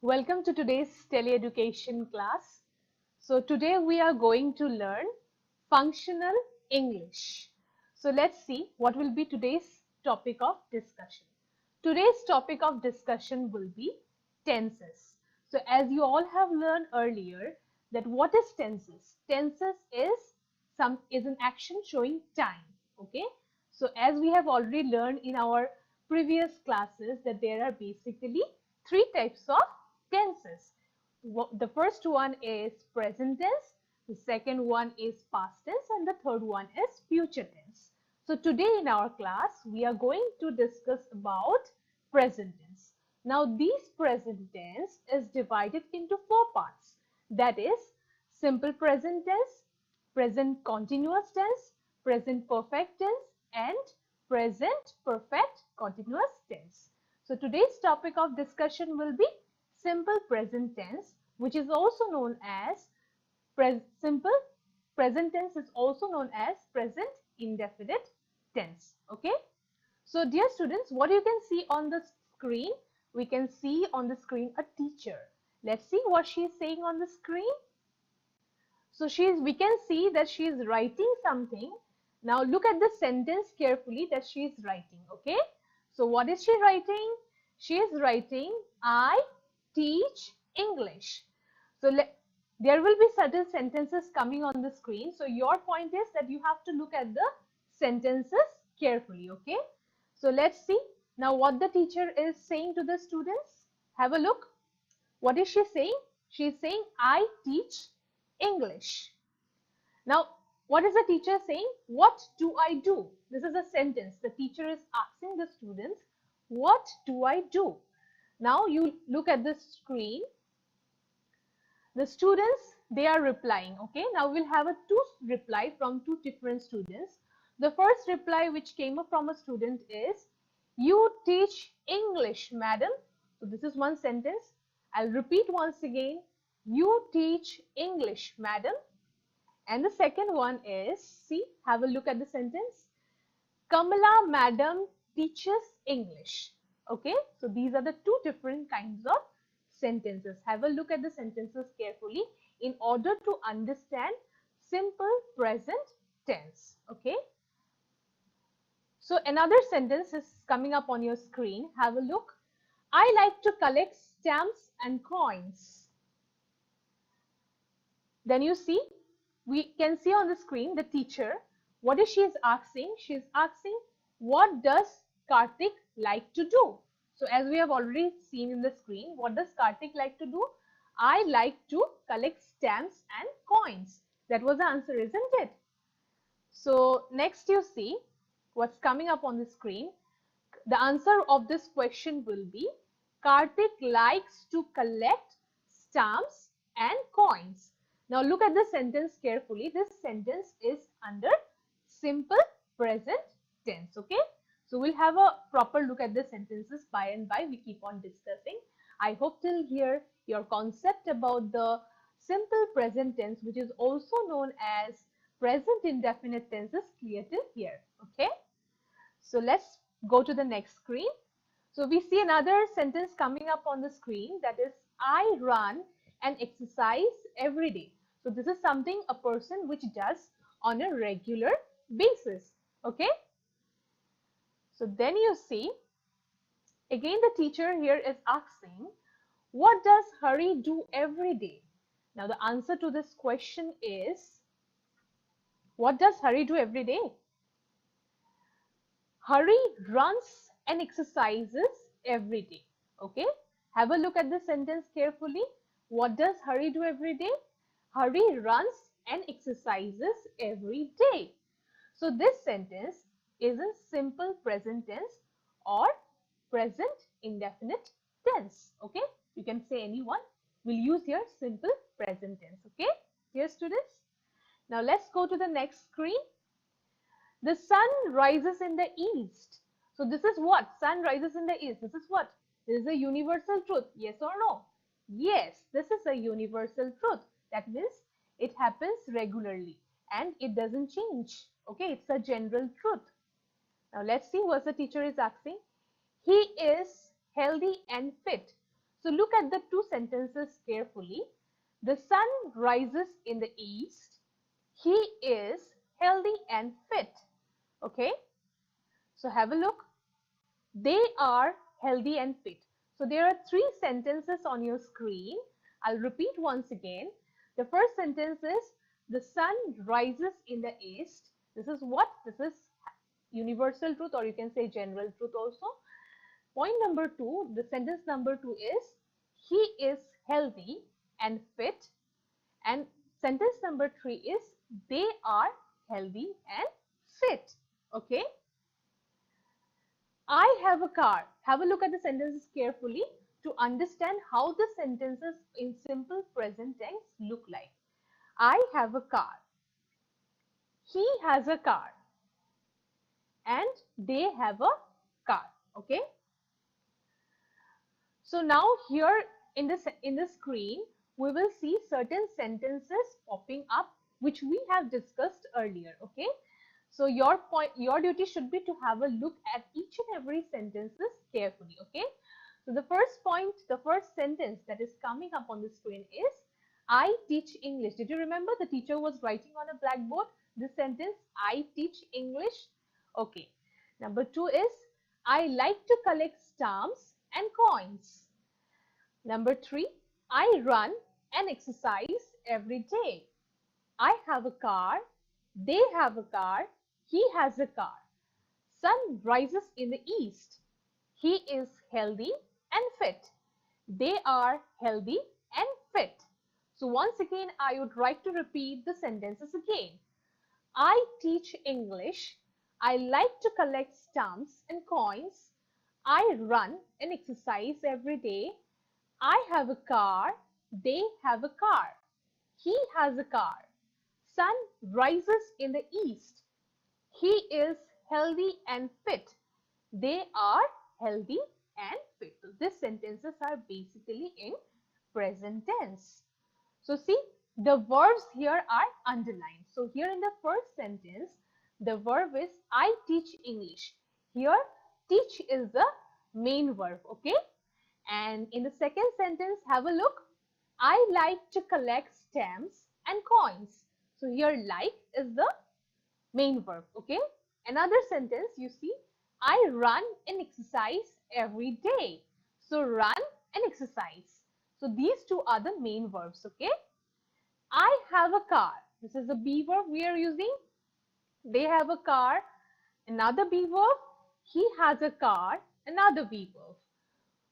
Welcome to today's teleeducation class. So today we are going to learn functional English. So let's see what will be today's topic of discussion. Today's topic of discussion will be tenses. So as you all have learned earlier that what is tenses? Tenses is an action showing time. Okay. So as we have already learned in our previous classes that there are basically three types of tenses. The first one is present tense, the second one is past tense, and the third one is future tense. So today in our class, we are going to discuss about present tense. Now this present tense is divided into four parts. That is simple present tense, present continuous tense, present perfect tense, and present perfect continuous tense. So today's topic of discussion will be simple present tense, which is also known as simple present tense is also known as present indefinite tense. Okay. So dear students, what you can see on the screen, we can see on the screen a teacher. Let's see what she is saying on the screen. So we can see that she is writing something. Now look at the sentence carefully that she is writing. Okay. So what is she writing? She is writing, I teach English. So there will be certain sentences coming on the screen. So your point is that you have to look at the sentences carefully. Okay. So let's see now what the teacher is saying to the students. Have a look. What is she saying? She is saying, I teach English. Now, what is the teacher saying? What do I do? This is a sentence. The teacher is asking the students, what do I do? Now you look at the screen. The students, they are replying. Okay. Now we'll have a two reply from two different students. The first reply which came up from a student is, you teach English, madam. So this is one sentence. I'll repeat once again. You teach English, madam. And the second one is, see, have a look at the sentence. Kamala, madam, teaches English. Okay, so these are the two different kinds of sentences. Have a look at the sentences carefully in order to understand simple present tense. Okay. So another sentence is coming up on your screen. Have a look. I like to collect stamps and coins. Then you see, we can see on the screen the teacher. What is she is asking? She is asking, what does Karthik like to do? So as we have already seen in the screen, what does Karthik like to do? I like to collect stamps and coins. That was the answer, isn't it? So next you see what's coming up on the screen. The answer of this question will be, Karthik likes to collect stamps and coins. Now look at the sentence carefully. This sentence is under simple present tense. Okay. So we'll have a proper look at the sentences by and by. We keep on discussing. I hope till here your concept about the simple present tense, which is also known as present indefinite tense, is clear till here. Okay. So let's go to the next screen. So we see another sentence coming up on the screen, that is, I run and exercise every day. So this is something a person which does on a regular basis. Okay. So then you see, again the teacher here is asking, what does Hari do every day? Now the answer to this question is, what does Hari do every day? Hari runs and exercises every day. Okay. Have a look at the sentence carefully. What does Hari do every day? Hari runs and exercises every day. So this sentence is in simple present tense or present indefinite tense. Okay. You can say any one. We'll use here simple present tense. Okay. Dear students. Now let's go to the next screen. The sun rises in the east. So this is what? Sun rises in the east. This is what? This is a universal truth. Yes or no? Yes, this is a universal truth. That means it happens regularly and it doesn't change. Okay, it's a general truth. Now let's see what the teacher is asking. He is healthy and fit. So look at the two sentences carefully. The sun rises in the east. He is healthy and fit. Okay. So have a look. They are healthy and fit. So there are three sentences on your screen. I'll repeat once again. The first sentence is the sun rises in the east. This is what? This is universal truth, or you can say general truth also. Point number two, the sentence number two is he is healthy and fit. And sentence number three is they are healthy and fit. Okay. I have a car. Have a look at the sentences carefully to understand how the sentences in simple present tense look like. I have a car. He has a car. And they have a car. Okay. So now here in the screen, we will see certain sentences popping up which we have discussed earlier. Okay. So your duty should be to have a look at each and every sentences carefully. Okay. So the first point, the first sentence that is coming up on the screen is I teach English. Did you remember the teacher was writing on a blackboard this sentence, I teach English? Okay. Number two is I like to collect stamps and coins. Number three, I run and exercise every day. I have a car. They have a car. He has a car. Sun rises in the east. He is healthy and fit. They are healthy and fit. So once again, I would like to repeat the sentences again. I teach English. I like to collect stamps and coins. I run and exercise every day. I have a car. They have a car. He has a car. Sun rises in the east. He is healthy and fit. They are healthy and fit. So these sentences are basically in present tense. So see, the verbs here are underlined. So here in the first sentence, the verb is I teach English. Here, teach is the main verb. Okay. And in the second sentence, have a look. I like to collect stamps and coins. So here like is the main verb. Okay. Another sentence you see, I run and exercise every day. So run and exercise. So these two are the main verbs. Okay. I have a car. This is the be verb we are using. They have a car. Another be verb. He has a car. Another be verb.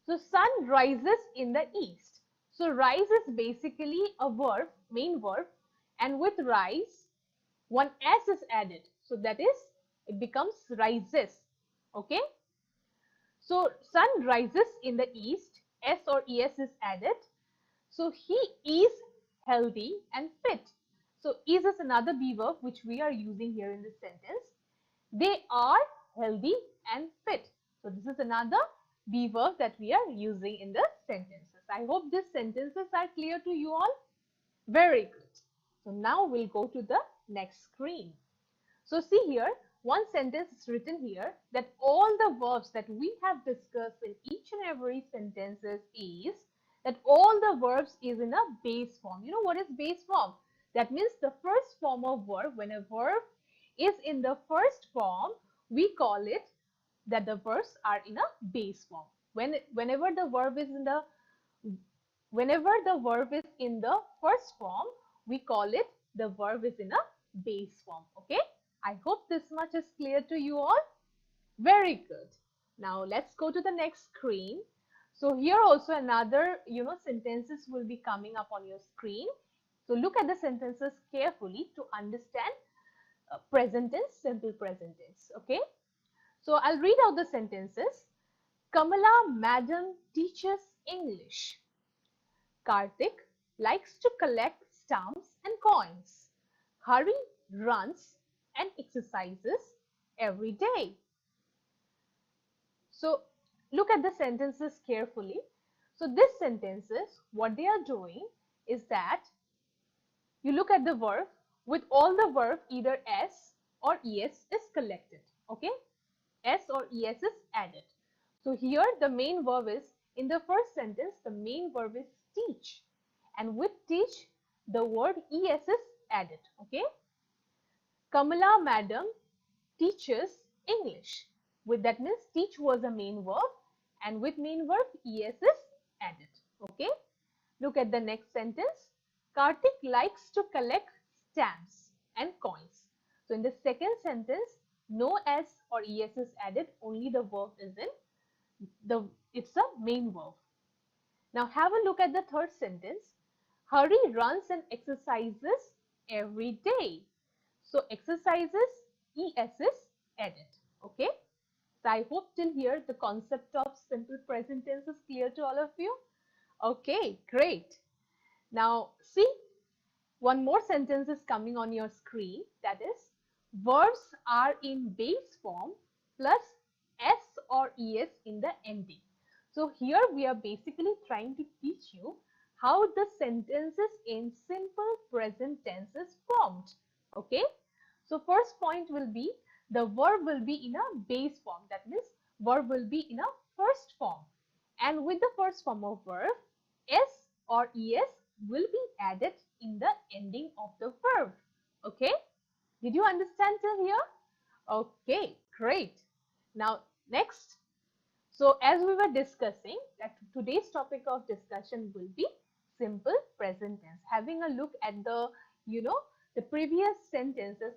So sun rises in the east. So rise is basically a verb, main verb, and with rise, one s is added. So that is, it becomes rises. Okay. So sun rises in the east. S or es is added. So he is healthy and fit. So is another be verb which we are using here in this sentence. They are healthy and fit. So this is another be verb that we are using in the sentences. I hope these sentences are clear to you all. Very good. So now we'll go to the next screen. So see here, one sentence is written here that all the verbs that we have discussed in each and every sentences is that all the verbs is in a base form. You know what is base form? That means the first form of verb. When a verb is in the first form, we call it that the verbs are in a base form. Whenever the verb is in the first form, we call it the verb is in a base form. Okay. I hope this much is clear to you all. Very good. Now let's go to the next screen. So here also another, sentences will be coming up on your screen. So look at the sentences carefully to understand present tense, simple present tense. Okay. So I'll read out the sentences. Kamala madam teaches English. Karthik likes to collect stamps and coins. Hari runs and exercises every day. So look at the sentences carefully. So these sentences, what they are doing is that you look at the verb, with all the verb either s or es is collected. Okay. S or es is added. So here the main verb is In the first sentence, the main verb is teach, and with teach, the word es is added. Okay, Kamala madam teaches English. With that means teach was a main verb, and with main verb es is added. Okay, look at the next sentence. Karthik likes to collect stamps and coins. So in the second sentence, no s or es is added, only the verb is in it's a main verb. Now have a look at the third sentence. Hari runs and exercises every day. So exercises, es is added. Okay. So I hope till here the concept of simple present tense is clear to all of you. Okay, great. Now see, one more sentence is coming on your screen, that is verbs are in base form plus s or es in the ending. So here we are basically trying to teach you how the sentences in simple present tense is formed. Okay, so first point will be the verb will be in a base form, that means verb will be in a first form, and with the first form of verb s or es will be added in the ending of the verb. Okay, did you understand till here? Okay, great. Now next, so as we were discussing that today's topic of discussion will be simple present tense. Having a look at the the previous sentences,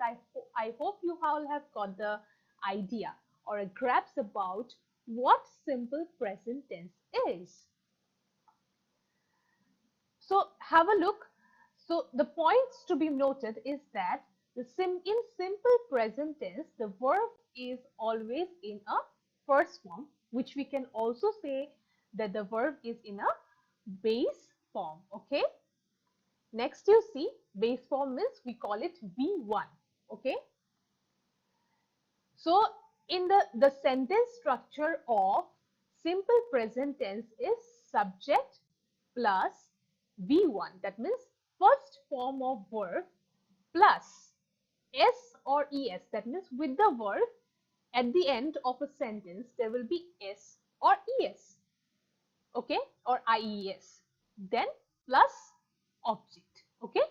I hope you all have got the idea or a grasp about what simple present tense is. So have a look. So the points to be noted is that in simple present tense, the verb is always in a first form, which we can also say that the verb is in a base form. Okay. Next you see base form means we call it V1. Okay. So in the sentence structure of simple present tense is subject plus V1, that means first form of verb plus s or es, that means with the verb at the end of a sentence there will be s or es, okay, or ies, then plus object. Okay,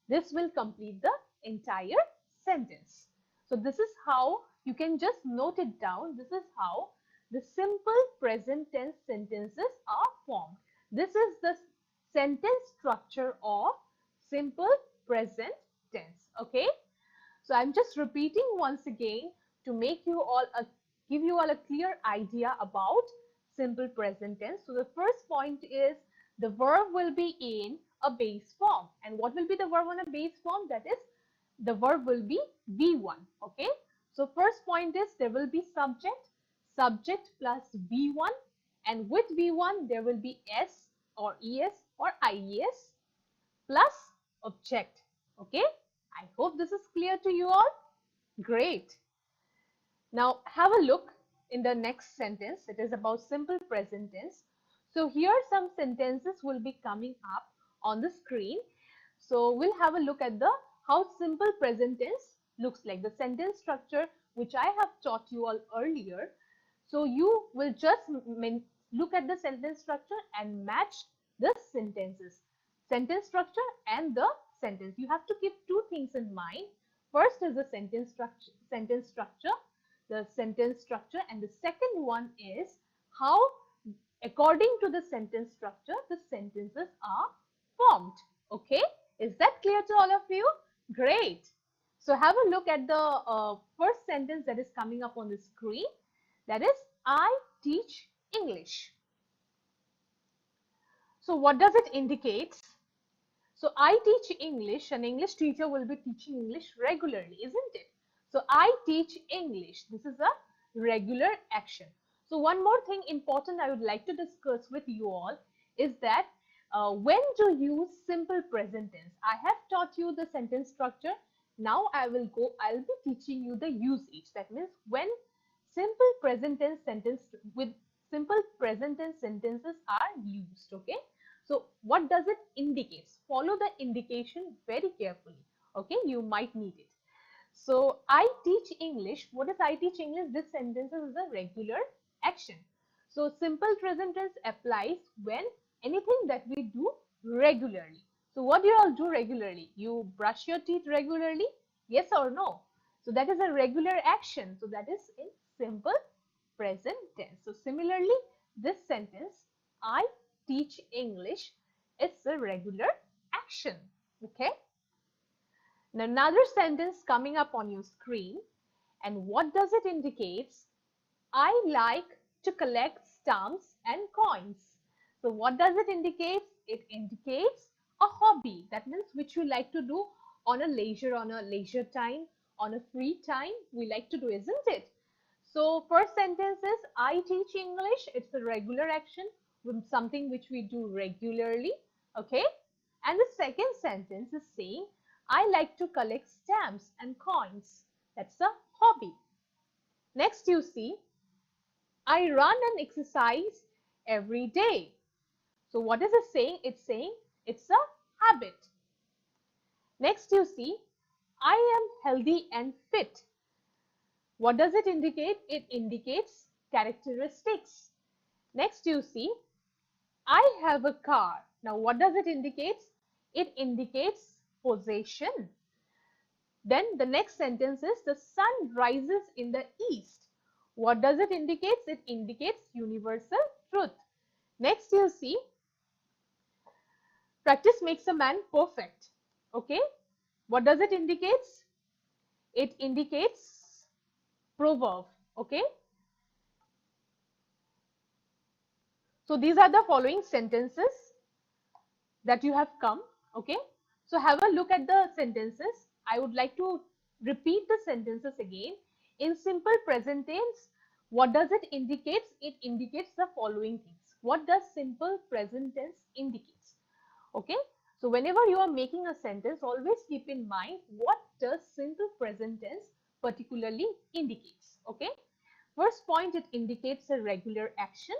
this will complete the entire sentence. So this is how you can just note it down. This is how the simple present tense sentences are formed. This is the sentence structure of simple present tense. Okay, so I'm just repeating once again to make you all give you all a clear idea about simple present tense. So the first point is the verb will be in a base form, and what will be the verb on a base form? That is, the verb will be V1. Okay, so first point is there will be subject plus V1, and with V1 there will be s or es or ies plus object. Okay, I hope this is clear to you all. Great. Now have a look in the next sentence. It is about simple present tense. So here some sentences will be coming up on the screen. So we'll have a look at the how simple present tense looks like, the sentence structure which I have taught you all earlier. So you will just look at the sentence structure and match the sentences, sentence structure and the sentence. You have to keep two things in mind. First is the sentence structure, and the second one is how, according to the sentence structure, the sentences are formed. Okay, is that clear to all of you? Great. So have a look at the first sentence that is coming up on the screen. That is, I teach English. So what does it indicate? So I teach English. An English teacher will be teaching English regularly, isn't it? So I teach English. This is a regular action. So one more thing important I would like to discuss with you all is that when to use simple present tense. I have taught you the sentence structure. Now I'll be teaching you the usage. That means when simple present tense sentences are used. Okay. So what does it indicate? Follow the indication very carefully. Okay, you might need it. So I teach English. What is I teach English? This sentence is a regular action. So simple present tense applies when anything that we do regularly. So what do you all do regularly? You brush your teeth regularly? Yes or no? So that is a regular action. So that is in simple present tense. So similarly, this sentence, I teach English, it's a regular action. Okay. Now another sentence coming up on your screen, and what does it indicate? I like to collect stamps and coins. So what does it indicate? It indicates a hobby. That means which you like to do on a leisure time, on a free time, we like to do, isn't it? So first sentence is I teach English. It's a regular action with something which we do regularly. Okay. And the second sentence is saying I like to collect stamps and coins. That's a hobby. Next you see I run and exercise every day. So what is it saying? It's saying it's a habit. Next you see I am healthy and fit. What does it indicate? It indicates characteristics. Next you see I have a car. Now what does it indicate? It indicates possession. Then the next sentence is the sun rises in the east. What does it indicate? It indicates universal truth. Next you see practice makes a man perfect. Okay. What does it indicate? It indicates proverb. Okay. So these are the following sentences that you have come. Okay. So have a look at the sentences. I would like to repeat the sentences again. In simple present tense, what does it indicate? It indicates the following things. What does simple present tense indicate? Okay. So whenever you are making a sentence, always keep in mind what does simple present tense particularly indicates. Okay. First point, it indicates a regular action.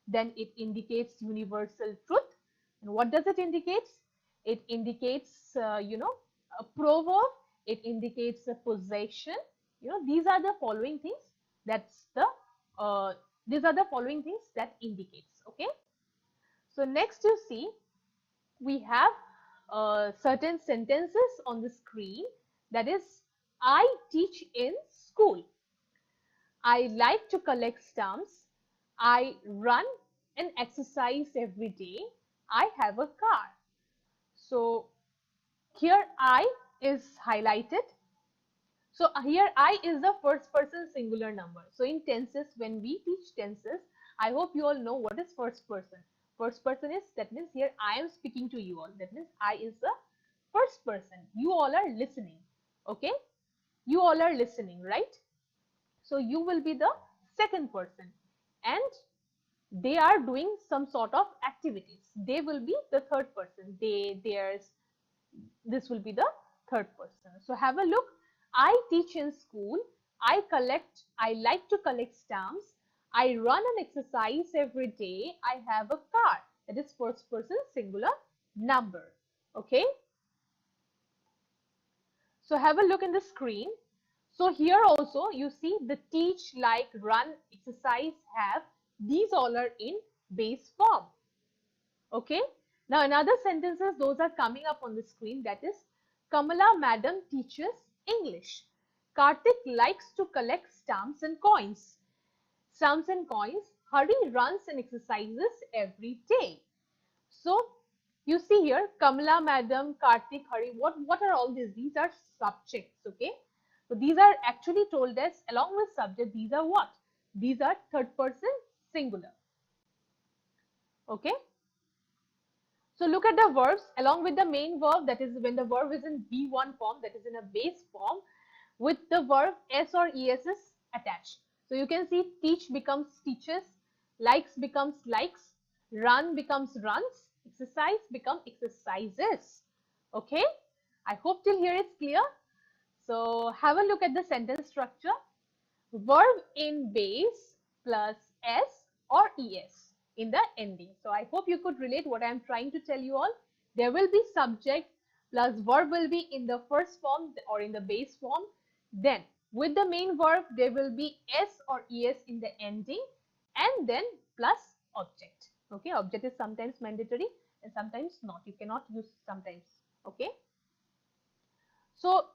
Then it indicates universal truth. And what does it indicate? It indicates, a proverb. It indicates a possession. These are the following things. These are the following things that indicates. Okay. So next you see, we have certain sentences on the screen. That is, I teach in school. I like to collect stamps. I run and exercise every day. I have a car. So here I is highlighted. So here I is the first person singular number. So in tenses, when we teach tenses, I hope you all know what is first person. First person is, that means here I am speaking to you all. That means I is the first person. You all are listening. Okay. You all are listening, right? So you will be the second person and they are doing some sort of activities. They will be the third person. This will be the third person. So have a look. I teach in school. I like to collect stamps. I run and exercise every day. I have a car. That is first person singular number. Okay. So have a look in the screen. So here also you see the teach, like, run, exercise, have. These all are in base form. Okay. Now another sentences, those are coming up on the screen. That is, Kamala madam teaches English. Karthik likes to collect stamps and coins. Stamps and coins. Hari runs and exercises every day. So you see here, Kamala madam, Karthik, Hari. What are all these? These are subjects. Okay. So these are actually told as along with subject. These are what? These are third person singular. Okay. So look at the verbs along with the main verb, that is when the verb is in B1 form, that is in a base form, with the verb S or ES is attached. So you can see teach becomes teaches, likes becomes likes, run becomes runs, exercise becomes exercises. Okay. I hope till here it's clear. So have a look at the sentence structure. Verb in base plus S or ES in the ending. So I hope you could relate what I am trying to tell you all. There will be subject plus verb will be in the first form or in the base form. Then with the main verb, there will be S or ES in the ending. And then plus object. Okay, object is sometimes mandatory and sometimes not. You cannot use sometimes. Okay. So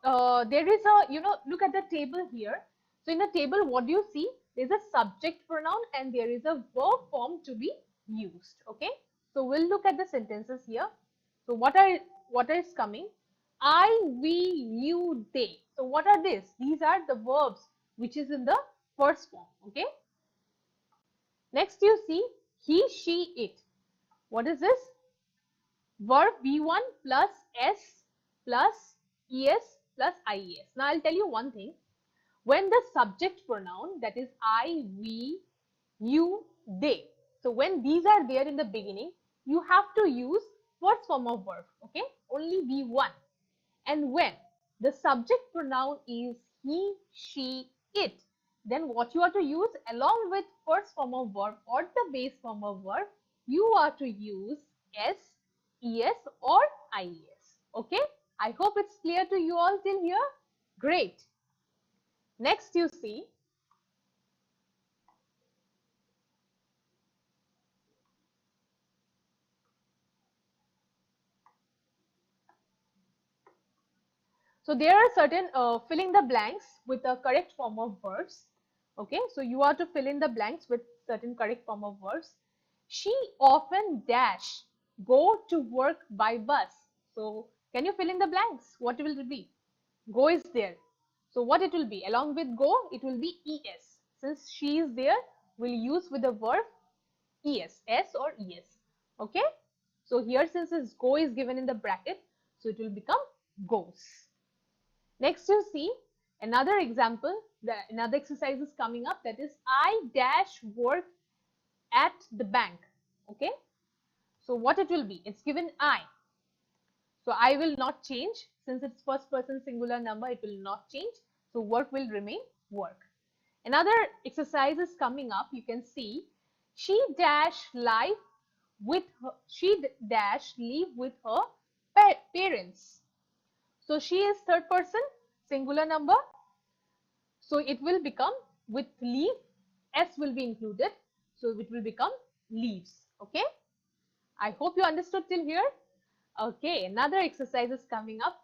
there is a, look at the table here. So in the table, what do you see? There is a subject pronoun and there is a verb form to be used. Okay. So we'll look at the sentences here. So what is coming? I, we, you, they. So what are these? These are the verbs which is in the first form. Okay. Next you see he, she, it. What is this? Verb V1 plus S plus ES plus IES. Now I'll tell you one thing. When the subject pronoun, that is I, we, you, they. So when these are there in the beginning, you have to use first form of verb. Okay, only V1. And when the subject pronoun is he, she, it, then what you are to use along with first form of verb or the base form of verb, you are to use S, ES or IES. Okay, I hope it's clear to you all till here. Great. Next you see so there are certain filling the blanks with the correct form of verbs. Okay, so you are to fill in the blanks with certain correct form of verbs. She often dash go to work by bus. So can you fill in the blanks? What will it be? Go is there. So what it will be? Along with go, it will be es. Since she is there, we'll use with the verb es, s or es. Okay. So here since this go is given in the bracket, so it will become goes. Next you see another example, another exercise is coming up, that is I dash work at the bank. Okay. So what it will be? It's given I. So I will not change since it's first person singular number, it will not change. So work will remain work. Another exercise is coming up. You can see she dash live with her, she dash live with her parents. So she is third person singular number. So it will become with leave, S will be included. So it will become leaves. Okay. I hope you understood till here. Okay. Another exercise is coming up.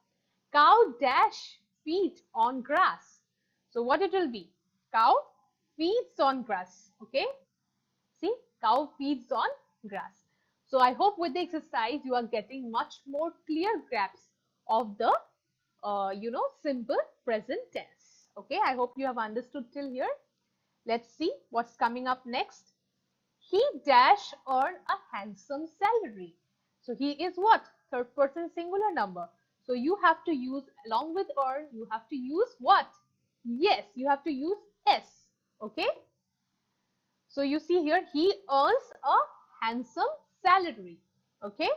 Cow dash feet on grass. So what it will be? Cow feeds on grass. Okay. See, cow feeds on grass. So I hope with the exercise you are getting much more clear grasp of the simple present tense. Okay, I hope you have understood till here. Let's see what's coming up next. He dash earn a handsome salary. So he is what? Third person singular number. So you have to use along with earn, you have to use what? Yes, you have to use S. Okay. So you see here, he earns a handsome salary. Okay.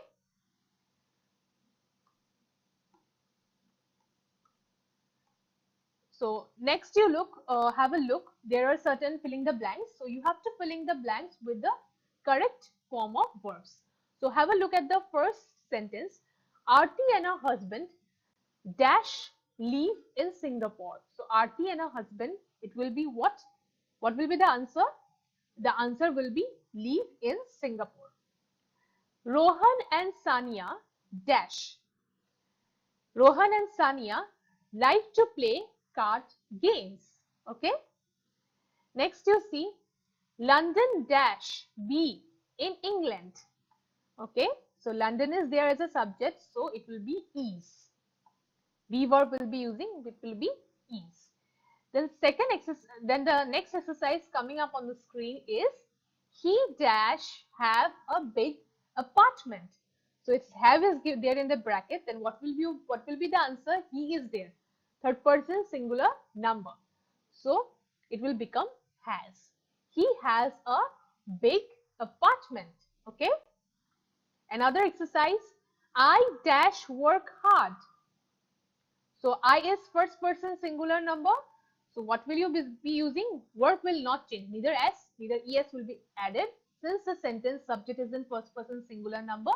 So next you have a look. There are certain filling the blanks. So you have to fill in the blanks with the correct form of verbs. So have a look at the first sentence. Aarti and her husband dash live in Singapore. So Aarti and her husband, it will be what? What will be the answer? The answer will be live in Singapore. Rohan and Sania dash. Rohan and Sania like to play card games. Okay. Next you see London dash be in England. Okay. So London is there as a subject, so it will be is. Be verb will be using, it will be is. Then the next exercise coming up on the screen is he dash have a big apartment. So its have is there in the bracket. Then what will be the answer? He is there. Third person singular number. So it will become has. He has a big apartment. Okay. Another exercise. I dash work hard. So I is first person singular number. So what will you be using? Verb will not change. Neither S, neither ES will be added since the sentence subject is in first person singular number.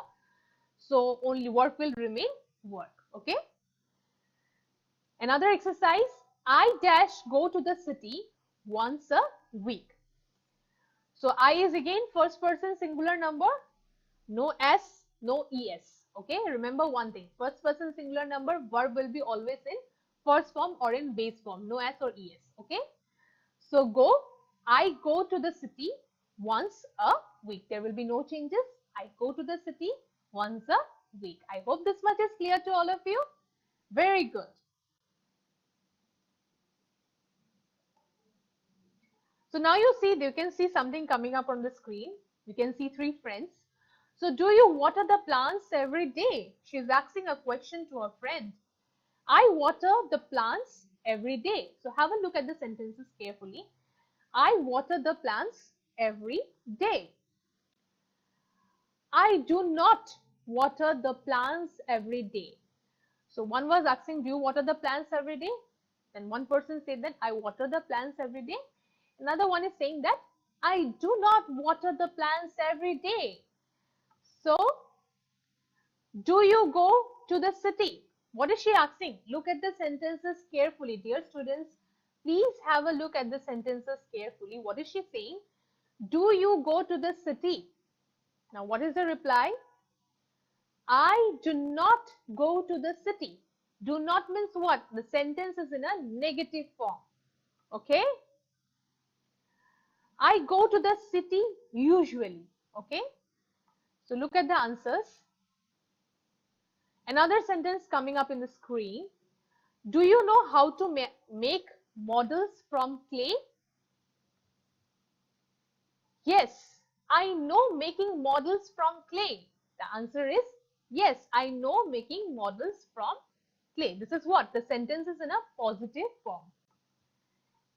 So only work will remain work. Okay. Another exercise. I dash go to the city once a week. So I is again first person singular number, no s, no es. Okay, remember one thing, first person singular number, verb will be always in first form or in base form, no s or es. Okay, so go, I go to the city once a week. There will be no changes. I go to the city once a week. I hope this much is clear to all of you. Very good. So now you can see something coming up on the screen. You can see three friends. So do you water the plants every day? She's asking a question to her friend. I water the plants every day. So have a look at the sentences carefully. I water the plants every day. I do not water the plants every day. So one was asking, do you water the plants every day? Then one person said that I water the plants every day. Another one is saying that I do not water the plants every day. So, do you go to the city? What is she asking? Look at the sentences carefully. Dear students, please have a look at the sentences carefully. What is she saying? Do you go to the city? Now, what is the reply? I do not go to the city. Do not means what? The sentence is in a negative form. Okay? I go to the city usually. Okay? So look at the answers. Another sentence coming up in the screen. Do you know how to make models from clay? Yes, I know making models from clay. The answer is yes, I know making models from clay. This is what? The sentence is in a positive form.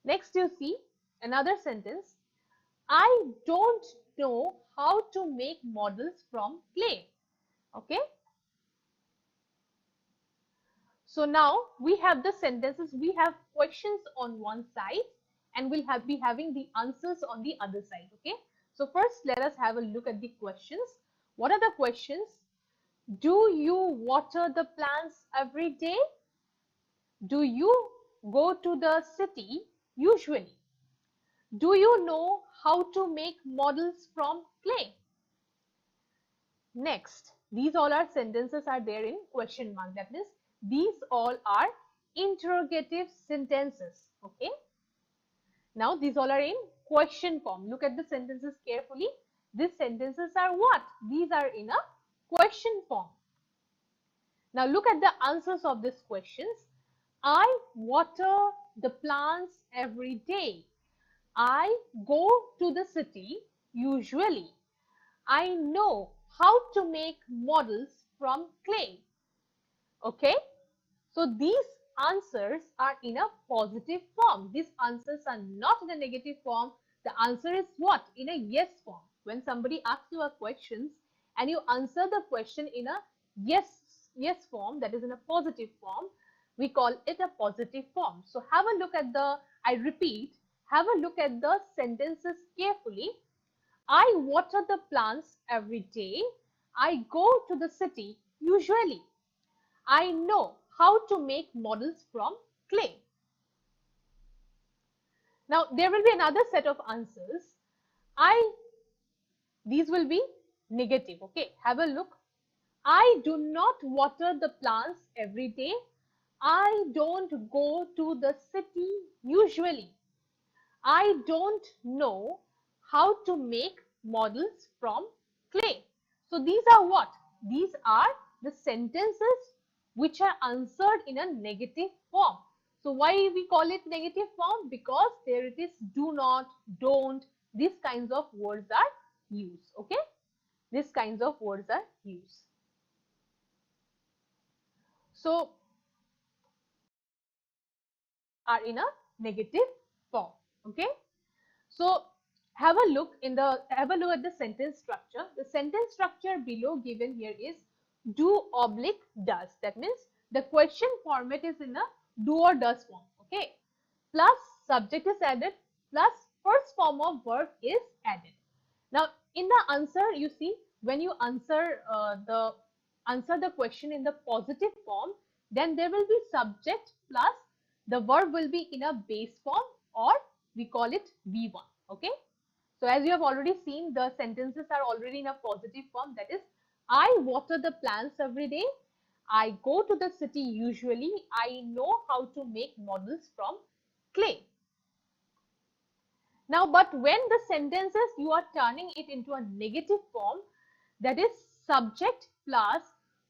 Next you see another sentence. I don't know how to make models from clay. Okay. So now we have the sentences, we have questions on one side and we'll be having the answers on the other side. Okay. So first let us have a look at the questions. What are the questions? Do you water the plants every day? Do you go to the city usually? Do you know how to make models from clay? Next, these all are sentences are there in question mark. That means these all are interrogative sentences. Okay. Now these all are in question form. Look at the sentences carefully. These sentences are what? These are in a question form. Now look at the answers of these questions. I water the plants every day. I go to the city usually. I know how to make models from clay. Okay. So these answers are in a positive form. These answers are not in a negative form. The answer is what? In a yes form. When somebody asks you a question and you answer the question in a yes form, that is in a positive form, we call it a positive form. So have a look at the, I repeat, have a look at the sentences carefully. I water the plants every day. I go to the city usually. I know how to make models from clay. Now there will be another set of answers. These will be negative. Okay, have a look. I do not water the plants every day. I don't go to the city usually. I don't know how to make models from clay. So these are what? These are the sentences which are answered in a negative form. So why we call it negative form? Because there it is do not, don't, these kinds of words are used. Okay, these kinds of words are used. So are in a negative form. Okay. So have a look at the sentence structure. The sentence structure below given here is do oblique does. That means the question format is in a do or does form. Okay. Plus subject is added plus first form of verb is added. Now in the answer you see when you answer the question in the positive form, then there will be subject plus the verb will be in a base form or we call it V1. Okay. So as you have already seen, the sentences are already in a positive form. That is, I water the plants every day. I go to the city usually. I know how to make models from clay. Now, but when the sentences you are turning it into a negative form, that is subject plus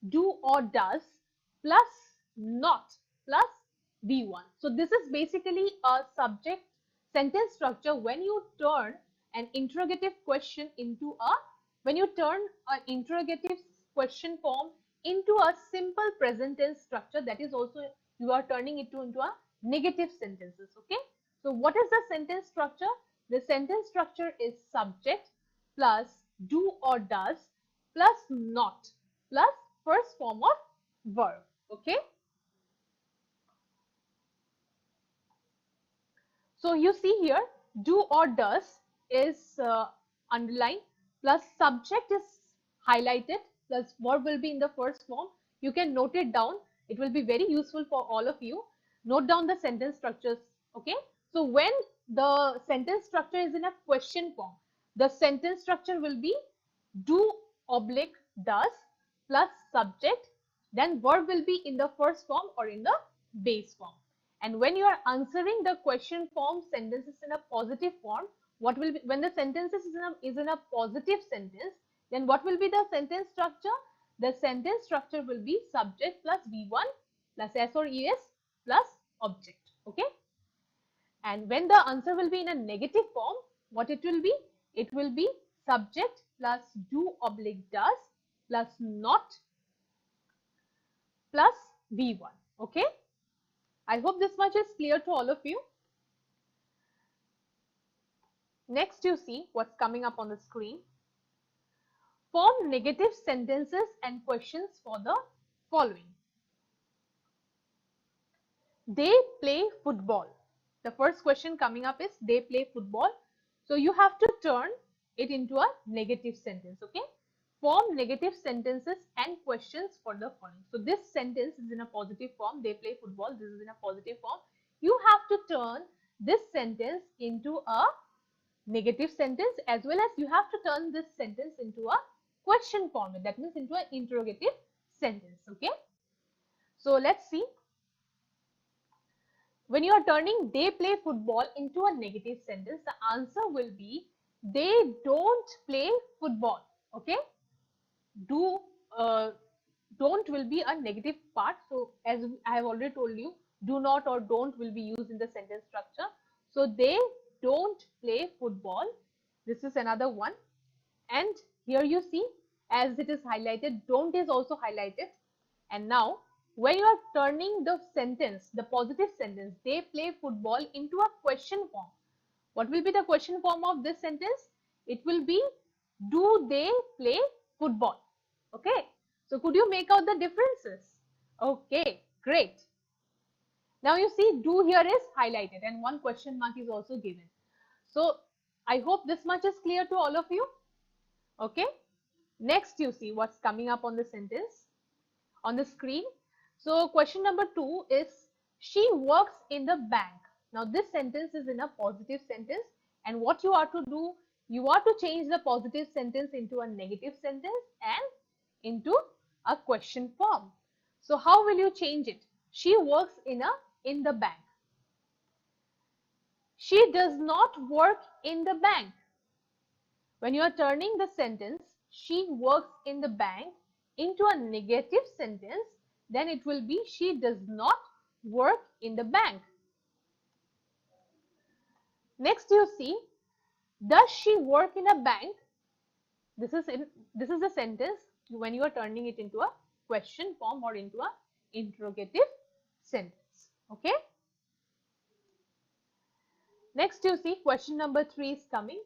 do or does plus not plus V1. So this is basically a subject sentence structure when you turn an interrogative question into a, when you turn an interrogative question form into a simple present tense structure, that is also you are turning it into a negative sentences. Okay. So what is the sentence structure? The sentence structure is subject plus do or does plus not plus first form of verb. Okay. So you see here, do or does is underlined, plus subject is highlighted, plus verb will be in the first form. You can note it down. It will be very useful for all of you. Note down the sentence structures. Okay. So when the sentence structure is in a question form, the sentence structure will be do oblique does plus subject, then verb will be in the first form or in the base form. And when you are answering the question form sentences in a positive form, what will be, when the sentences is in a positive sentence, then what will be the sentence structure? The sentence structure will be subject plus V1 plus S or ES plus object. Okay. And when the answer will be in a negative form, what it will be? It will be subject plus do oblique does plus not plus V1. Okay. I hope this much is clear to all of you. Next, you see what's coming up on the screen. Form negative sentences and questions for the following. They play football. The first question coming up is they play football. So you have to turn it into a negative sentence. Okay. Form negative sentences and questions for the following. So this sentence is in a positive form. They play football. This is in a positive form. You have to turn this sentence into a negative sentence, as well as you have to turn this sentence into a question format. That means into an interrogative sentence. Okay. So let's see. When you are turning they play football into a negative sentence, the answer will be they don't play football. Okay. Do don't will be a negative part. So as I have already told you, do not or don't will be used in the sentence structure. So they don't play football. This is another one. And here you see, as it is highlighted, don't is also highlighted. And now when you are turning the sentence, the positive sentence, they play football, into a question form, what will be the question form of this sentence? It will be, do they play football? Okay. So could you make out the differences? Okay, great. Now you see, do here is highlighted and one question mark is also given. So I hope this much is clear to all of you. Okay. Next, you see what's coming up on the sentence on the screen. So question number 2 is, she works in the bank. Now this sentence is in a positive sentence, and what you are to do, you are to change the positive sentence into a negative sentence and into a question form. So how will you change it? She works in the bank. She does not work in the bank. When you are turning the sentence, she works in the bank, into a negative sentence, then it will be, she does not work in the bank. Next, you see, does she work in a bank? This is a sentence when you are turning it into a question form or into a interrogative sentence. Okay. Next, you see question number 3 is coming.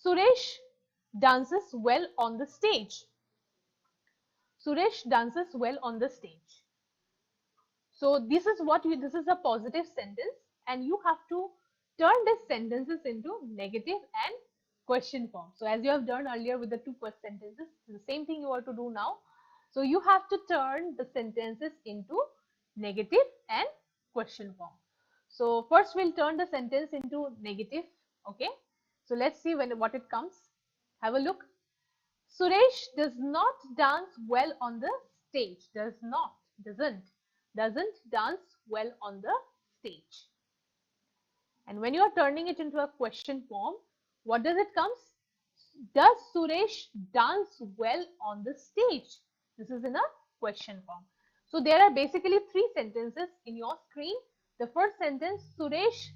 Suresh dances well on the stage. Suresh dances well on the stage. So this is a positive sentence, and you have to turn these sentences into negative and question form. So as you have done earlier with the two sentences, the same thing you are to do now. So you have to turn the sentences into negative and question form. So first we'll turn the sentence into negative. Okay. So let's see what it comes. Have a look. Suresh does not dance well on the stage. Doesn't dance well on the stage. And when you are turning it into a question form, what does it come? Does Suresh dance well on the stage? This is in a question form. So there are basically three sentences in your screen. The first sentence, Suresh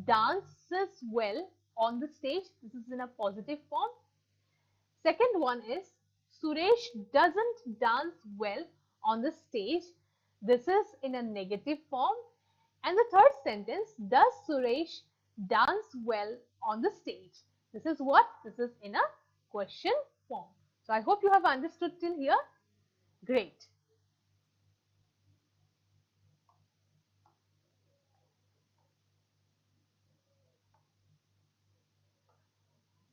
dances well on the stage. This is in a positive form. Second one is Suresh doesn't dance well on the stage. This is in a negative form. And the third sentence, does Suresh dance well on the stage? This is what? This is in a question form. So I hope you have understood till here. Great.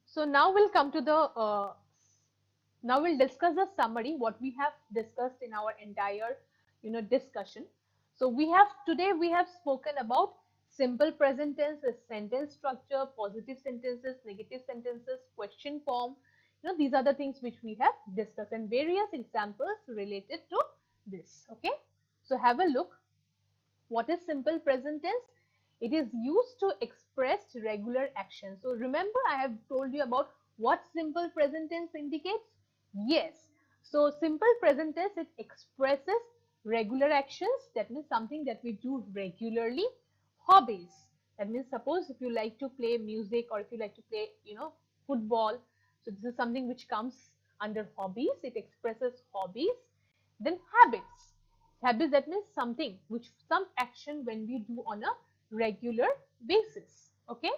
So now we'll come to the now we'll discuss the summary, what we have discussed in our entire discussion. So today we have spoken about simple present tense, sentence structure, positive sentences, negative sentences, question form. These are the things which we have discussed and various examples related to this. Okay, so have a look. What is simple present tense? It is used to express regular action. So remember, I have told you about what simple present tense indicates. Yes. So simple present tense, it expresses regular actions. That means something that we do regularly. Hobbies. That means suppose if you like to play music or if you like to play, football. So this is something which comes under hobbies. It expresses hobbies. Then habits. Habits, that means something some action when we do on a regular basis. Okay.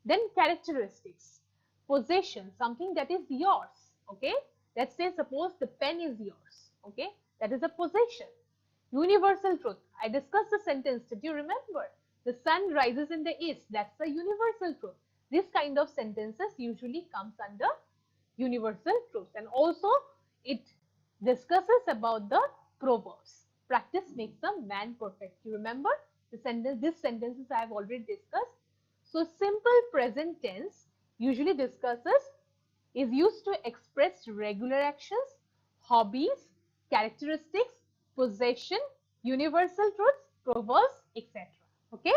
Then characteristics. Possession, something that is yours. Okay. Let's say suppose the pen is yours. Okay. That is a possession. Universal truth. I discussed the sentence. Did you remember? The sun rises in the east. That's the universal truth. This kind of sentences usually comes under universal truth. And also it discusses about the proverbs. Practice makes a man perfect. You remember the sentence? These sentences I have already discussed. So simple present tense usually is used to express regular actions, hobbies, characteristics, possession, universal truths, proverbs, etc. Okay.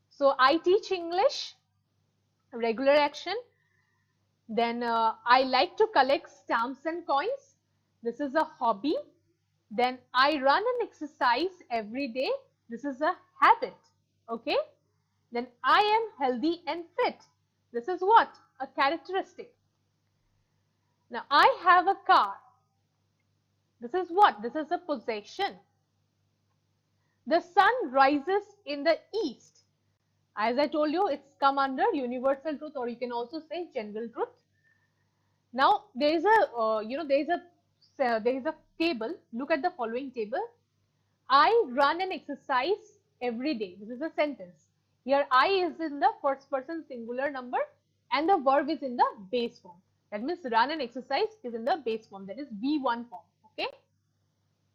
So I teach English, regular action. Then I like to collect stamps and coins. This is a hobby. Then I run and exercise every day. This is a habit. Okay. Then I am healthy and fit. This is what? A characteristic. Now I have a car. This is what? This is a possession. The sun rises in the east. As I told you, it's come under universal truth, or you can also say general truth. Now there is a table. Look at the following table. I run and exercise every day. This is a sentence. Here I is in the first person singular number and the verb is in the base form. That means run and exercise is in the base form, that is V1 form. Okay.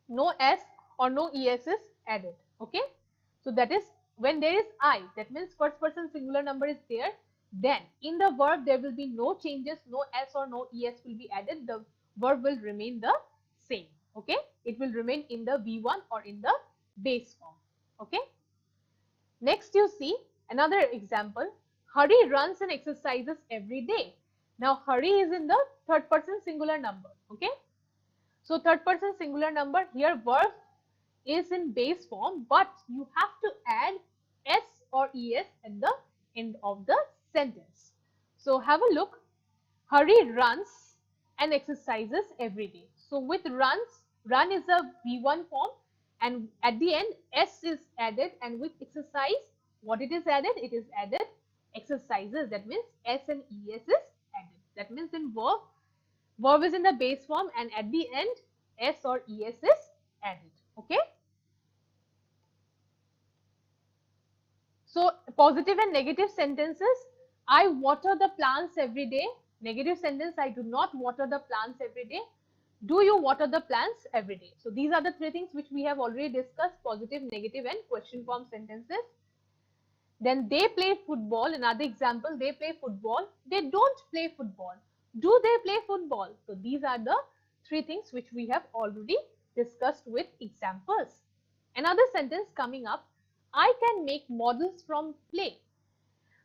No S or no ES is added. Okay. So that is when there is I, that means first person singular number is there. Then in the verb there will be no changes, no S or no ES will be added. The verb will remain the same. Okay. It will remain in the V1 or in the base form. Okay. Next you see another example. Hari runs and exercises every day. Now Hari is in the third person singular number. Okay. So third person singular number, here verb is in base form, but you have to add S or ES at the end of the sentence. So have a look. Hari runs and exercises every day. So with runs, run is a V1 form and at the end S is added, and with exercise, what it is added? It is added exercises. That means S and ES is added. That means in verb is in the base form and at the end S or ES is added. Okay. So positive and negative sentences. I water the plants every day. Negative sentence, I do not water the plants every day. Do you water the plants every day? So these are the three things which we have already discussed: positive, negative and question form sentences. Then they play football. Another example, they play football. They don't play football. Do they play football? So these are the three things which we have already discussed with examples. Another sentence coming up, I can make models from clay.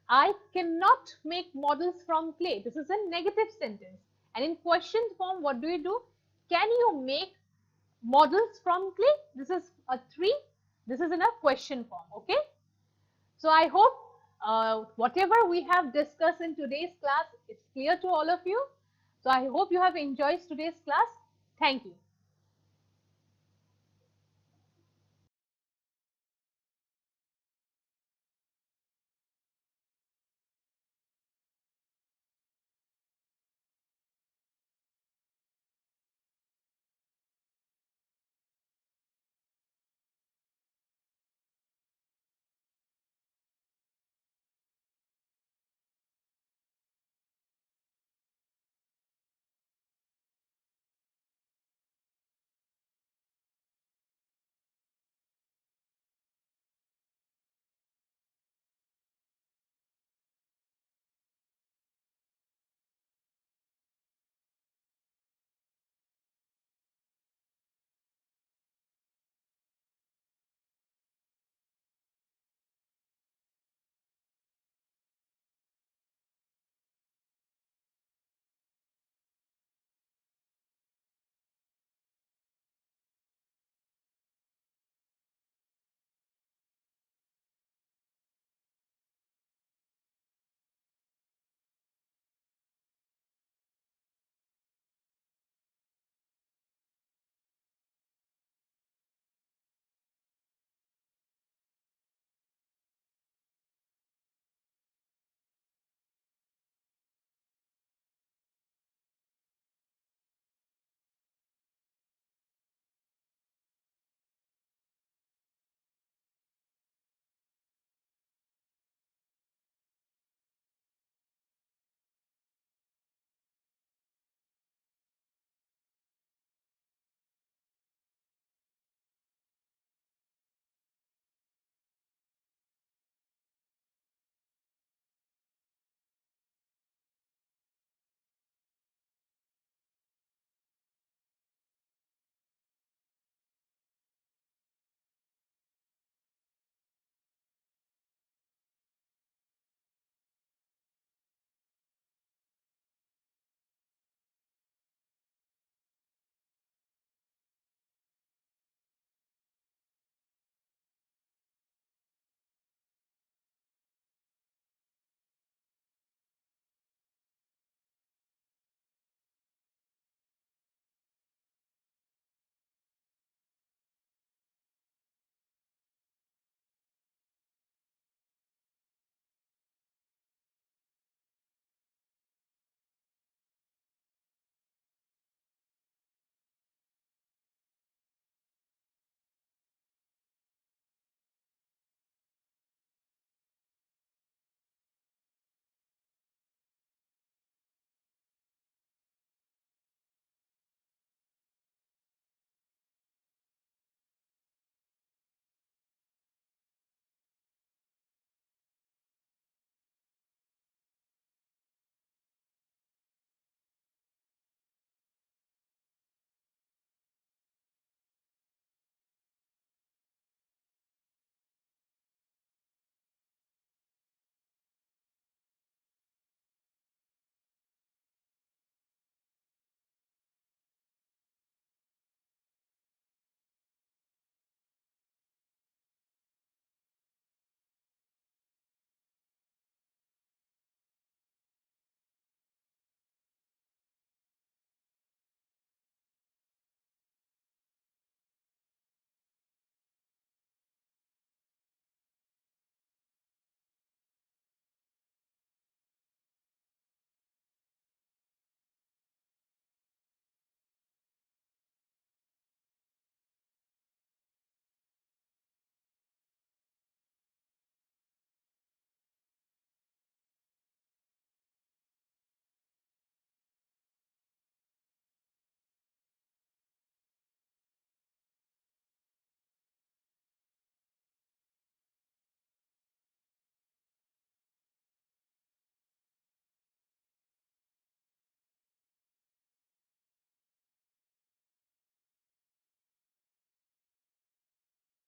I cannot make models from clay. This is a negative sentence. And in question form, what do you do? Can you make models from clay? This is a 3. This is in a question form. Okay. So I hope whatever we have discussed in today's class is clear to all of you. So I hope you have enjoyed today's class. Thank you.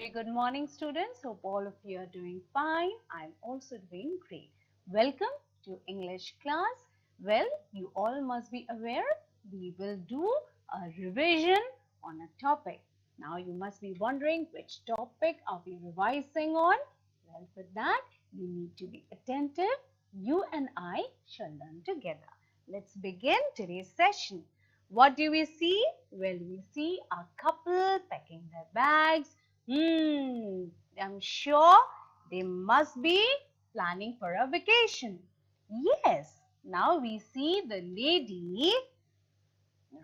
Very good morning, students. Hope all of you are doing fine. I'm also doing great. Welcome to English class. Well, you all must be aware we will do a revision on a topic. Now you must be wondering which topic are we revising on? Well, for that you need to be attentive. You and I shall learn together. Let's begin today's session. What do we see? Well, we see a couple packing their bags. I'm sure they must be planning for a vacation. Yes, now we see the lady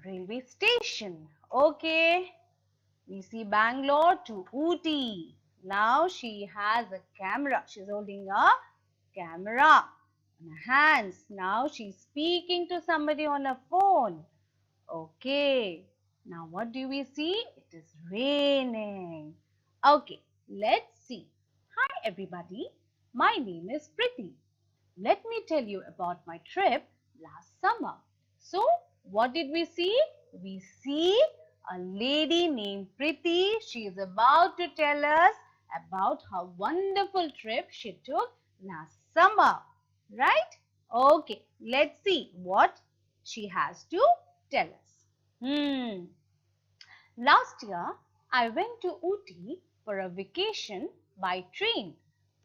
railway station. Okay, we see Bangalore to Ooty. Now she has a camera. She's holding a camera on her hands. Now she's speaking to somebody on a phone. Okay, now what do we see? It is raining. Okay, let's see. Hi everybody, my name is Priti. Let me tell you about my trip last summer. So, what did we see? We see a lady named Priti. She is about to tell us about her wonderful trip she took last summer. Right? Okay, let's see what she has to tell us. Last year, I went to Ooty for a vacation by train.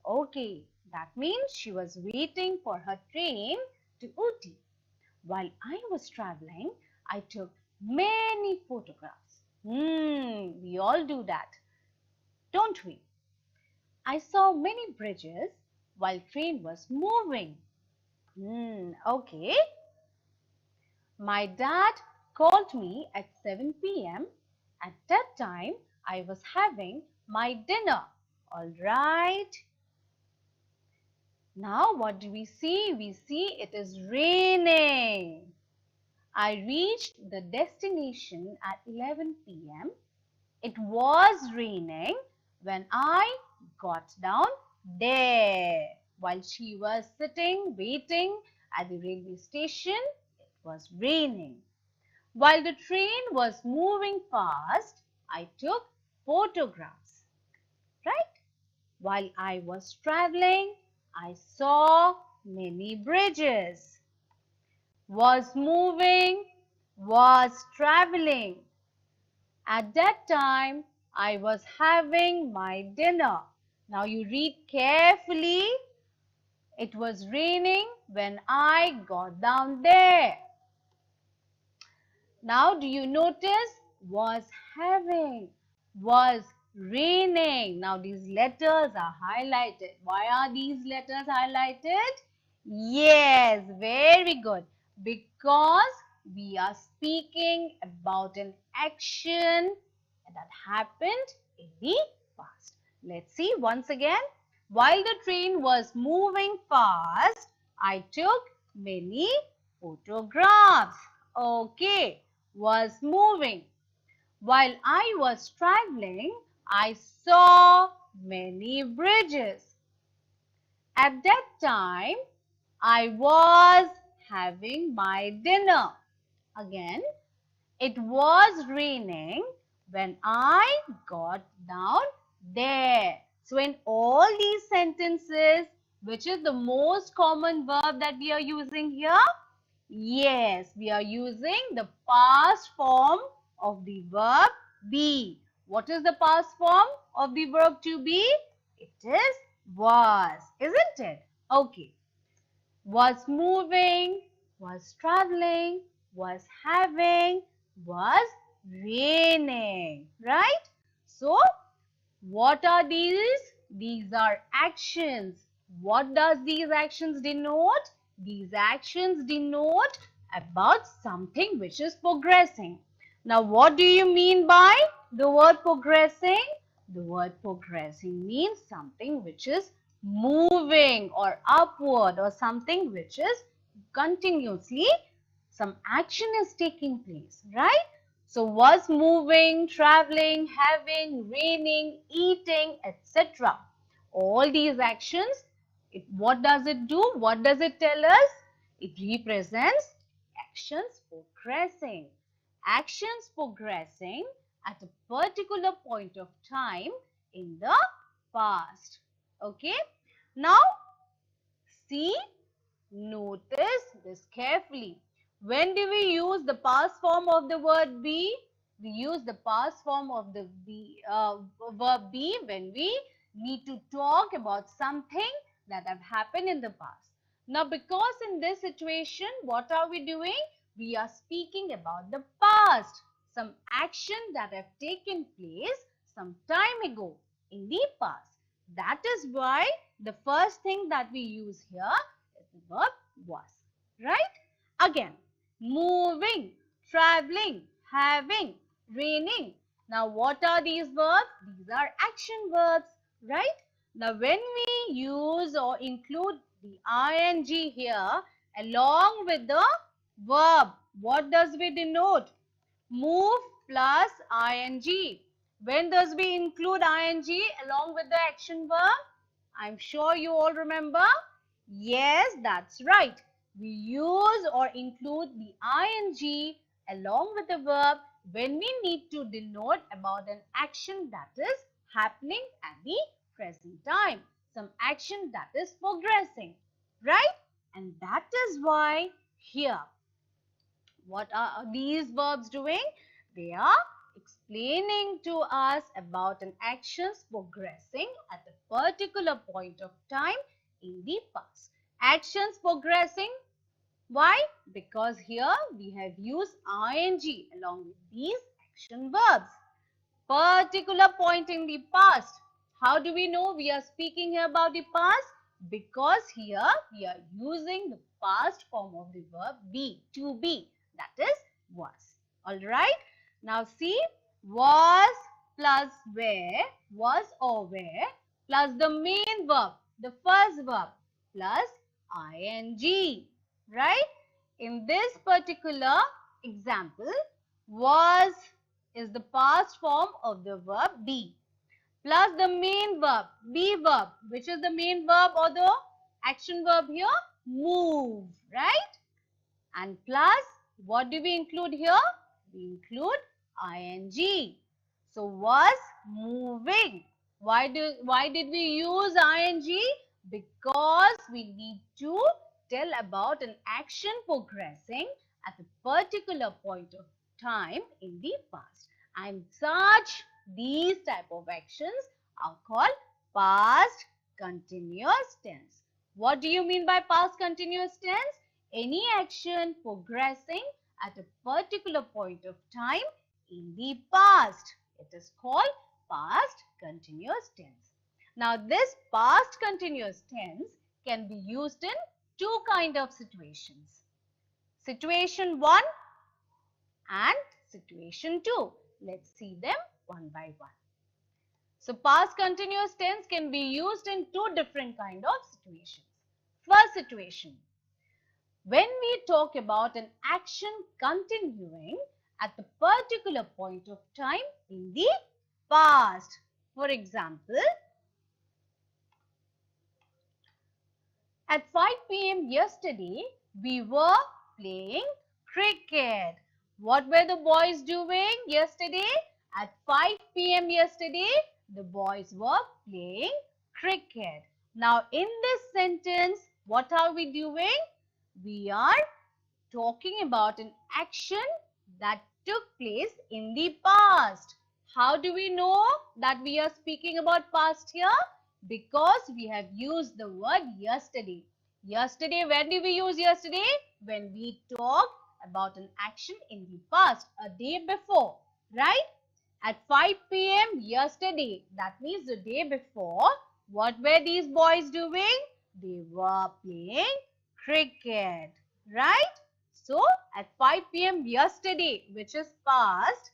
Okay, that means she was waiting for her train to Ooty. While I was traveling, I took many photographs. We all do that, don't we? I saw many bridges while train was moving. Okay. My dad called me at 7 p.m. At that time, I was having my dinner. All right. Now, what do we see? We see it is raining. I reached the destination at 11 p.m. It was raining when I got down there. While she was sitting waiting at the railway station, it was raining. While the train was moving fast, I took photographs. Right? While I was traveling, I saw many bridges. Was moving, was traveling. At that time, I was having my dinner. Now you read carefully. It was raining when I got down there. Now do you notice? Was having, was raining. Now these letters are highlighted. Why are these letters highlighted? Yes, very good. Because we are speaking about an action that happened in the past. Let's see once again. While the train was moving fast, I took many photographs. Okay, was moving. While I was traveling, I saw many bridges. At that time, I was having my dinner. Again, it was raining when I got down there. So in all these sentences, which is the most common verb that we are using here? Yes, we are using the past form of the verb be. What is the past form of the verb to be? It is was, isn't it? Okay. Was moving, was traveling, was having, was raining, right? So, what are these? These are actions. What does these actions denote? These actions denote about something which is progressing. Now, what do you mean by the word progressing? The word progressing means something which is moving or upward or something which is continuously, some action is taking place, right? So was moving, traveling, having, raining, eating, etc. All these actions, what does it do? What does it tell us? It represents actions progressing. Actions progressing at a particular point of time in the past. Okay. Now, see, notice this carefully. When do we use the past form of the word be? We use the past form of the verb be when we need to talk about something that have happened in the past. Now, because in this situation, what are we doing? We are speaking about the past, some action that have taken place some time ago in the past. That is why the first thing that we use here is the verb was, right? Again, moving, traveling, having, raining. Now, what are these verbs? These are action verbs, right? Now, when we use or include the ing here along with the verb, what does we denote? Move plus ing. When does we include ing along with the action verb? I'm sure you all remember. Yes, that's right. We use or include the ing along with the verb when we need to denote about an action that is happening at the present time. Some action that is progressing, right? And that is why here, what are these verbs doing? They are explaining to us about an actions progressing at a particular point of time in the past. Actions progressing. Why? Because here we have used ing along with these action verbs. Particular point in the past. How do we know we are speaking here about the past? Because here we are using the past form of the verb be, to be, that is was. Alright. Now see, was plus where, was or where, plus the main verb, the first verb, plus ing. Right? In this particular example, was is the past form of the verb be, plus the main verb, be verb, which is the main verb or the action verb here, move, right? And plus, what do we include here? We include ing. So, was moving. Why did we use ing? Because we need to tell about an action progressing at a particular point of time in the past. And these type of actions are called past continuous tense. What do you mean by past continuous tense? Any action progressing at a particular point of time in the past. It is called past continuous tense. Now, this past continuous tense can be used in two kind of situations. Situation 1 and situation 2. Let's see them one by one. So, past continuous tense can be used in two different kind of situations. First situation, when we talk about an action continuing at a particular point of time in the past. For example, at 5 p.m. yesterday, we were playing cricket. What were the boys doing yesterday? At 5 p.m. yesterday, the boys were playing cricket. Now, in this sentence, what are we doing? We are talking about an action that took place in the past. How do we know that we are speaking about past here? Because we have used the word yesterday. Yesterday, when do we use yesterday? When we talk about an action in the past, a day before, right? At 5 p.m. yesterday, that means the day before, what were these boys doing? They were playing cricket, right? So, at 5 p.m. yesterday, which is past,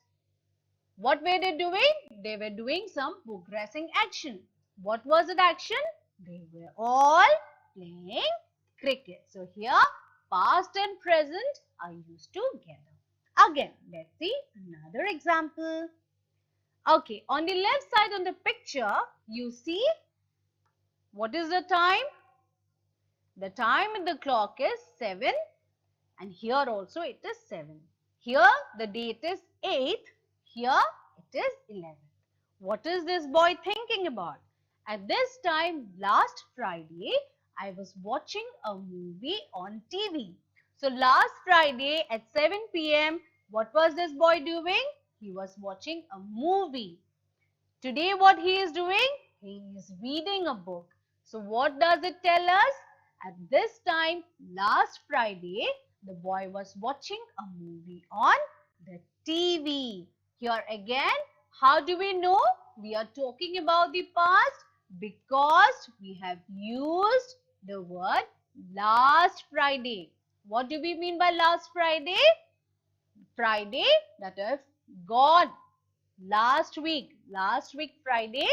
what were they doing? They were doing some progressing action. What was that action? They were all playing cricket. So, here past and present are used together. Again, let's see another example. Okay, on the left side on the picture, you see what is the time? The time in the clock is 7 and here also it is 7. Here the date is 8th, here it is 11th. What is this boy thinking about? At this time last Friday, I was watching a movie on TV. So last Friday at 7 p.m., what was this boy doing? He was watching a movie. Today what he is doing? He is reading a book. So what does it tell us? At this time last Friday, the boy was watching a movie on the TV. Here again, how do we know? We are talking about the past because we have used the word last Friday. What do we mean by last Friday? Friday that is gone. Last week Friday,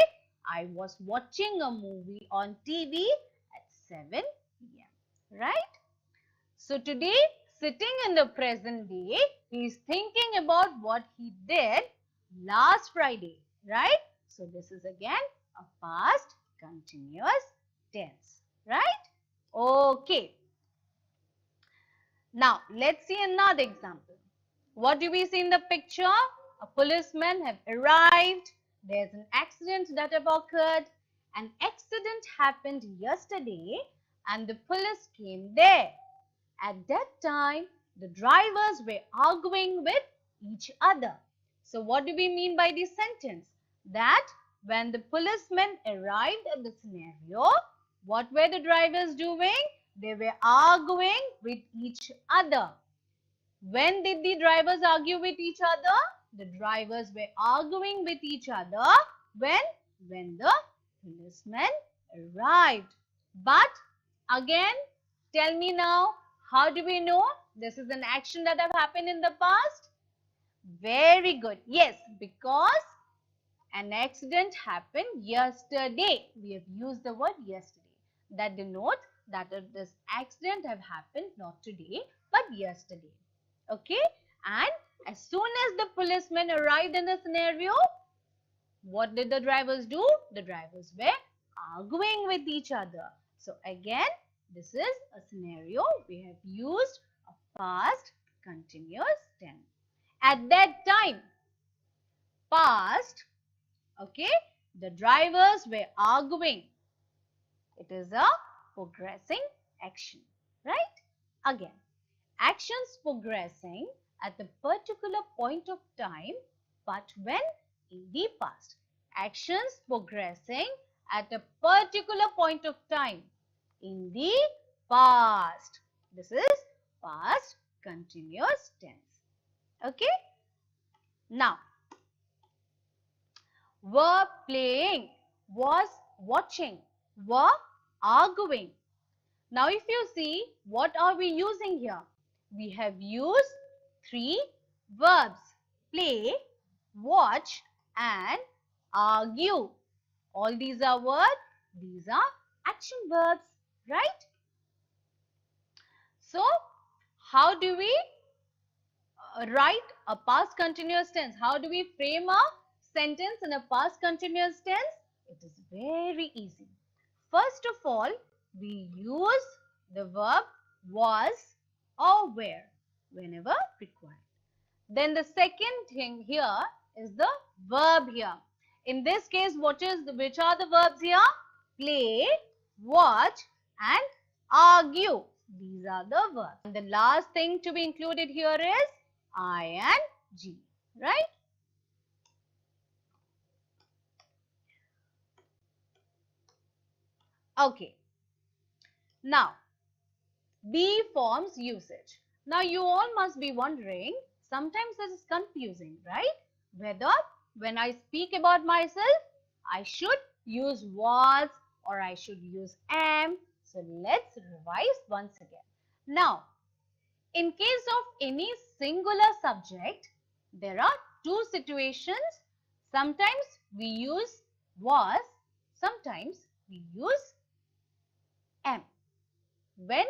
I was watching a movie on TV at 7 p.m. Right? So today, sitting in the present day, he is thinking about what he did last Friday. Right? So this is again a past continuous tense. Right? Okay. Now, let's see another example. What do we see in the picture? A policeman have arrived. There's an accident that have occurred. An accident happened yesterday and the police came there. At that time, the drivers were arguing with each other. So what do we mean by this sentence? That when the policemen arrived at the scenario, what were the drivers doing? They were arguing with each other. When did the drivers argue with each other? The drivers were arguing with each other when the policemen arrived. But again, tell me now, how do we know this is an action that have happened in the past? Very good. Yes, because an accident happened yesterday. We have used the word yesterday. That denotes that this accident have happened not today but yesterday. Okay, and as soon as the policemen arrived in the scenario, what did the drivers do? The drivers were arguing with each other. So again, this is a scenario we have used a past continuous tense. At that time, past, okay, the drivers were arguing. It is a progressing action, right? Again, actions progressing at a particular point of time, but when in the past. Actions progressing at a particular point of time in the past. This is past continuous tense. Okay? Now, were playing, was watching, were arguing. Now, if you see, what are we using here? We have used three verbs: play, watch and argue. All these are what? These are action verbs, right? So, how do we write a past continuous tense? How do we frame a sentence in a past continuous tense? It is very easy. First of all, we use the verb was or were whenever required. Then the second thing here is the verb here. In this case, which are the verbs here? Play, watch and argue. These are the verbs. And the last thing to be included here is ing, right? Okay. Now, be forms usage. Now, you all must be wondering, sometimes this is confusing, right? Whether when I speak about myself, I should use was or I should use am. So, let's revise once again. Now, in case of any singular subject, there are two situations. Sometimes we use was, sometimes we use am. When?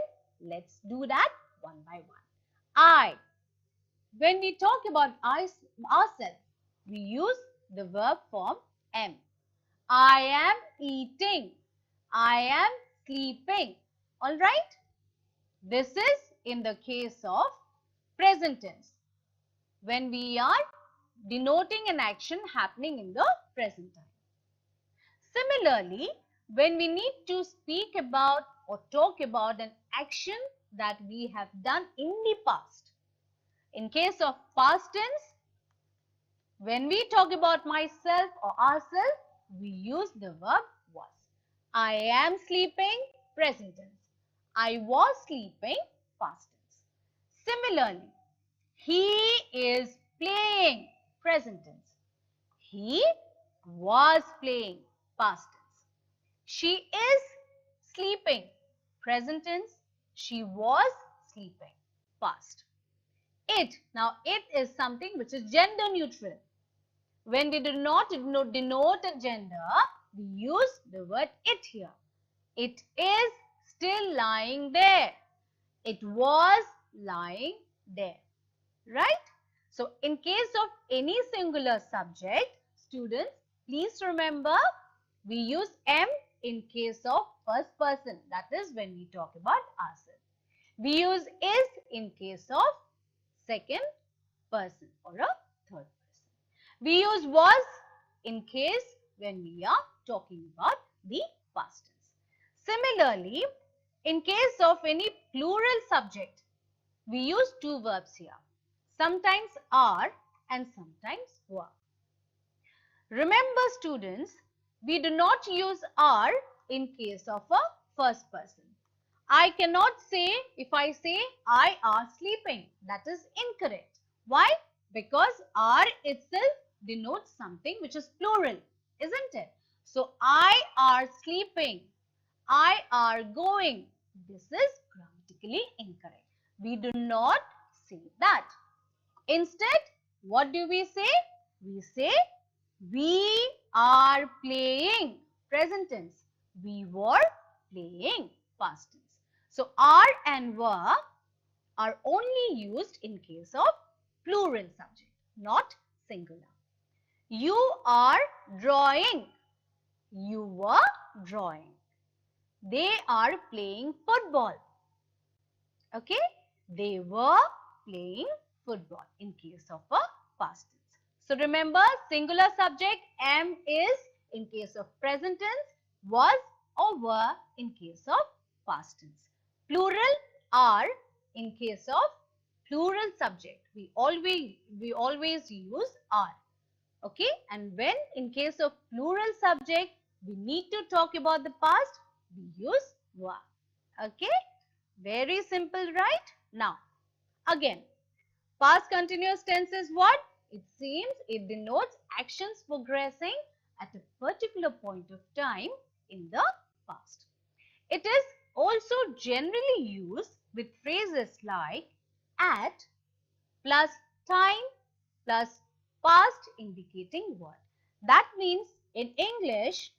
Let's do that one by one. I. When we talk about ourselves, we use the verb form am. I am eating. I am sleeping. All right? This is in the case of present tense. When we are denoting an action happening in the present time. Similarly, when we need to speak about or talk about an action that we have done in the past, in case of past tense, when we talk about myself or ourselves, we use the verb was. I am sleeping, present tense. I was sleeping, past tense. Similarly, he is playing, present tense. He was playing, past tense. She is sleeping, present tense. She was sleeping, past. It, now it is something which is gender neutral. When we do not denote a gender, we use the word it here. It is still lying there. It was lying there. Right? So, in case of any singular subject, students, please remember we use am in case of first person. That is when we talk about ourselves. We use is in case of second person or a third person. We use was in case when we are talking about the past tense. Similarly, in case of any plural subject, we use two verbs here. Sometimes are and sometimes were. Remember students, we do not use are in case of a first person. I cannot say, if I say I are sleeping, that is incorrect. Why? Because are itself denotes something which is plural, isn't it? So, I are sleeping, I are going. This is grammatically incorrect. We do not say that. Instead, what do we say? We say, we are playing, present tense. We were playing, past tense. So, are and were are only used in case of plural subject, not singular. You are drawing. You were drawing. They are playing football. Okay? They were playing football in case of a past tense. So remember, singular subject am is in case of present tense, was or were in case of past tense. Plural are in case of plural subject. We always use are. Okay? And when in case of plural subject, we need to talk about the past, we use were. Okay? Very simple, right? Now, again, past continuous tense is what? It seems it denotes actions progressing at a particular point of time in the past. It is also generally used with phrases like at plus time plus past indicating word. That means in English,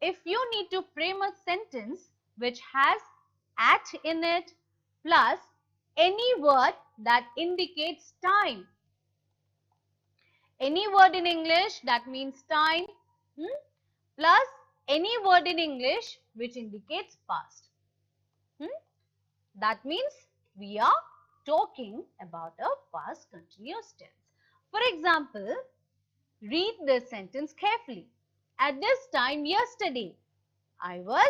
if you need to frame a sentence which has at in it plus any word that indicates time. Any word in English that means time plus any word in English which indicates past. That means we are talking about a past continuous tense. For example, read this sentence carefully. At this time yesterday, I was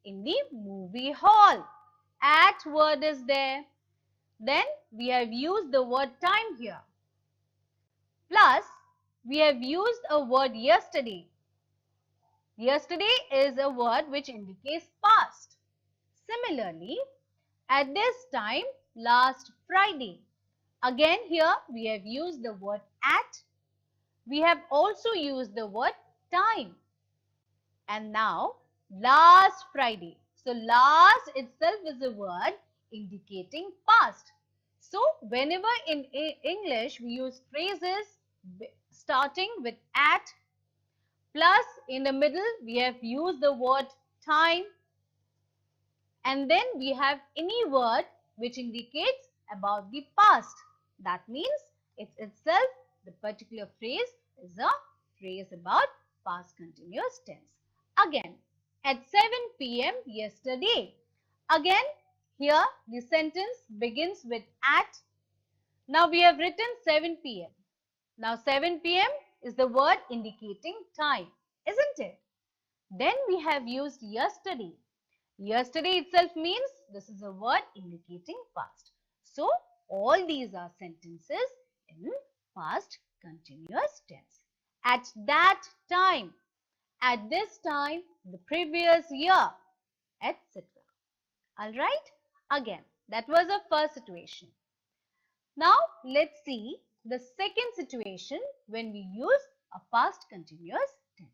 in the movie hall. At word is there. Then we have used the word time here. Plus, we have used a word yesterday. Yesterday is a word which indicates past. Similarly, at this time last Friday. Again here we have used the word at. We have also used the word time. And now last Friday. So last itself is a word indicating past. So whenever in English we use phrases starting with at plus in the middle we have used the word time, and then we have any word which indicates about the past. That means it's itself the particular phrase is a phrase about past continuous tense. Again, at 7 p.m. yesterday. Again, here the sentence begins with at. Now we have written 7 p.m. Now 7 p.m. is the word indicating time, isn't it? Then we have used yesterday. Yesterday itself means this is a word indicating past. So, all these are sentences in past continuous tense. At that time, at this time, the previous year, etc. Alright? Again, that was a first situation. Now, let's see the second situation when we use a past continuous tense.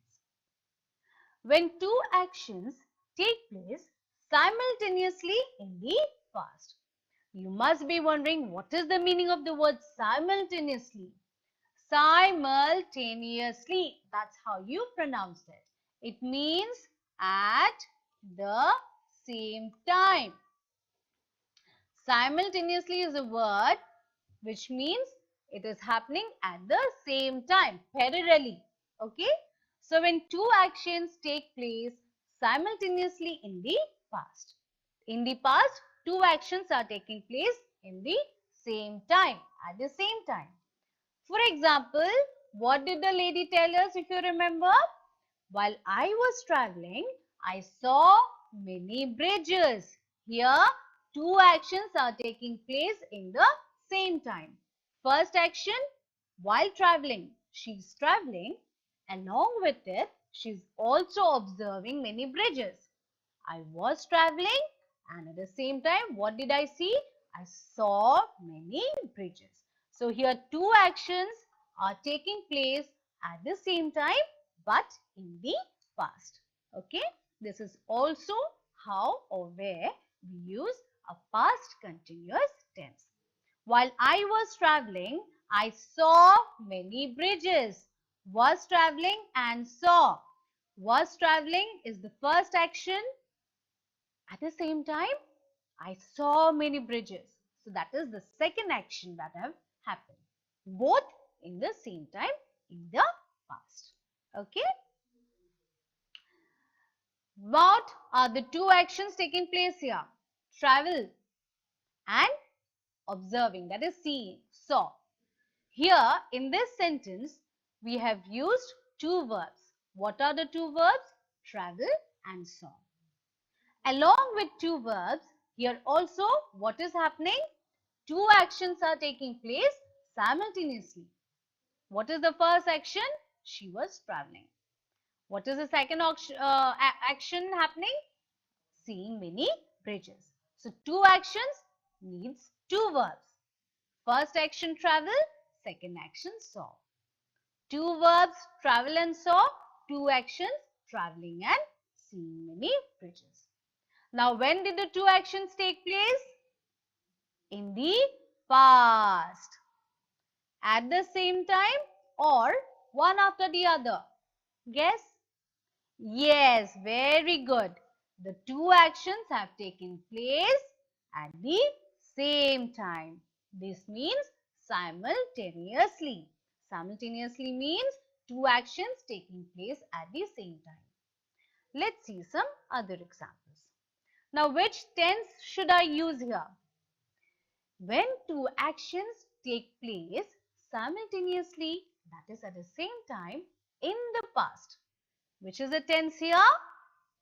When two actions take place simultaneously in the past. You must be wondering what is the meaning of the word simultaneously. Simultaneously, that's how you pronounce it. It means at the same time. Simultaneously is a word which means it is happening at the same time, parallelly. Okay? So, when two actions take place simultaneously in the past. In the past, two actions are taking place in the same time, at the same time. For example, what did the lady tell us if you remember? While I was traveling, I saw many bridges. Here, two actions are taking place in the same time. First action, while traveling, she's traveling. Along with it, she's also observing many bridges. I was traveling and at the same time, what did I see? I saw many bridges. So here two actions are taking place at the same time but in the past. Okay, this is also how or where we use a past continuous tense. While I was traveling, I saw many bridges. Was traveling and saw. Was traveling is the first action. At the same time, I saw many bridges. So that is the second action that have happened. Both in the same time in the past. Okay. What are the two actions taking place here? Travel and observing, that is seeing, saw. Here in this sentence, we have used two verbs. What are the two verbs? Travel and saw. Along with two verbs, here also what is happening? Two actions are taking place simultaneously. What is the first action? She was traveling. What is the second action happening? Seeing many bridges. So, two actions needs two verbs. First action travel, second action saw. Two verbs travel and saw, two actions traveling and seeing many bridges. Now, when did the two actions take place? In the past. At the same time or one after the other? Guess? Yes, very good. The two actions have taken place at the same time. This means simultaneously. Simultaneously means two actions taking place at the same time. Let's see some other examples. Now, which tense should I use here? When two actions take place simultaneously, that is at the same time in the past. Which is the tense here?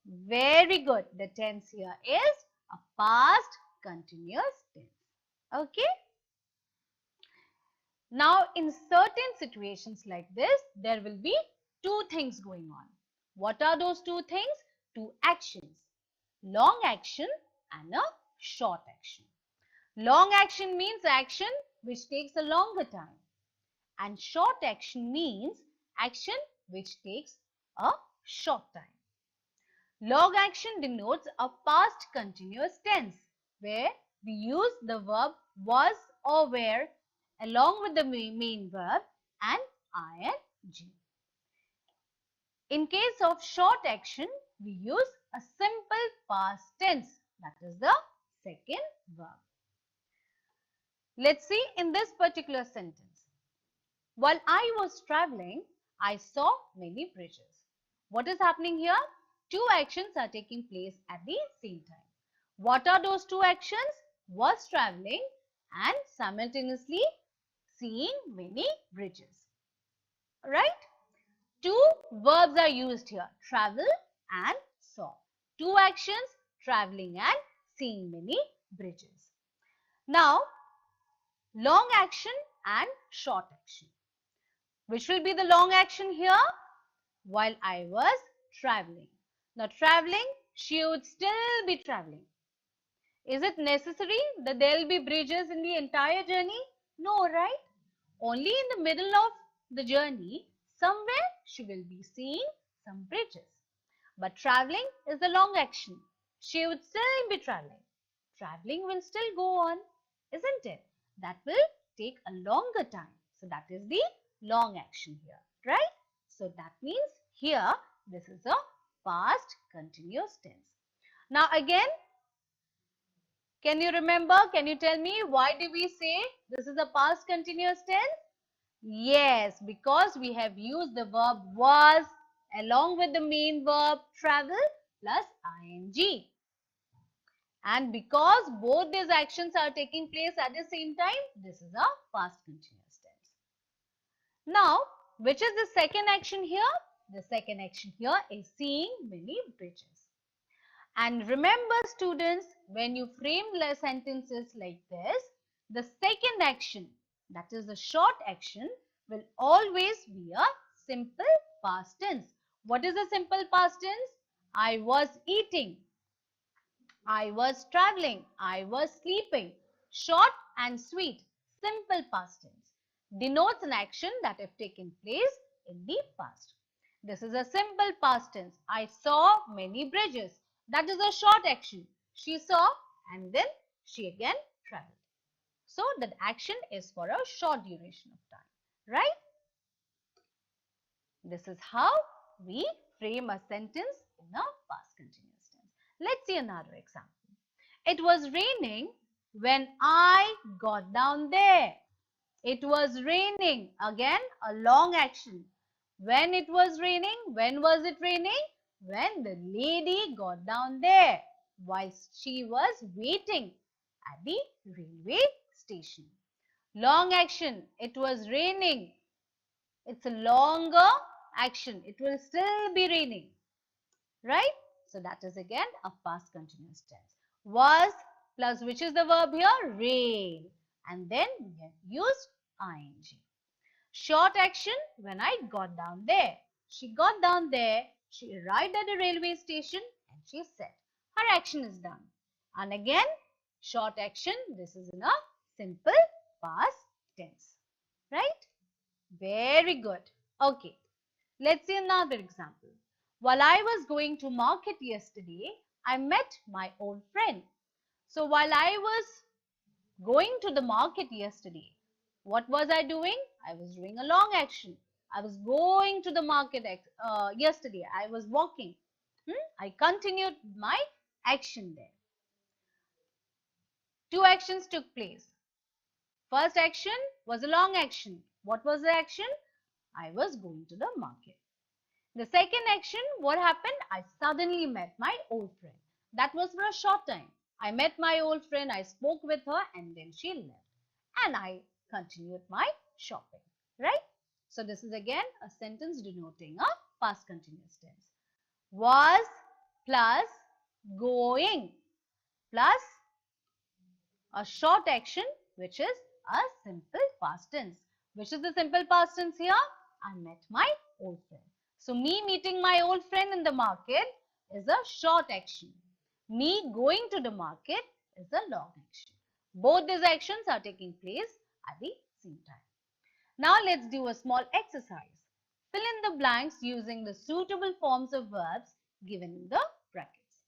Very good. The tense here is a past continuous tense. Okay. Now, in certain situations like this, there will be two things going on. What are those two things? Two actions. Long action and a short action. Long action means action which takes a longer time. And short action means action which takes a short time. Long action denotes a past continuous tense where we use the verb was or were along with the main verb and ing. In case of short action, we use a simple past tense, that is the second verb. Let's see in this particular sentence. While I was traveling, I saw many bridges. What is happening here? Two actions are taking place at the same time. What are those two actions? Was traveling and simultaneously seeing many bridges. right? Two verbs are used here, travel and saw. Two actions, traveling and seeing many bridges. Now, long action and short action. Which will be the long action here? While I was traveling. Now, traveling, she would still be traveling. Is it necessary that there will be bridges in the entire journey? No, right? Only in the middle of the journey, somewhere she will be seeing some bridges. But traveling is the long action. She would still be traveling. Traveling will still go on, isn't it? That will take a longer time. So that is the long action here, right? So that means here this is a past continuous tense. Now again, can you remember? Can you tell me why do we say this is a past continuous tense? Yes, because we have used the verb was along with the main verb travel plus ing. And because both these actions are taking place at the same time, this is a past continuous tense. Now, which is the second action here? The second action here is seeing many bridges. And remember students, when you frame sentences like this, the second action, that is the short action, will always be a simple past tense. What is a simple past tense? I was eating, I was traveling, I was sleeping. Short and sweet, simple past tense. Denotes an action that have taken place in the past. This is a simple past tense. I saw many bridges. That is a short action. She saw and then she again traveled. So that action is for a short duration of time, right? This is how we frame a sentence in a past continuous tense. Let's see another example. It was raining when I got down there. It was raining. Again, a long action. When it was raining, when was it raining? When the lady got down there whilst she was waiting at the railway station. Long action. It was raining. It's a longer action. It will still be raining. Right? So that is again a past continuous tense. Was plus which is the verb here? Rain. And then we have used ing. Short action when I got down there. She got down there. She arrived at a railway station and she said her action is done. And again short action. This is in a simple past tense. Right? Very good. Okay. Let's see another example. While I was going to market yesterday, I met my old friend. So while I was going to the market yesterday, what was I doing? I was doing a long action. I was going to the market yesterday. I was walking. I continued my action there. Two actions took place. First action was a long action. What was the action? I was going to the market. The second action, what happened? I suddenly met my old friend. That was for a short time. I met my old friend, I spoke with her and then she left. And I continued my shopping, right? So this is again a sentence denoting a past continuous tense. Was plus going plus a short action which is a simple past tense. Which is the simple past tense here? I met my old friend. So me meeting my old friend in the market is a short action. Me going to the market is a long action. Both these actions are taking place at the same time. Now let's do a small exercise. Fill in the blanks using the suitable forms of verbs given in the brackets.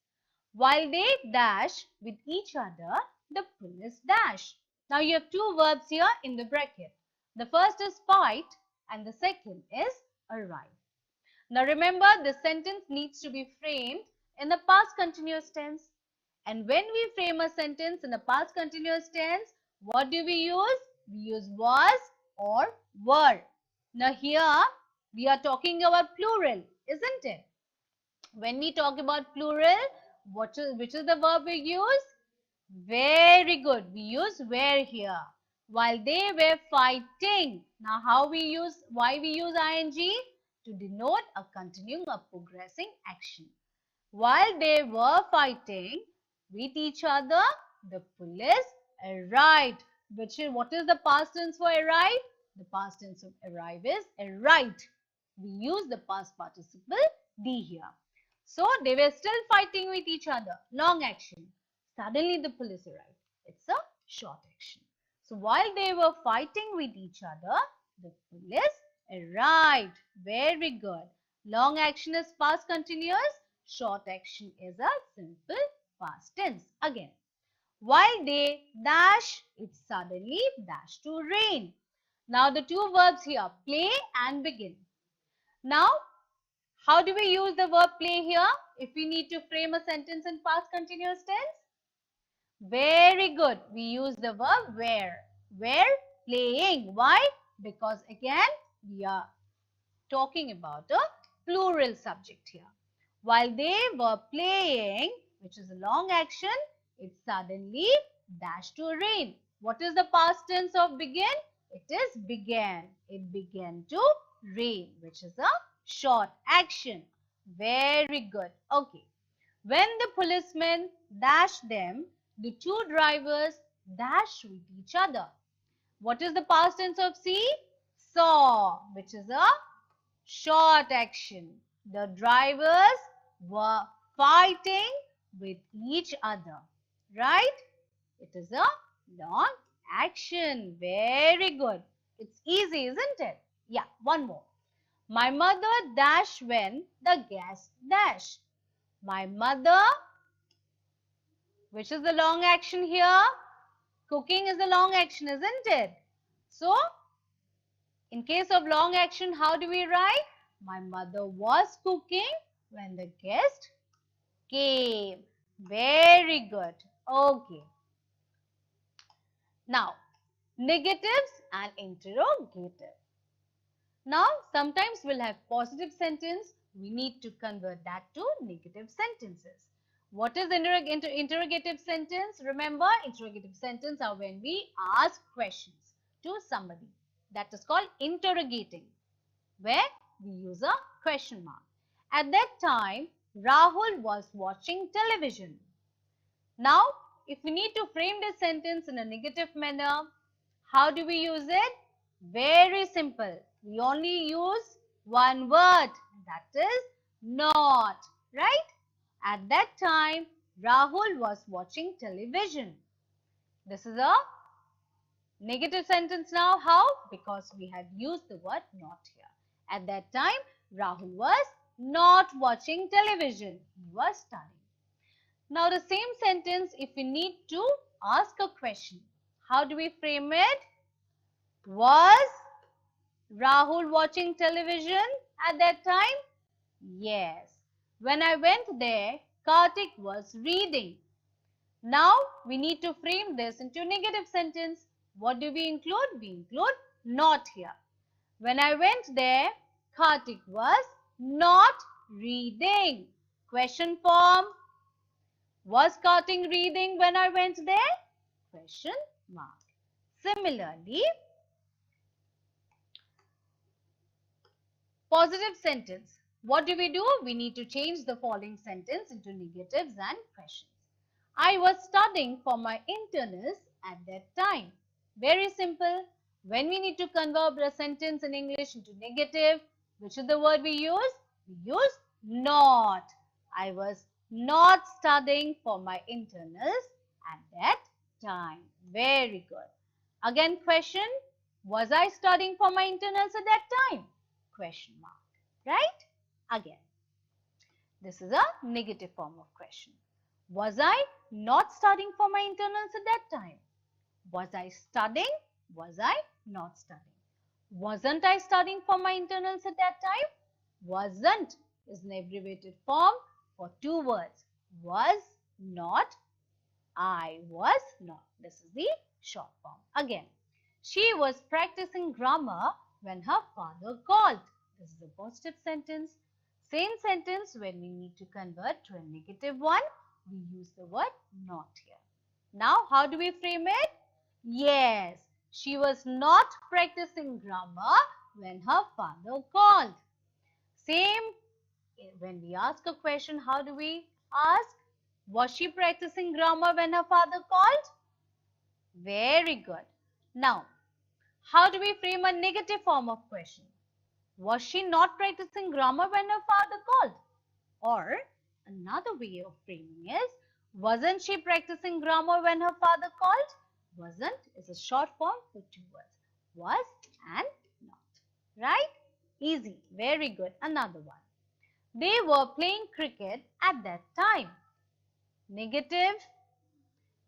While they dash with each other, the pull is dash. Now you have two verbs here in the bracket. The first is fight and the second is arrive. Now remember, this sentence needs to be framed in the past continuous tense. And when we frame a sentence in the past continuous tense, what do we use? We use was or were. Now here we are talking about plural, isn't it? When we talk about plural, which is the verb we use? Very good. We use were here. While they were fighting. Now, why we use ing? To denote a continuing or progressing action. While they were fighting with each other, the police arrived. What is the past tense for arrive? The past tense of arrive is arrived. We use the past participle D here. So they were still fighting with each other. Long action. Suddenly the police arrived. It's a short action. So while they were fighting with each other, the police arrived. Very good. Long action is past continuous. Short action is a simple past tense. Again, while they dash, it suddenly dash to rain. Now the two verbs here, play and begin. Now, how do we use the verb play here if we need to frame a sentence in past continuous tense? Very good. We use the verb were. Were playing. Why? Because again, we are talking about a plural subject here. While they were playing, which is a long action, it suddenly dashed to rain. What is the past tense of begin? It is began. It began to rain, which is a short action. Very good. Okay. When the policemen dashed them, the two drivers dashed with each other. What is the past tense of see? Saw, which is a short action. The drivers were fighting with each other, right? It is a long action. Very good. It's easy, isn't it? Yeah, one more. My mother dashed when the gas dashed. My mother, which is the long action here? Cooking is the long action, isn't it? So, in case of long action, how do we write? My mother was cooking when the guest came. Very good. Okay. Now, negatives and interrogative. Now, sometimes we'll have positive sentence. We need to convert that to negative sentences. What is interrogative sentence? Remember, interrogative sentence are when we ask questions to somebody. That is called interrogating, where we use a question mark. At that time, Rahul was watching television. Now, if we need to frame this sentence in a negative manner, how do we use it? Very simple. We only use one word, that is not, right? At that time, Rahul was watching television. This is a negative sentence now. How? Because we have used the word not here. At that time, Rahul was not watching television. He was studying. Now, the same sentence, if we need to ask a question, how do we frame it? Was Rahul watching television at that time? Yes. When I went there, Kartik was reading. Now, we need to frame this into a negative sentence. What do we include? We include not here. When I went there, Kartik was not reading. Question form. Was Kartik reading when I went there? Question mark. Similarly, positive sentence. What do? We need to change the following sentence into negatives and questions. I was studying for my internals at that time. Very simple. When we need to convert a sentence in English into negative, which is the word we use? We use not. I was not studying for my internals at that time. Very good. Again, question. Was I studying for my internals at that time? Question mark. Right? Again. This is a negative form of question. Was I not studying for my internals at that time? Was I studying? Was I not studying? Wasn't I studying for my internals at that time? Wasn't is an abbreviated form for two words. Was not, I was not. This is the short form. Again, she was practicing grammar when her father called. This is a positive sentence. Same sentence when we need to convert to a negative one, we use the word not here. Now, how do we frame it? Yes, She was not practicing grammar when her father called. Same, when we ask a question, how do we ask? Was she practicing grammar when her father called? Very good. Now, how do we frame a negative form of question? Was she not practicing grammar when her father called? Or another way of framing is, wasn't she practicing grammar when her father called? Wasn't is a short form for two words. Was and not. Right? Easy. Very good. Another one. They were playing cricket at that time. Negative.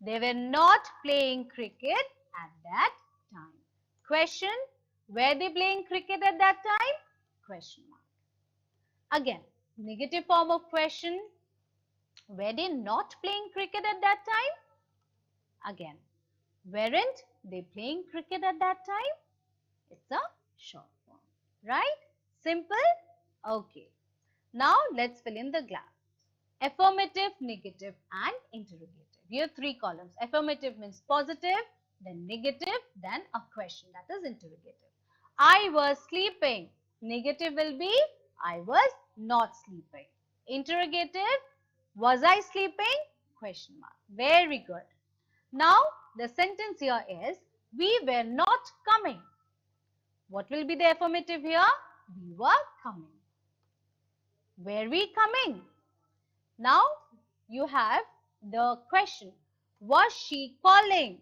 They were not playing cricket at that time. Question. Were they playing cricket at that time? Question mark. Again, negative form of question. Were they not playing cricket at that time? Again, weren't they playing cricket at that time? It's a short form, right? Simple? Okay. Now let's fill in the gaps. Affirmative, negative and interrogative. Here three columns. Affirmative means positive, then negative, then a question, that is interrogative. I was sleeping. Negative will be I was not sleeping. Interrogative, was I sleeping? Question mark. Very good. Now the sentence here is we were not coming. What will be the affirmative here? We were coming. Were we coming? Now you have the question. Was she calling?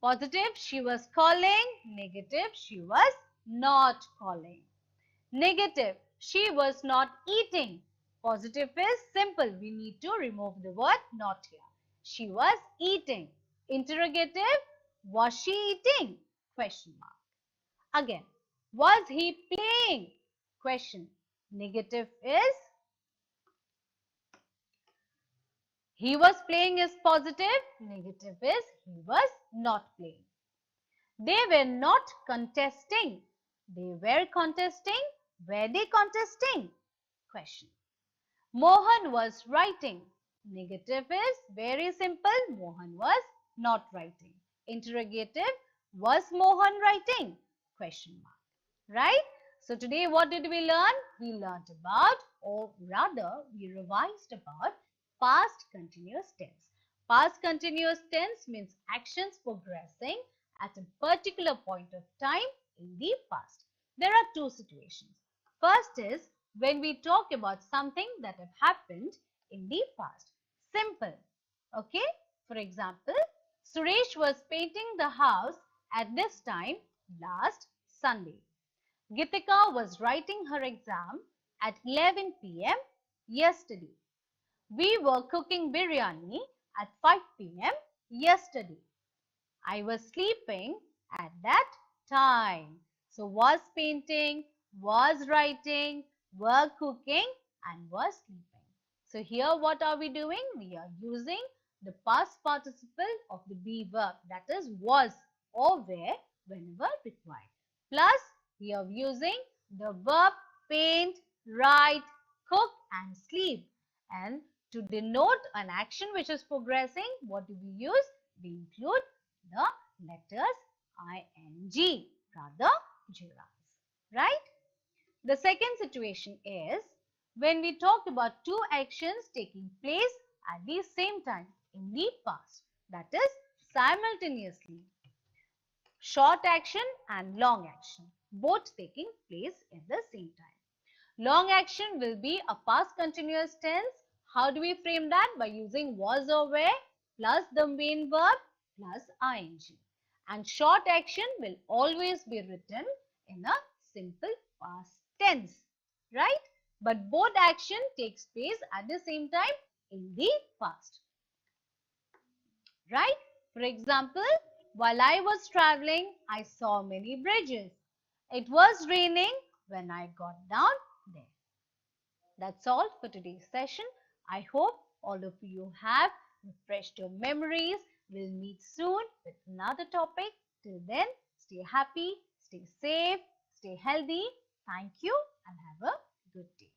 Positive, she was calling. Negative, she was not calling. Negative, she was not eating. Positive is simple. We need to remove the word not here. She was eating. Interrogative, was she eating? Question mark. Again, was he playing? Question. Negative is he was playing is positive. Negative is he was not playing. They were not contesting. They were contesting. Were they contesting? Question. Mohan was writing. Negative is very simple. Mohan was not writing. Interrogative. Was Mohan writing? Question mark. Right? So today what did we learn? We learned about, or rather we revised about, past continuous tense. Past continuous tense means actions progressing at a particular point of time in the past. There are two situations. First is when we talk about something that have happened in the past. Simple. Okay. For example, Suresh was painting the house at this time last Sunday. Gitika was writing her exam at 11 p.m. yesterday. We were cooking biryani at 5 p.m. yesterday. I was sleeping at that time. So was painting, was writing, were cooking and was sleeping. So here what are we doing? We are using the past participle of the be verb, that is was or were whenever required. Plus we are using the verb paint, write, cook and sleep. And to denote an action which is progressing, what do we use? We include the letters ing, rather juras, right? The second situation is when we talk about two actions taking place at the same time in the past, that is simultaneously. Short action and long action, both taking place at the same time. Long action will be a past continuous tense. How do we frame that? By using was or were plus the main verb plus ing. And short action will always be written in a simple past tense, right? But both action takes place at the same time in the past, right? For example, while I was traveling, I saw many bridges. It was raining when I got down there. That's all for today's session. I hope all of you have refreshed your memories. We'll meet soon with another topic. Till then, stay happy, stay safe, stay healthy. Thank you and have a good day.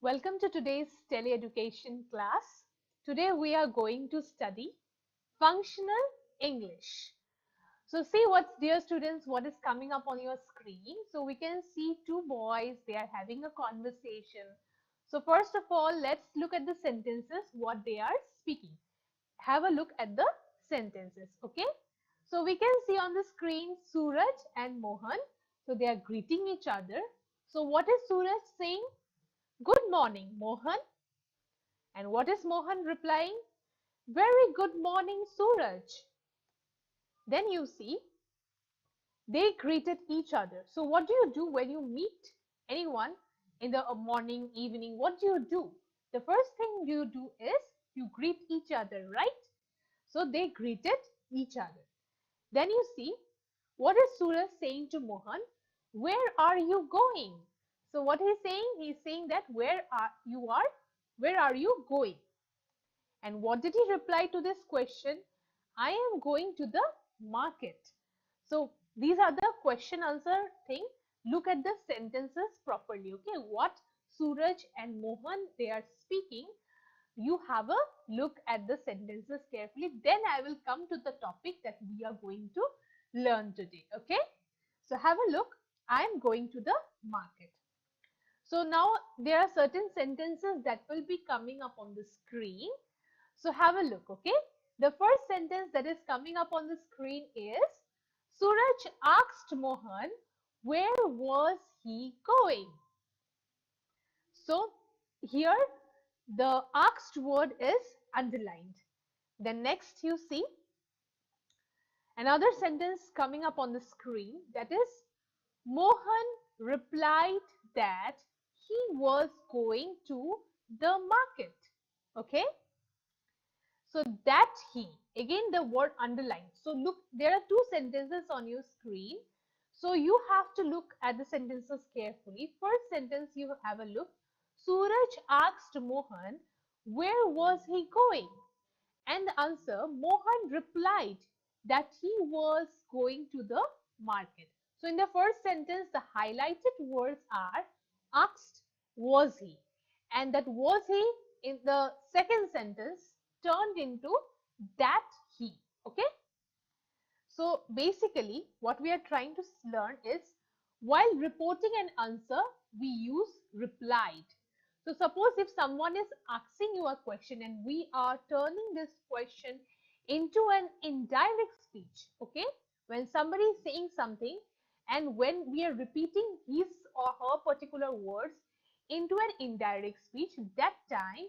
Welcome to today's teleeducation class. Today we are going to study functional English. So see what, dear students, what is coming up on your screen. So we can see two boys, they are having a conversation. So first of all, let's look at the sentences, what they are speaking. Have a look at the sentences, okay? So we can see on the screen Suraj and Mohan. So they are greeting each other. So what is Suraj saying? Good morning, Mohan. And what is Mohan replying? Very good morning, Suraj. Then you see they greeted each other. So what do you do when you meet anyone in the morning, evening? What do you do? The first thing you do is you greet each other, right? So they greeted each other. Then you see what is Suraj saying to Mohan? Where are you going? So what he's saying? He's saying that where are you going? And what did he reply to this question? I am going to the market. So these are the question answer thing. Look at the sentences properly. Okay, what Suraj and Mohan they are speaking. You have a look at the sentences carefully. Then I will come to the topic that we are going to learn today. Okay, so have a look. I am going to the market. So now there are certain sentences that will be coming up on the screen. So have a look, okay? The first sentence that is coming up on the screen is Suraj asked Mohan, where was he going? So here the asked word is underlined. Then next you see another sentence coming up on the screen, that is Mohan replied that he was going to the market. Okay. So that he, again the word underlined. So look, there are two sentences on your screen. So you have to look at the sentences carefully. First sentence you have a look. Suraj asked Mohan, where was he going? And the answer, Mohan replied that he was going to the market. So in the first sentence, the highlighted words are asked, was he? And that was he in the second sentence turned into that he. Okay. So basically what we are trying to learn is while reporting an answer, we use replied. So suppose if someone is asking you a question and we are turning this question into an indirect speech, okay? When somebody is saying something and when we are repeating his or her particular words into an indirect speech, that time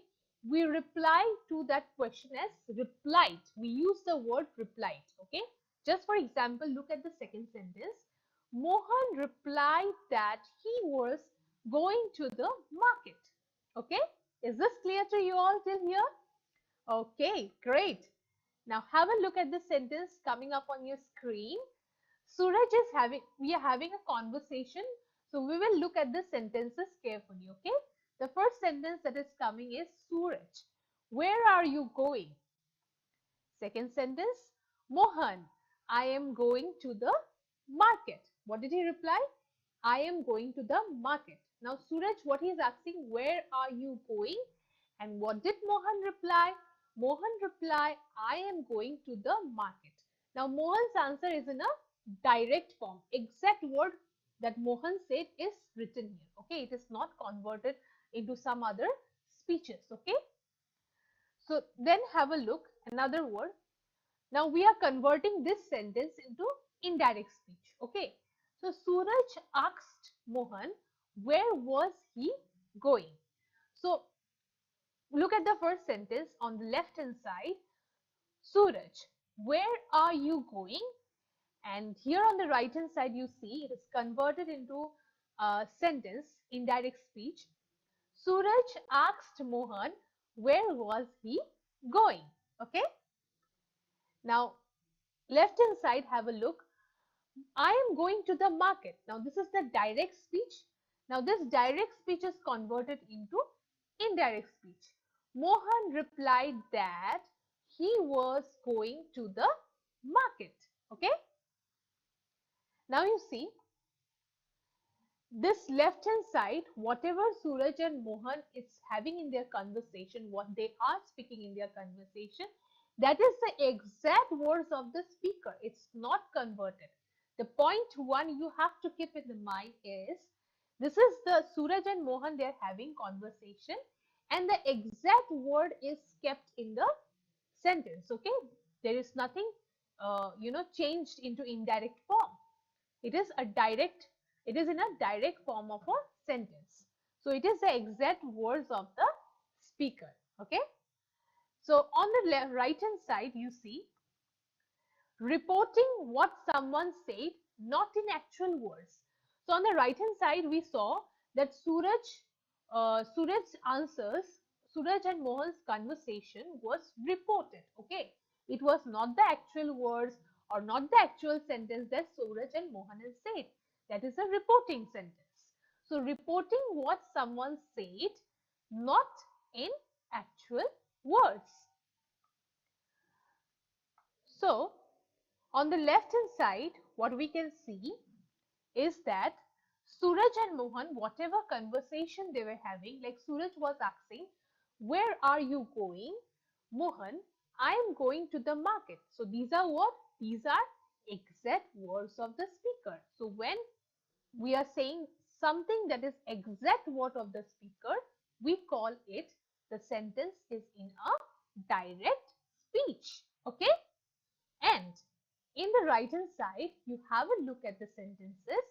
we reply to that question as replied. We use the word replied, okay? Just for example, look at the second sentence. Mohan replied that he was going to the market. Okay, is this clear to you all till here? Okay, great. Now have a look at the sentence coming up on your screen. We are having a conversation. So we will look at the sentences carefully, okay? The first sentence that is coming is Suraj, where are you going? Second sentence, Mohan, I am going to the market. What did he reply? I am going to the market. Now Suraj, what he is asking, where are you going? And what did Mohan reply? Mohan reply, I am going to the market. Now Mohan's answer is in a direct form. Exact word that Mohan said is written here. Okay, it is not converted into some other speeches. Okay. So then have a look, another word. Now we are converting this sentence into indirect speech. Okay. So Suraj asked Mohan, where was he going? So look at the first sentence on the left hand side. Suraj, where are you going? And here on the right hand side, you see it is converted into a sentence, indirect speech. Suraj asked Mohan, where was he going? Okay. Now, left hand side, have a look. I am going to the market. Now, this is the direct speech. Now, this direct speech is converted into indirect speech. Mohan replied that he was going to the market. Okay. Now, you see, this left hand side, whatever Suraj and Mohan is having in their conversation, what they are speaking in their conversation, that is the exact words of the speaker. It's not converted. The point one you have to keep in the mind is, this is the Suraj and Mohan, they're having conversation, and the exact word is kept in the sentence. Okay, there is nothing changed into indirect form. It is a direct, it is in a direct form of a sentence. So it is the exact words of the speaker. Okay, so on the right hand side you see reporting what someone said, not in actual words. So on the right hand side we saw that Suraj answers, Suraj and Mohan's conversation was reported. Okay, it was not the actual words or not the actual sentence that Suraj and Mohan has said. That is a reporting sentence. So reporting what someone said, not in actual words. So on the left hand side, what we can see is that Suraj and Mohan, whatever conversation they were having, like Suraj was asking, where are you going? Mohan, I am going to the market. So these are what? These are exact words of the speaker. So when we are saying something that is exact word of the speaker, we call it, the sentence is in a direct speech. Okay? And in the right hand side, you have a look at the sentences.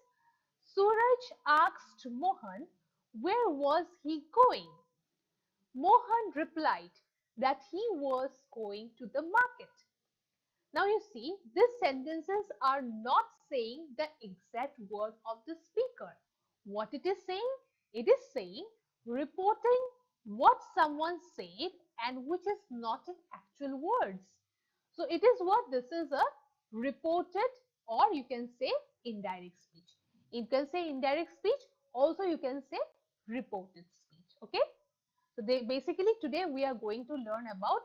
Suraj asked Mohan, where was he going? Mohan replied that he was going to the market. Now you see, these sentences are not saying the exact word of the speaker. What it is saying? It is saying, reporting what someone said and which is not in actual words. So it is what, this is a reported, or you can say indirect speech. You can say indirect speech, also you can say reported speech. Okay. So basically today we are going to learn about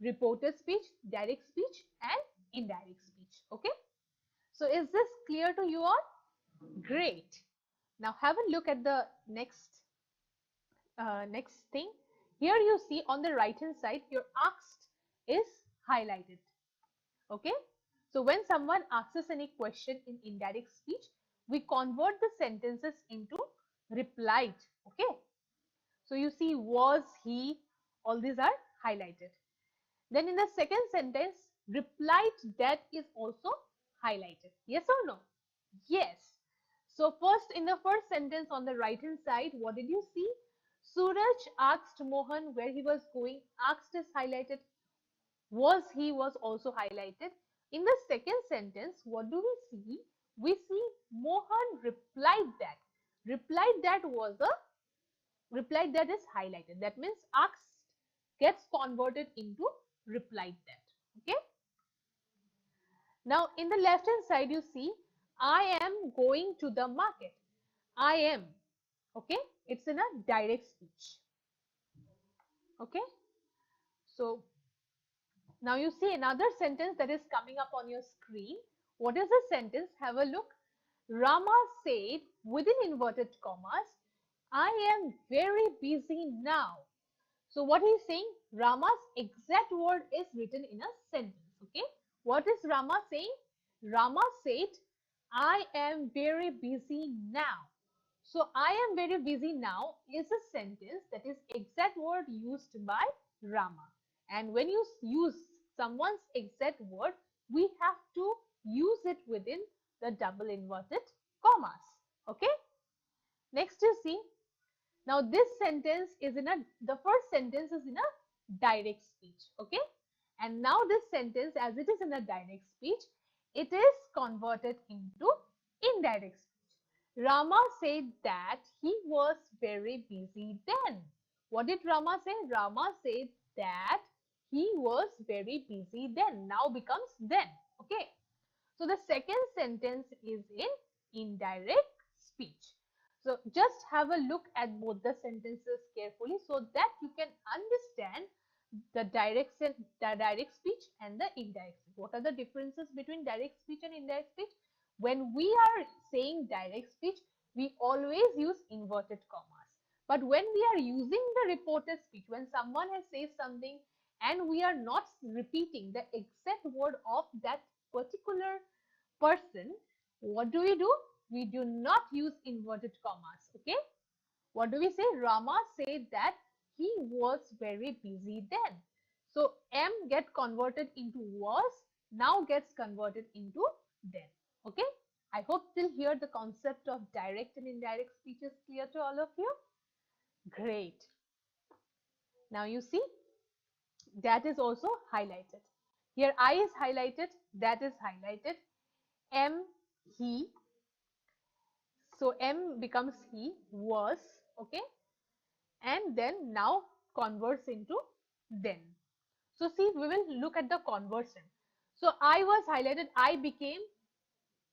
reported speech, direct speech and indirect speech. Okay. So is this clear to you all? Great. Now have a look at the next thing. Here you see on the right hand side, your asked is highlighted. Okay. So when someone asks us any question in indirect speech, we convert the sentences into replied. Okay. So you see was, he, all these are highlighted. Then in the second sentence, replied that is also highlighted. Yes or no? Yes. So first, in the first sentence on the right hand side, what did you see? Suraj asked Mohan where he was going. Asked is highlighted. Was, he was also highlighted. In the second sentence, what do we see? We see Mohan replied that. Replied that was a, replied that is highlighted. That means asked gets converted into replied that. Okay. Now in the left hand side you see, I am going to the market. I am. Okay. It's in a direct speech. Okay. So now you see another sentence that is coming up on your screen. What is the sentence? Have a look. Rama said within inverted commas, I am very busy now. So what he's saying, Rama's exact word is written in a sentence. Okay. What is Rama saying? Rama said, I am very busy now. So I am very busy now is a sentence that is exact word used by Rama. And when you use someone's exact word, we have to use it within the double inverted commas. Okay. Next you see, now this sentence is in a, the first sentence is in a direct speech. Okay. And now this sentence, as it is in a direct speech, it is converted into indirect speech. Rama said that he was very busy then. What did Rama say? Rama said that he was very busy then. Now becomes then. Okay. So the second sentence is in indirect speech. So just have a look at both the sentences carefully so that you can understand the direct speech and the indirect speech. What are the differences between direct speech and indirect speech? When we are saying direct speech, we always use inverted commas. But when we are using the reported speech, when someone has said something and we are not repeating the exact word of that particular person, what do? We do not use inverted commas. Okay, what do we say? Rama said that he was very busy then. So am get converted into was, now gets converted into then. Okay, I hope till here the concept of direct and indirect speech is clear to all of you. Great. Now you see, that is also highlighted. Here I is highlighted, that is highlighted. Am, he. So am becomes he, was, okay, and then now converts into then. So see, we will look at the conversion. So I was highlighted, I became,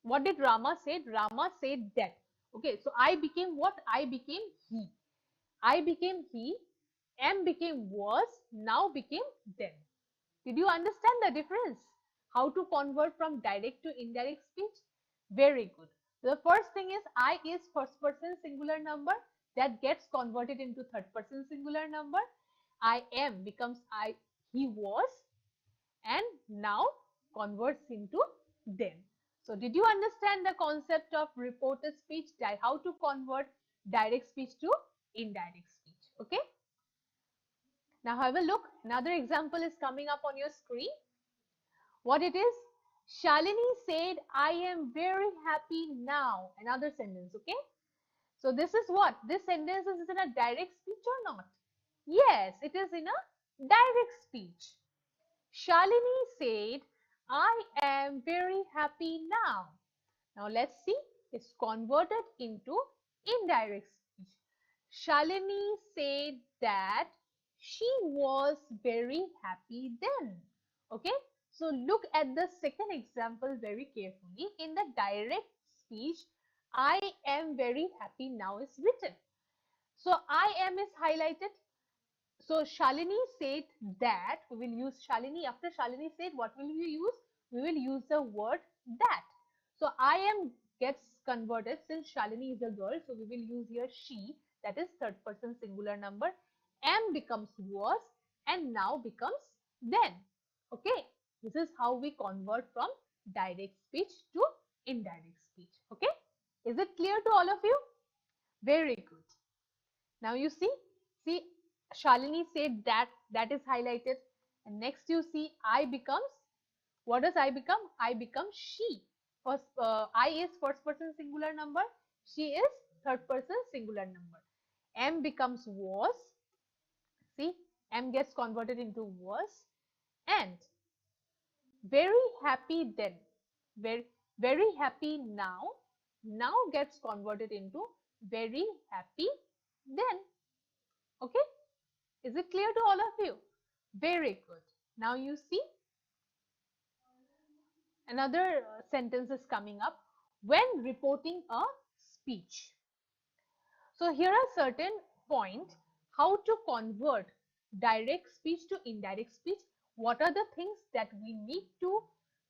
what did Rama said? Rama said that. Okay, so I became what? I became he. I became he, am became was, now became then. Did you understand the difference? How to convert from direct to indirect speech? Very good. The first thing is I is first person singular number that gets converted into third person singular number. I am becomes I, he was, and now converts into then. So did you understand the concept of reported speech, how to convert direct speech to indirect speech? Okay. Now have a look. Another example is coming up on your screen. What it is? Shalini said, I am very happy now. Another sentence, okay? So this is what? This sentence is in a direct speech or not? Yes, it is in a direct speech. Shalini said, I am very happy now. Now let's see, it's converted into indirect speech. Shalini said that she was very happy then. Okay, so look at the second example very carefully. In the direct speech, I am very happy now is written. So I am is highlighted. So Shalini said that, we will use Shalini. After Shalini said, what will we use? We will use the word that. So I am gets converted since Shalini is a girl. So we will use here she, that is third person singular number. Am becomes was and now becomes then. Okay, this is how we convert from direct speech to indirect speech. Okay, is it clear to all of you? Very good. Now you see Shalini said that, that is highlighted, and next you see I becomes, what does I become? I become she. First, I is first person singular number, she is third person singular number. Am becomes was, see, am gets converted into was, and very happy then, very happy now, now gets converted into very happy then. Okay, is it clear to all of you? Very good. Now you see another sentence is coming up when reporting a speech. So here are certain points how to convert direct speech to indirect speech. What are the things that we need to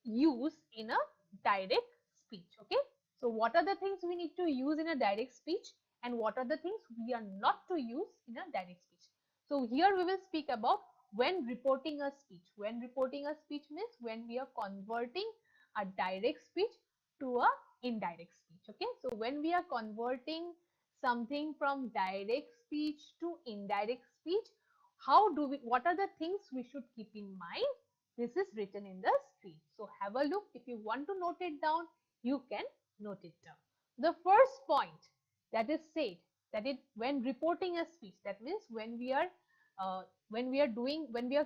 use in a direct speech? Okay. So what are the things we need to use in a direct speech and what are the things we are not to use in a direct speech? So here we will speak about when reporting a speech. When reporting a speech means when we are converting a direct speech to a indirect speech. Okay. So when we are converting something from direct speech to indirect speech, how do we, what are the things we should keep in mind? This is written in the screen. So have a look. If you want to note it down, you can note it down. The first point that is said, that it when reporting a speech, that means when we are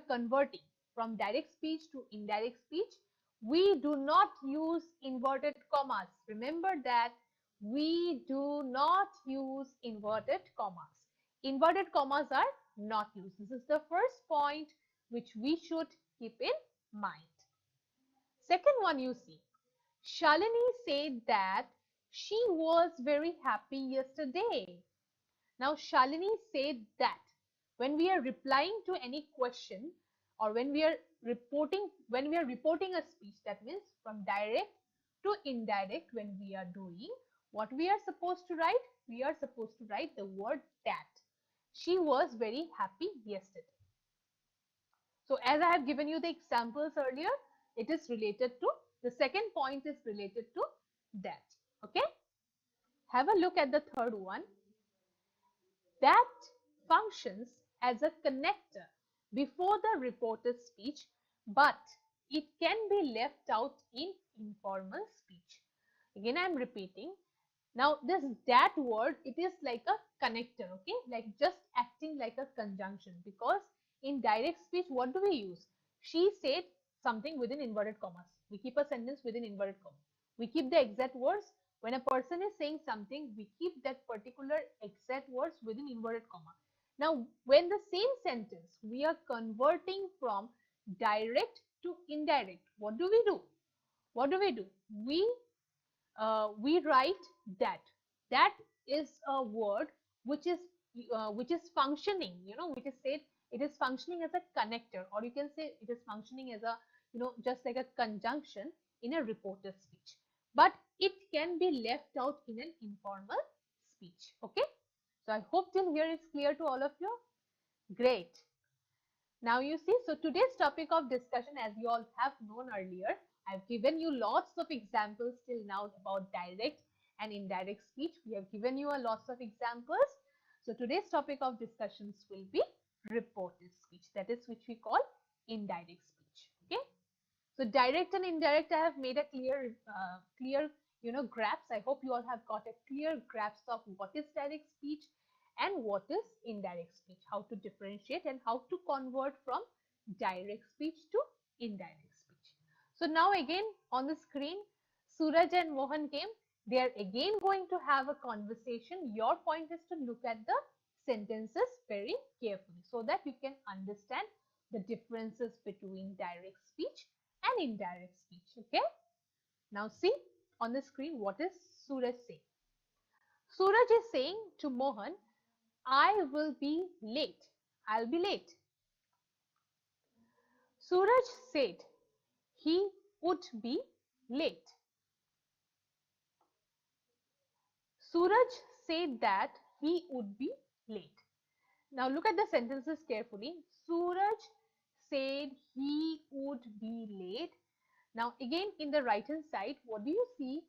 converting from direct speech to indirect speech, we do not use inverted commas. Remember that we do not use inverted commas. Inverted commas are not used. This is the first point which we should keep in mind. Second one, you see, Shalini said that she was very happy yesterday. Now Shalini said that. When we are replying to any question or when we are reporting a speech, that means from direct to indirect when we are doing, What we are supposed to write? We are supposed to write the word that. She was very happy yesterday. So as I have given you the examples earlier, it is related to, the second point is related to that. Okay. Have a look at the third one. That functions as a connector before the reported speech, but it can be left out in informal speech. Again, I am repeating. Now, this that word, it is like a connector, okay? Like just acting like a conjunction, because in direct speech, what do we use? She said something within inverted commas. We keep a sentence within inverted commas. We keep the exact words. When a person is saying something, we keep that particular exact words within inverted comma. Now, when the same sentence, we are converting from direct to indirect, what do we do? What do we do? We write that. That is a word which is functioning, which is said it is functioning as a connector, or you can say it is functioning as a, just like a conjunction in a reported speech. But it can be left out in an informal speech. Okay. So I hope till here it's clear to all of you. Great. Now you see, so today's topic of discussion, as you all have known earlier, I've given you lots of examples till now about direct and indirect speech. We have given you a lots of examples. So today's topic of discussions will be reported speech, that is which we call indirect speech. Okay. So direct and indirect, I have made a clear graphs. I hope you all have got a clear grasp of what is direct speech and what is indirect speech, how to differentiate and how to convert from direct speech to indirect speech. So now again on the screen, Suraj and Mohan came. They are again going to have a conversation. Your point is to look at the sentences very carefully so that you can understand the differences between direct speech and indirect speech. Okay. Now see on the screen, what is Suraj saying? Suraj is saying to Mohan, I will be late. I'll be late. Suraj said he would be late. Suraj said that he would be late. Now look at the sentences carefully. Suraj said he would be late. Now again in the right hand side, what do you see?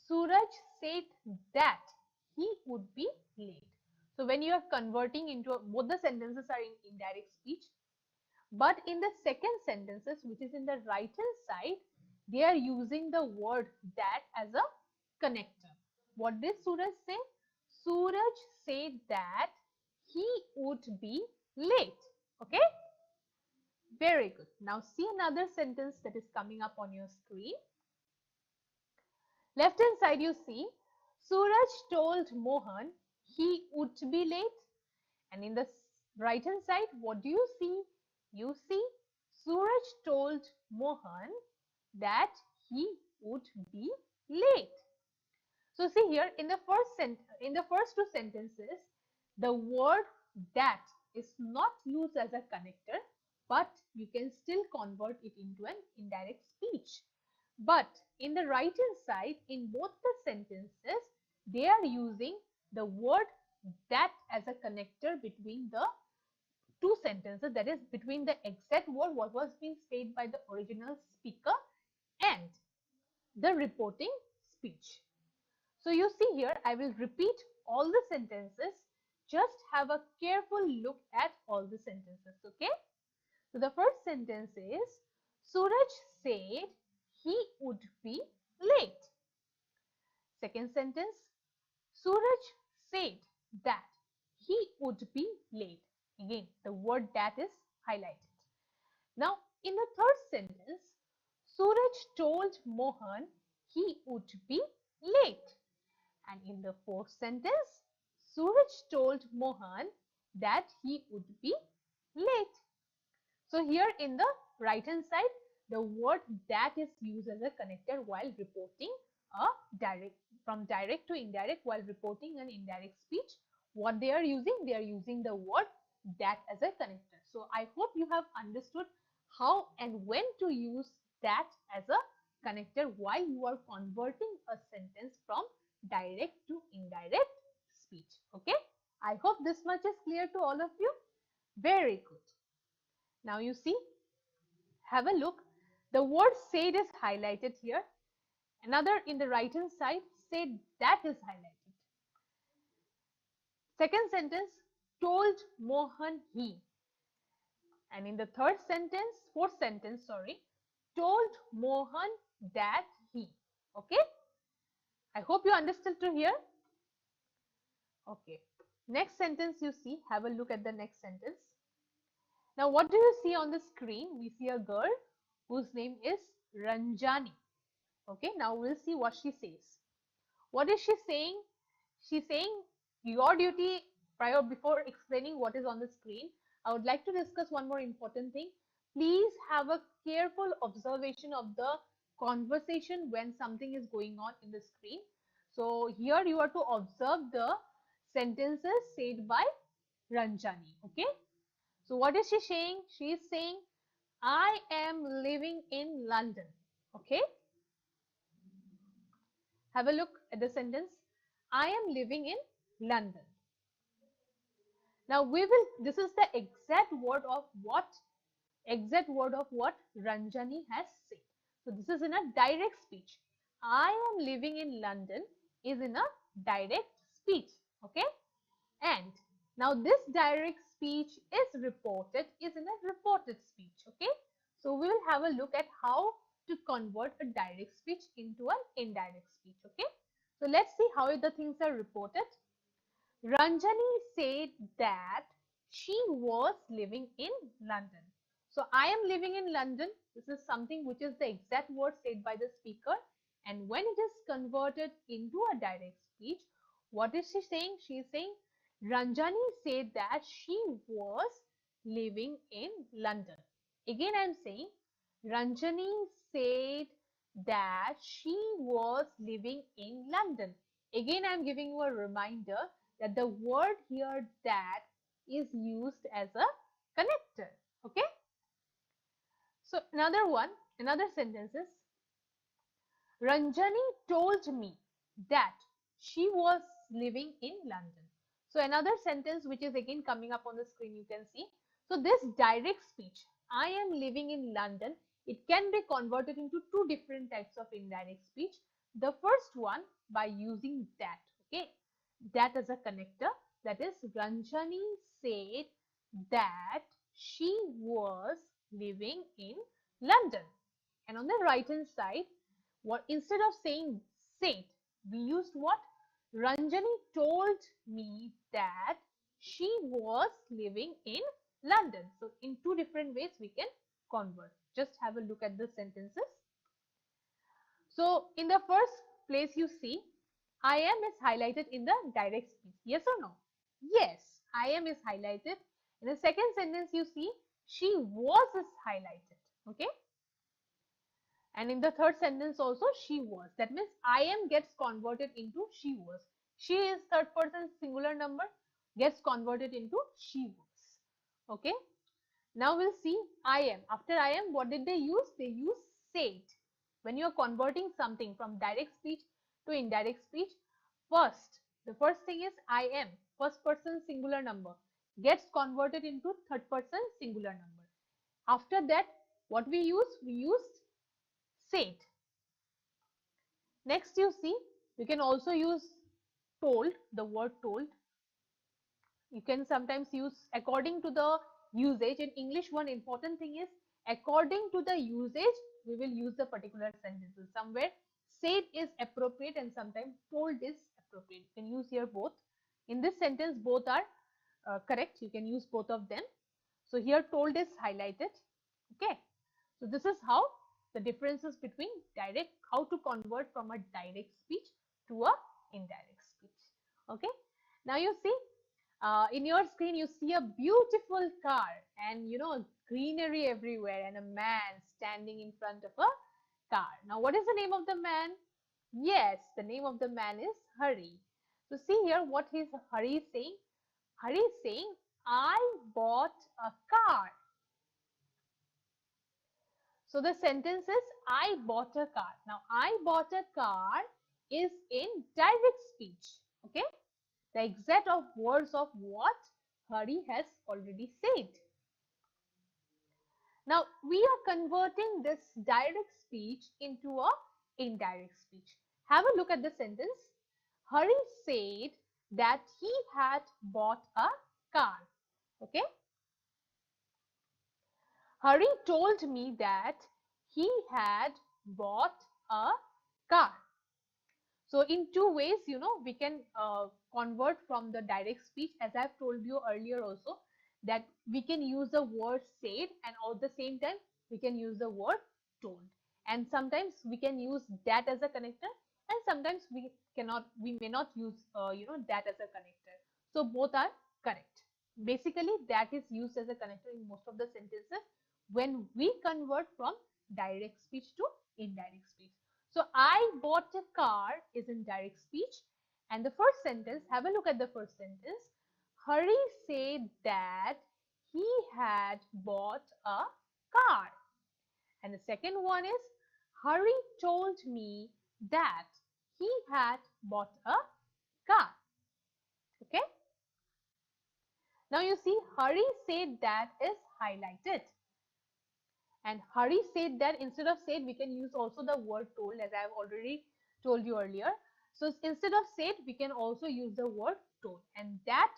Suraj said that he would be late. So when you are converting into, both the sentences are in indirect speech, but in the second sentences, which is in the right hand side, they are using the word that as a connector. What did Suraj say? Suraj said that he would be late. Okay. Very good. Now see another sentence that is coming up on your screen. Left hand side you see, Suraj told Mohan he would be late. And in the right hand side, what do you see? You see, Suraj told Mohan that he would be late. So see here in the first two sentences, the word that is not used as a connector, but you can still convert it into an indirect speech. But in the right hand side, in both the sentences, they are using the word that as a connector between the two sentences, that is between the exact word what was being said by the original speaker and the reporting speech. So you see here, I will repeat all the sentences. Just have a careful look at all the sentences. Okay. So the first sentence is, Suraj said he would be late. Second sentence, Suraj said that he would be late. Again, the word that is highlighted. Now, in the third sentence, Suraj told Mohan he would be late. And in the fourth sentence, Suraj told Mohan that he would be late. So here in the right hand side, the word that is used as a connector while reporting a from direct to indirect, while reporting an indirect speech. What they are using the word that as a connector. So I hope you have understood how and when to use that as a connector while you are converting a sentence from direct to indirect speech. Okay, I hope this much is clear to all of you. Very good. Now you see, have a look. The word said is highlighted here. Another in the right hand side, said that is highlighted. Second sentence, told Mohan he. And in the fourth sentence, sorry, told Mohan that he. Okay. I hope you understood to here. Okay. Next sentence you see, have a look at the next sentence. Now what do you see on the screen? We see a girl whose name is Ranjani. Okay. Now we'll see what she says. What is she saying? She's saying your duty before explaining what is on the screen. I would like to discuss one more important thing. Please have a careful observation of the conversation when something is going on in the screen. So here you are to observe the sentences said by Ranjani. Okay. So what is she saying? She is saying, I am living in London. Okay. Have a look at the sentence. I am living in London. Now this is the exact word of what Ranjani has said. So this is in a direct speech. I am living in London is in a direct speech. Okay. And now this direct speech is in a reported speech. Okay. So we will have a look at how to convert a direct speech into an indirect speech. Okay. So let's see how the things are reported. Ranjani said that she was living in London. So I am living in London. This is something which is the exact word said by the speaker. And when it is converted into a direct speech, what is she saying? She is saying Ranjani said that she was living in London. Again, I am saying Ranjani said that she was living in London. Again, I am giving you a reminder that the word here that is used as a connector. Okay. So another sentence is Ranjani told me that she was living in London. So another sentence which is again coming up on the screen, you can see. So this direct speech, I am living in London, it can be converted into two different types of indirect speech. The first one by using that. Okay. That as a connector, that is Ranjani said that she was living in London. And on the right hand side, what instead of saying said, we used what? Ranjani told me that she was living in London. So in two different ways we can convert. Just have a look at the sentences. So in the first place you see I am is highlighted in the direct speech. Yes or no? Yes, I am is highlighted. In the second sentence you see she was is highlighted. Okay. And in the third sentence also she was. That means I am gets converted into she was. She is third person singular number gets converted into she was. Okay. Now we'll see I am. After I am, what did they use? They use said. When you are converting something from direct speech to indirect speech, the first thing is I am, first person singular number, gets converted into third person singular number. After that, what we use? We use said. Next you see, we can also use told, the word told. You can sometimes use according to the usage. In English, one important thing is according to the usage, we will use the particular sentences. Somewhere said is appropriate and sometimes told is appropriate. You can use here both. In this sentence, both are correct. You can use both of them. So here told is highlighted. Okay. So this is how the differences between how to convert from a direct speech to a indirect speech. Okay. Now you see in your screen you see a beautiful car and greenery everywhere and a man standing in front of a car. Now what is the name of the man? Yes, the name of the man is Hari. So see here what Hari is saying. Hari is saying I bought a car. So the sentence is I bought a car. Now I bought a car is in direct speech. Okay, the exact of words of what Hari has already said. Now we are converting this direct speech into a indirect speech. Have a look at the sentence. Hari said that he had bought a car. Okay. Hari told me that he had bought a car. So in two ways, we can convert from the direct speech, as I've told you earlier also, that we can use the word said and at the same time we can use the word told. And sometimes we can use that as a connector, and sometimes we may not use, that as a connector. So both are correct. Basically, that is used as a connector in most of the sentences when we convert from direct speech to indirect speech. So I bought a car is in direct speech, and the first sentence, have a look at the first sentence. Hari said that he had bought a car. And the second one is Hari told me that he had bought a car. Okay. Now you see Hari said that is highlighted. And Hari said that instead of said, we can use also the word told, as I have already told you earlier. So instead of said, we can also use the word told. And that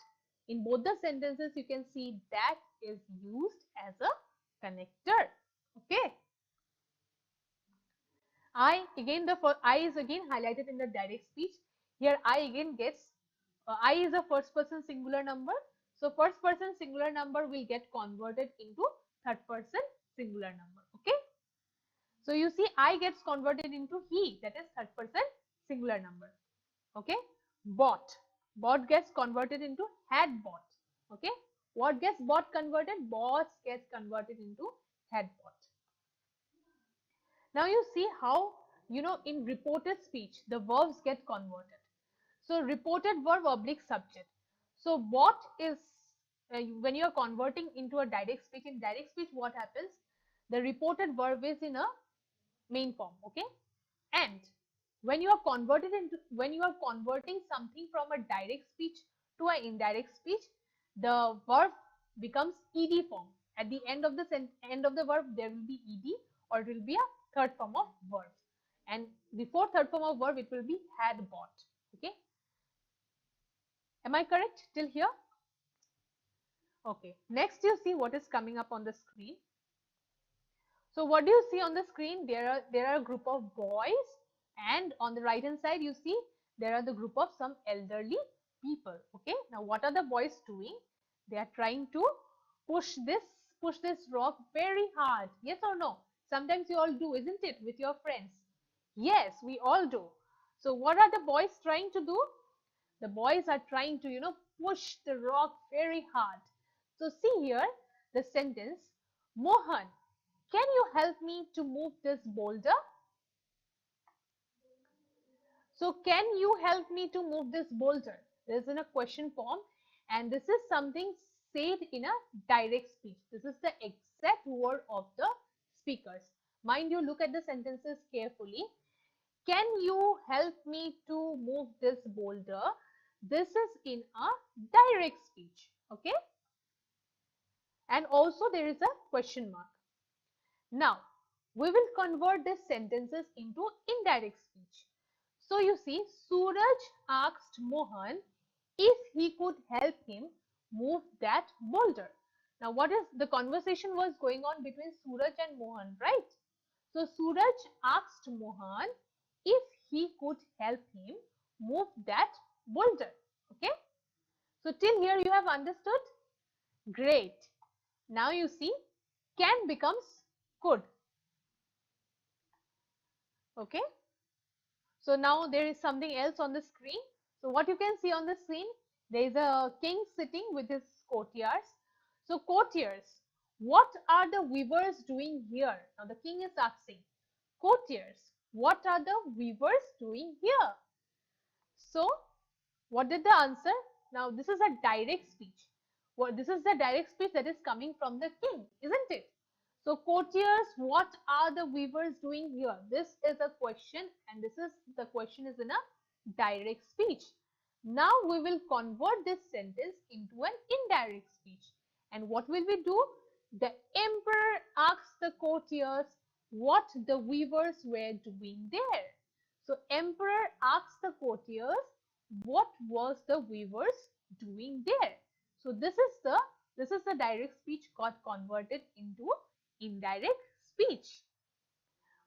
in both the sentences, you can see that is used as a connector. Okay. I is again highlighted in the direct speech. Here I again gets, I is a first person singular number. So first person singular number will get converted into third person singular number. Okay. So you see I gets converted into he, that is third person singular number. Okay. Bought. Bought gets converted into had bought. Okay. What gets bought converted? Bought gets converted into had bought. Now you see how, in reported speech, the verbs get converted. So reported verb oblique subject. So what is, when you are converting into a direct speech, in direct speech what happens? The reported verb is in a main form. Okay. And when you are converting something from a direct speech to an indirect speech, the verb becomes ed form. At the end of the verb there will be ed, or it will be a third form of verb, and before third form of verb it will be had bought. Okay, am I correct till here? Okay, next you see what is coming up on the screen. So what do you see on the screen? There are a group of boys, and on the right hand side you see there are the group of some elderly people. Okay, now what are the boys doing? They are trying to push this rock very hard. Yes or no? Sometimes you all do, isn't it, with your friends? Yes, we all do. So what are the boys trying to do? The boys are trying to, push the rock very hard. So see here the sentence, Mohan, can you help me to move this boulder? So can you help me to move this boulder? This is in a question form, and this is something said in a direct speech. This is the exact word of the speakers. Mind you, look at the sentences carefully. Can you help me to move this boulder? This is in a direct speech. Okay. And also there is a question mark. Now, we will convert these sentences into indirect speech. So you see, Suraj asked Mohan if he could help him move that boulder. Now, what is the conversation was going on between Suraj and Mohan, right? So Suraj asked Mohan if he could help him move that boulder. Okay. So till here you have understood? Great. Now you see, can becomes could. Okay. So now there is something else on the screen. So what you can see on the screen, there is a king sitting with his courtiers. So courtiers, what are the weavers doing here? Now the king is asking, courtiers, what are the weavers doing here? So what did the answer? Now this is a direct speech. Well, this is the direct speech that is coming from the king, isn't it? So courtiers, what are the weavers doing here? This is a question, and the question is in a direct speech. Now we will convert this sentence into an indirect speech. And what will we do? The emperor asks the courtiers what the weavers were doing there. So emperor asks the courtiers what was the weavers doing there. So this is the direct speech got converted into indirect speech.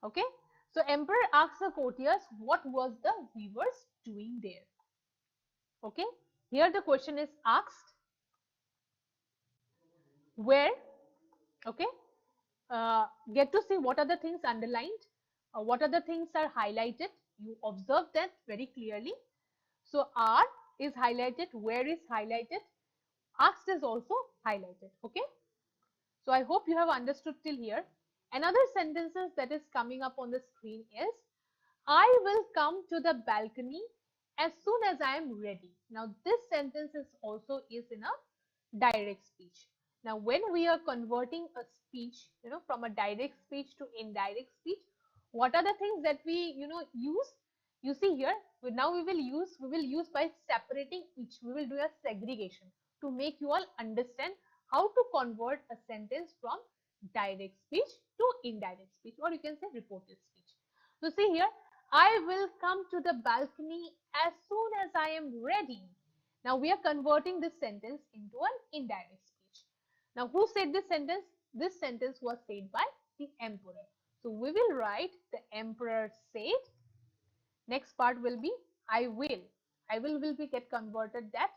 Okay. So emperor asks the courtiers what was the weavers doing there. Okay. Here the question is asked where. Okay. Get to see what are the things underlined, what are the things are highlighted. You observe that very clearly. So are is highlighted, where is highlighted, asked is also highlighted. Okay. So I hope you have understood till here. Another sentences that is coming up on the screen is I will come to the balcony as soon as I am ready. Now this sentence is also is in a direct speech. Now when we are converting a speech, from a direct speech to indirect speech, what are the things that we use? You see here, now we will use by separating each. We will do a segregation to make you all understand how to convert a sentence from direct speech to indirect speech, or you can say reported speech. So see here, I will come to the balcony as soon as I am ready. Now we are converting this sentence into an indirect speech. Now who said this sentence? This sentence was said by the emperor. So we will write the emperor said. Next part will be I will. I will be get converted that.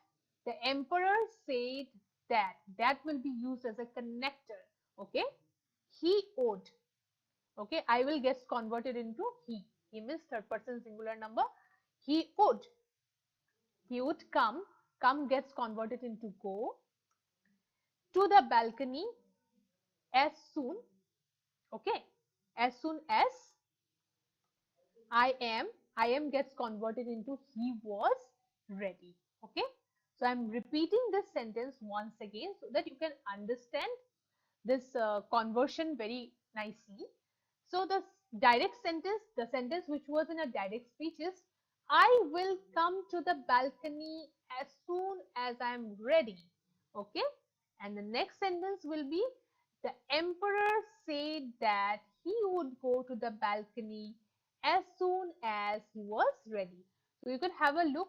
The emperor said that. That will be used as a connector. Okay. He owed. Okay. I will gets converted into he. He means third person singular number. He would. He would come. Come gets converted into go. To the balcony as soon. Okay. As soon as I am gets converted into he was ready. Okay. So I'm repeating this sentence once again so that you can understand this conversion very nicely. So the direct sentence, the sentence which was in a direct speech is I will come to the balcony as soon as I am ready. Okay. And the next sentence will be the emperor said that he would go to the balcony as soon as he was ready. So you could have a look.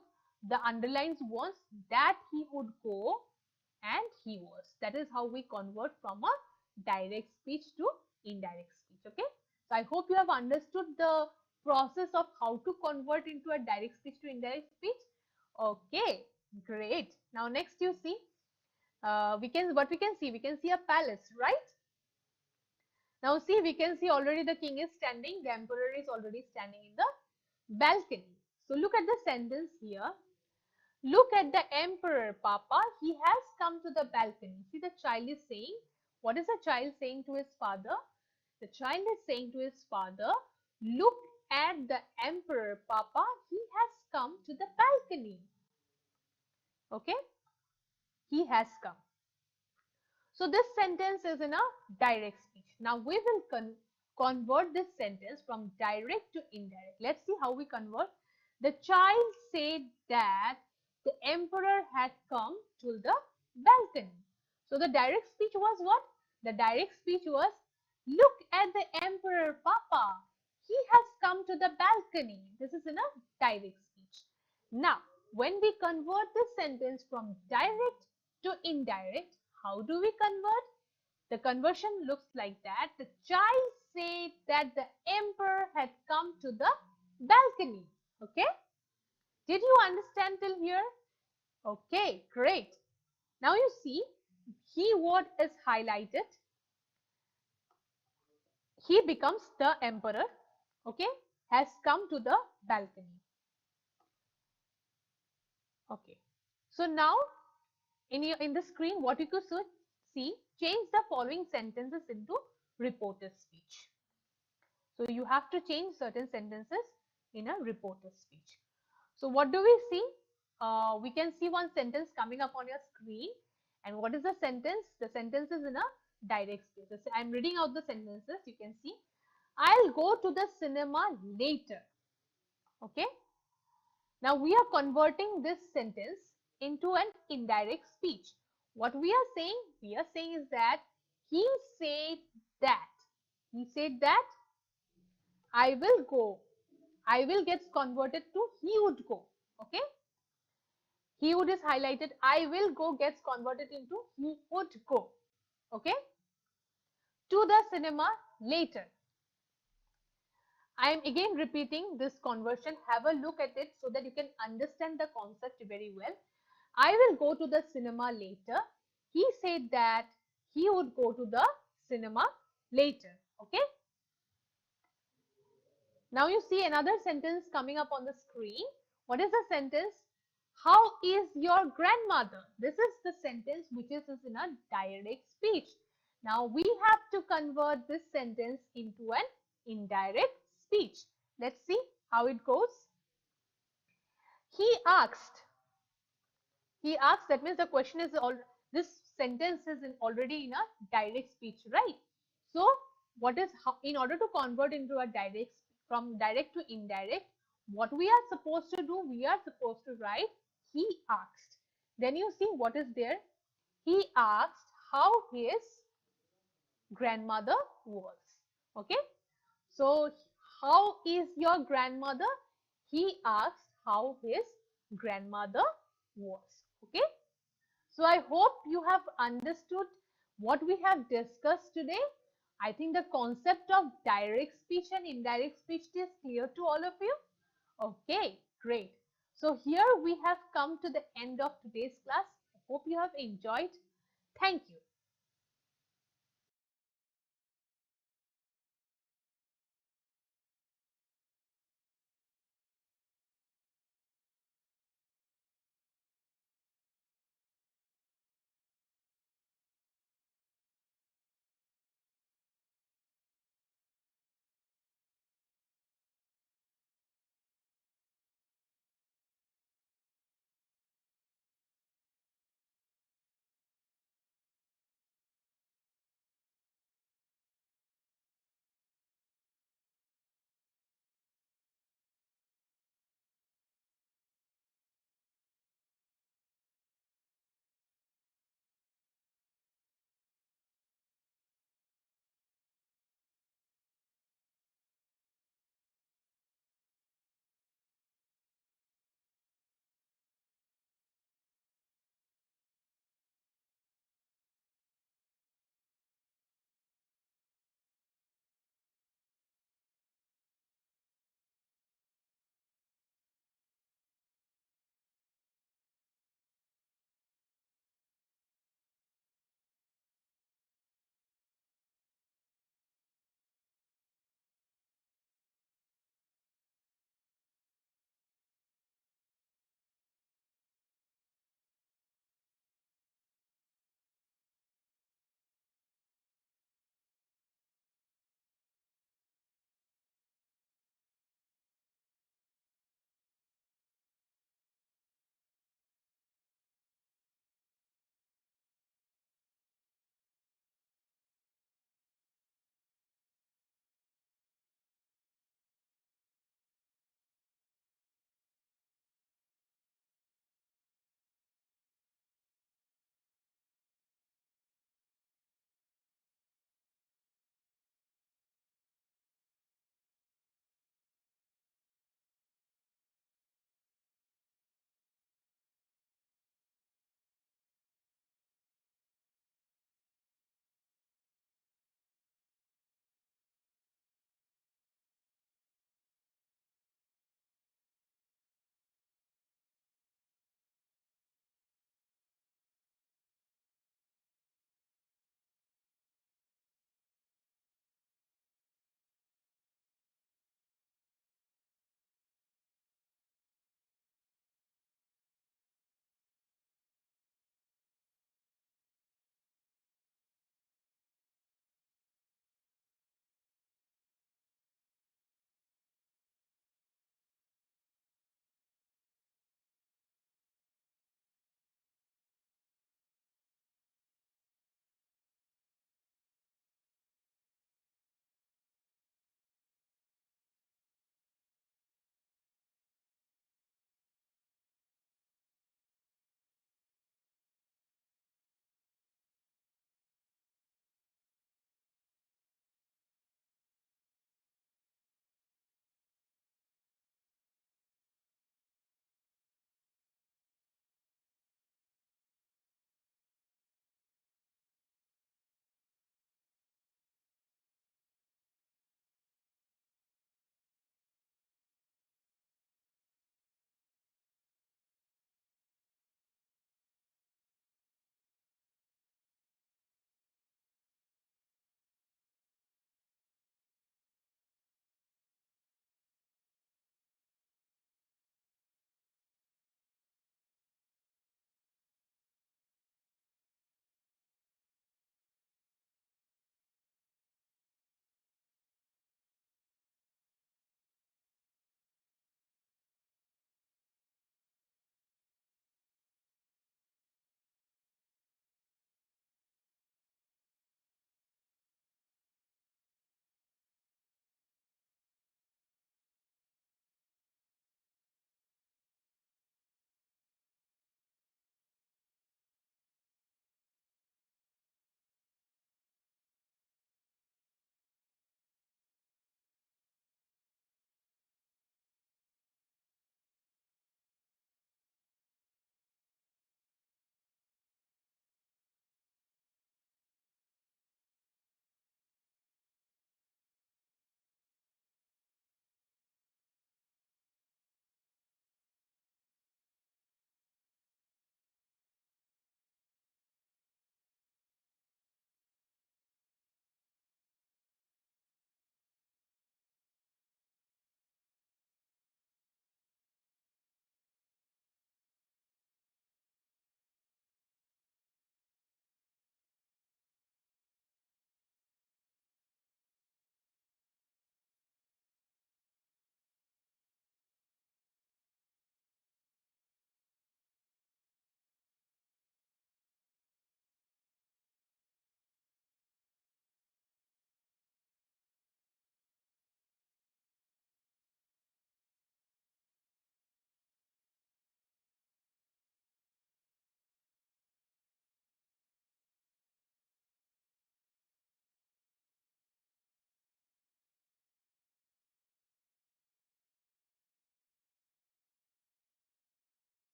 The underlines was that he would go and he was. That is how we convert from a direct speech to indirect speech. Okay. So I hope you have understood the process of how to convert into a direct speech to indirect speech. Okay, great. Now next you see, we can see a palace, right? Now see, we can see already the king is standing, the emperor is already standing in the balcony. So look at the sentence here. Look at the emperor, Papa. He has come to the balcony. See, the child is saying, what is the child saying to his father? The child is saying to his father, look at the emperor, Papa. He has come to the balcony. Okay? He has come. So this sentence is in a direct speech. Now we will convert this sentence from direct to indirect. Let's see how we convert. The child said that the emperor had come to the balcony. So the direct speech was what? The direct speech was, look at the emperor, Papa. He has come to the balcony. This is in a direct speech. Now, when we convert this sentence from direct to indirect, how do we convert? The conversion looks like that. The child said that the emperor had come to the balcony. Okay. Did you understand till here? Okay, great. Now you see, he word is highlighted. He becomes the emperor. Okay, has come to the balcony. Okay. So now in the screen, what you could see, change the following sentences into reported speech. So you have to change certain sentences in a reported speech. So what do we see? We can see one sentence coming up on your screen. And what is the sentence? The sentence is in a direct speech. So I'm reading out the sentences. You can see, I'll go to the cinema later. Okay. Now we are converting this sentence into an indirect speech. What we are saying? We are saying is that he said that. He said that I will go. I will gets converted to he would go. Okay. He would is highlighted. I will go gets converted into he would go. Okay. To the cinema later. I am again repeating this conversion. Have a look at it so that you can understand the concept very well. I will go to the cinema later. He said that he would go to the cinema later. Okay. Now you see another sentence coming up on the screen. What is the sentence? How is your grandmother? This is the sentence which is in a direct speech. Now we have to convert this sentence into an indirect speech. Let's see how it goes. He asked. He asked, that means the question is all, this sentence is already in a direct speech, right? So what is how, in order to convert into a direct, from direct to indirect, what we are supposed to do, we are supposed to write he asked. Then you see what is there. He asked how his grandmother was. Okay. So how is your grandmother? He asked how his grandmother was. Okay. So I hope you have understood what we have discussed today. I think the concept of direct speech and indirect speech is clear to all of you. Okay, great. So here we have come to the end of today's class. I hope you have enjoyed. Thank you.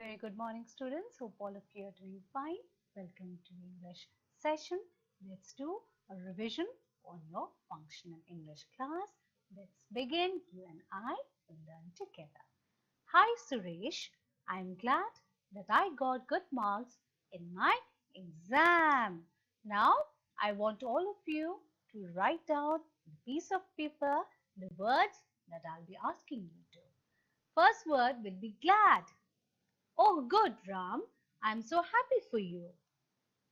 Very good morning, students. Hope all of you are doing fine. Welcome to English session. Let's do a revision on your functional English class. Let's begin. You and I will learn together. Hi, Suresh. I'm glad that I got good marks in my exam. Now, I want all of you to write down on a piece of paper the words that I'll be asking you to. First word will be glad. Oh, good, Ram. I'm so happy for you.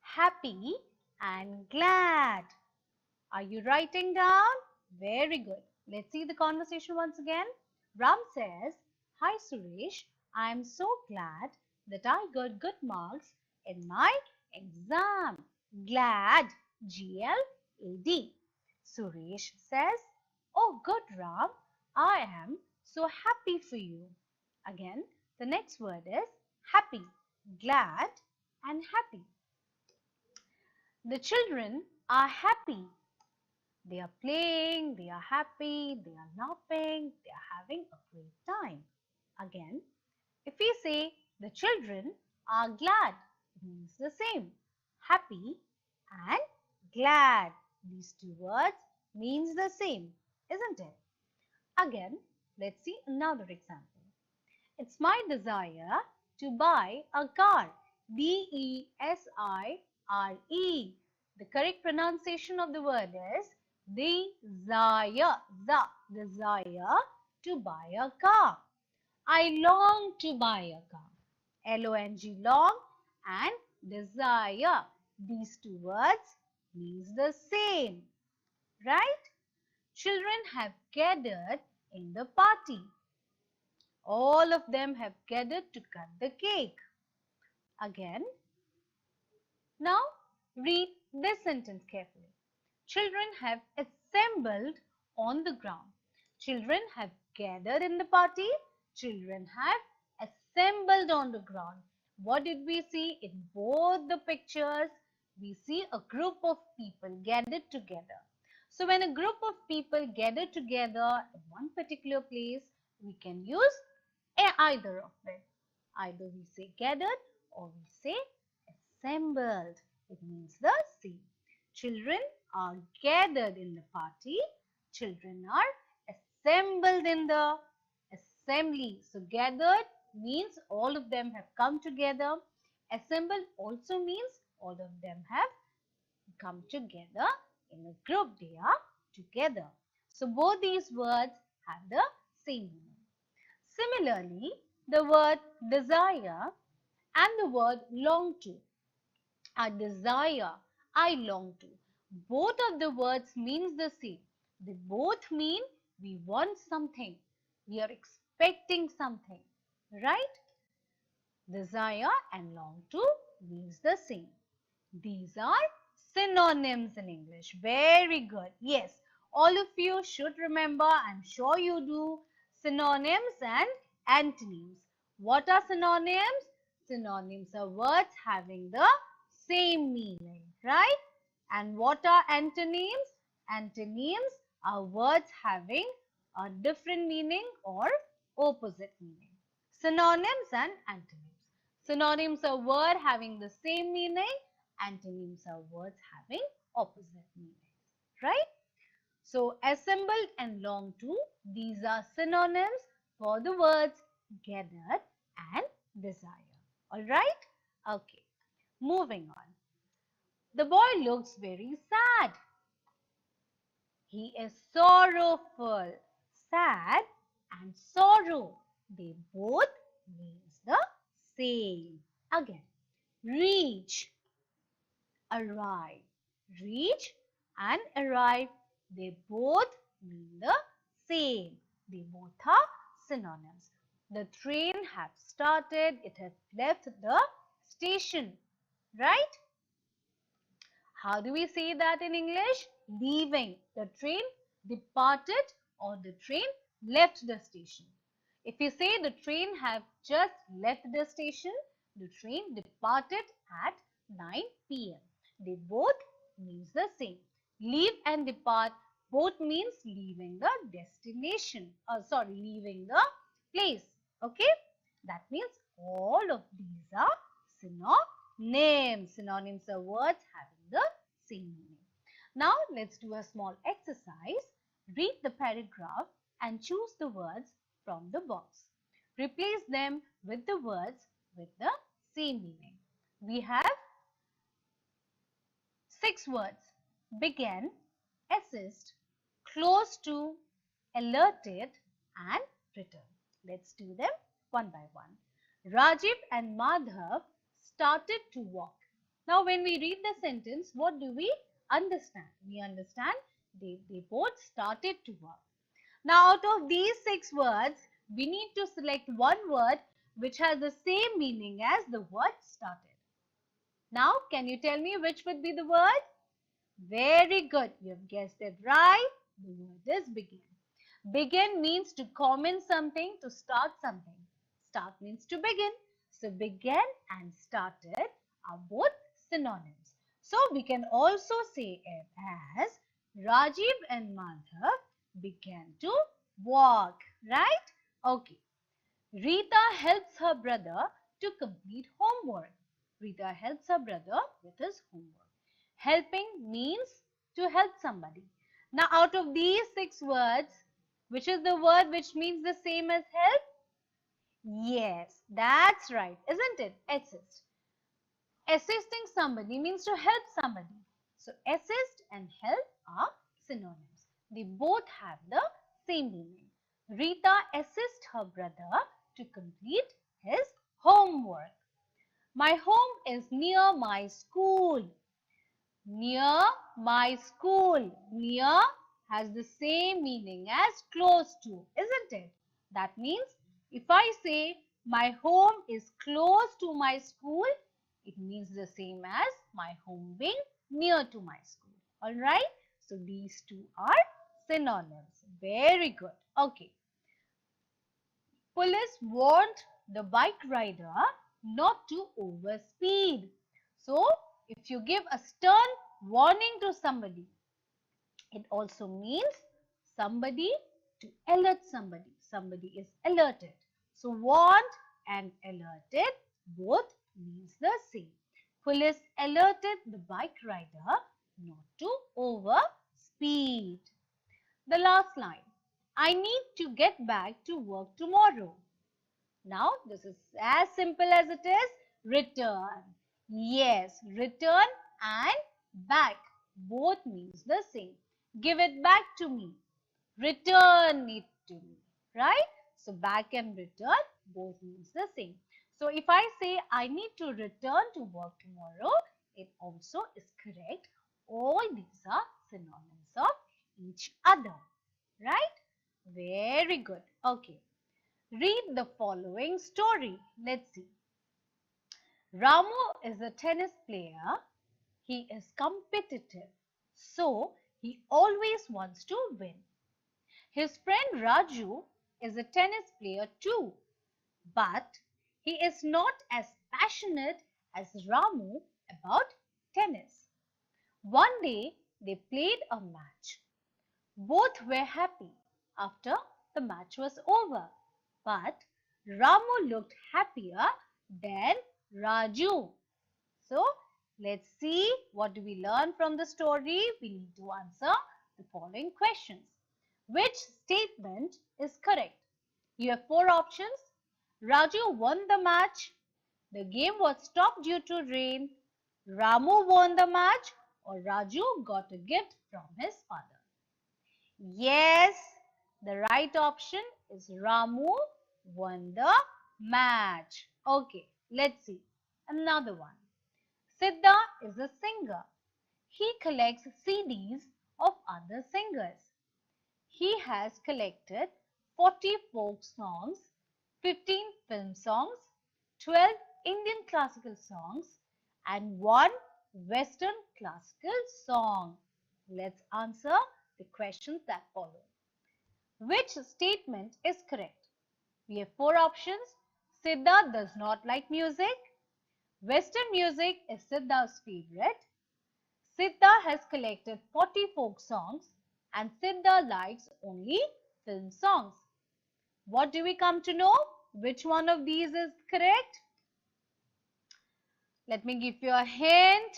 Happy and glad. Are you writing down? Very good. Let's see the conversation once again. Ram says, Hi, Suresh. I'm so glad that I got good marks in my exam. Glad. G-L-A-D. Suresh says, Oh, good, Ram. I am so happy for you. Again, the next word is happy, glad and happy. The children are happy. They are playing, they are happy, they are laughing, they are having a great time. Again, if we say the children are glad, it means the same. Happy and glad. These two words means the same, isn't it? Again, let's see another example. It's my desire to buy a car. D-E-S-I-R-E. The correct pronunciation of the word is desire. Desire to buy a car. I long to buy a car. L-O-N-G, long, and desire. These two words means the same, right? Children have gathered in the party. All of them have gathered to cut the cake. Again, now read this sentence carefully. Children have assembled on the ground. Children have gathered in the party. Children have assembled on the ground. What did we see in both the pictures? We see a group of people gathered together. So when a group of people gather together in one particular place, we can use either of them. Either we say gathered or we say assembled. It means the same. Children are gathered in the party. Children are assembled in the assembly. So gathered means all of them have come together. Assembled also means all of them have come together in a group. They are together. So both these words have the same meaning. Similarly, the word desire and the word long to. A desire, I long to. Both of the words means the same. They both mean we want something. We are expecting something. Right? Desire and long to means the same. These are synonyms in English. Very good. Yes, all of you should remember, I'm sure you do, synonyms and antonyms. What are synonyms? Synonyms are words having the same meaning, right? And what are antonyms? Antonyms are words having a different meaning or opposite meaning. Synonyms and antonyms. Synonyms are words having the same meaning. Antonyms are words having opposite meanings, right? So, assembled and long to, these are synonyms for the words gathered and desire. Alright? Okay. Moving on. The boy looks very sad. He is sorrowful. Sad and sorrow, they both means the same. Again, reach, arrive. Reach and arrive, they both mean the same. They both are synonyms. The train has started, it has left the station, right? How do we say that in English? Leaving. The train departed or the train left the station. If we say the train have just left the station, the train departed at 9 p.m. They both means the same. Leave and depart both means leaving the destination. Leaving the place. Okay? That means All of these are synonyms. Synonyms are words having the same meaning. Now let's do a small exercise. Read the paragraph and choose the words from the box. Replace them with the words with the same meaning. We have 6 words: began, assist, close to, alerted and return. Let's do them one by one. Rajiv and Madhav started to walk. Now when we read the sentence, what do we understand? We understand they both started to walk. Now out of these 6 words, we need to select one word which has the same meaning as the word started. Now can you tell me which would be the word? Very good. You have guessed it right. The word is begin. Begin means to comment something, to start something. Start means to begin. So began and started are both synonyms. So we can also say it as Rajiv and Madhav began to walk. Right? Okay. Rita helps her brother to complete homework. Rita helps her brother with his homework. Helping means to help somebody. Now out of these 6 words, which is the word which means the same as help? Yes, that's right, isn't it? Assist. Assisting somebody means to help somebody. So assist and help are synonyms. They both have the same meaning. Rita assists her brother to complete his homework. My home is near my school. Near my school. Near has the same meaning as close to, isn't it? That means if I say my home is close to my school, it means the same as my home being near to my school. Alright? So these two are synonyms. Very good. Okay. Police warned the bike rider not to overspeed. So if you give a stern warning to somebody, it also means somebody to alert somebody. Somebody is alerted. So warned and alerted both means the same. Police alerted the bike rider not to overspeed. The last line. I need to get back to work tomorrow. Now this is as simple as it is. Return. Yes, return and back both means the same. Give it back to me. Return it to me. Right? So back and return both means the same. So if I say I need to return to work tomorrow, it also is correct. All these are synonyms of each other. Right? Very good. Okay. Read the following story. Let's see. Ramu is a tennis player. He is competitive, so he always wants to win. His friend Raju is a tennis player too, but he is not as passionate as Ramu about tennis. One day they played a match. Both were happy after the match was over, but Ramu looked happier than Raju. So, let's see what do we learn from the story. We need to answer the following questions. Which statement is correct? You have 4 options. Raju won the match. The game was stopped due to rain. Ramu won the match, or Raju got a gift from his father. Yes, the right option is Ramu won the match. Okay, let's see. Another one. Siddha is a singer. He collects CDs of other singers. He has collected 40 folk songs, 15 film songs, 12 Indian classical songs, and 1 Western classical song. Let's answer the questions that follow. Which statement is correct? We have 4 options. Siddha does not like music. Western music is Siddha's favorite. Siddha has collected 40 folk songs and Siddha likes only film songs. What do we come to know? which one of these is correct? Let me give you a hint.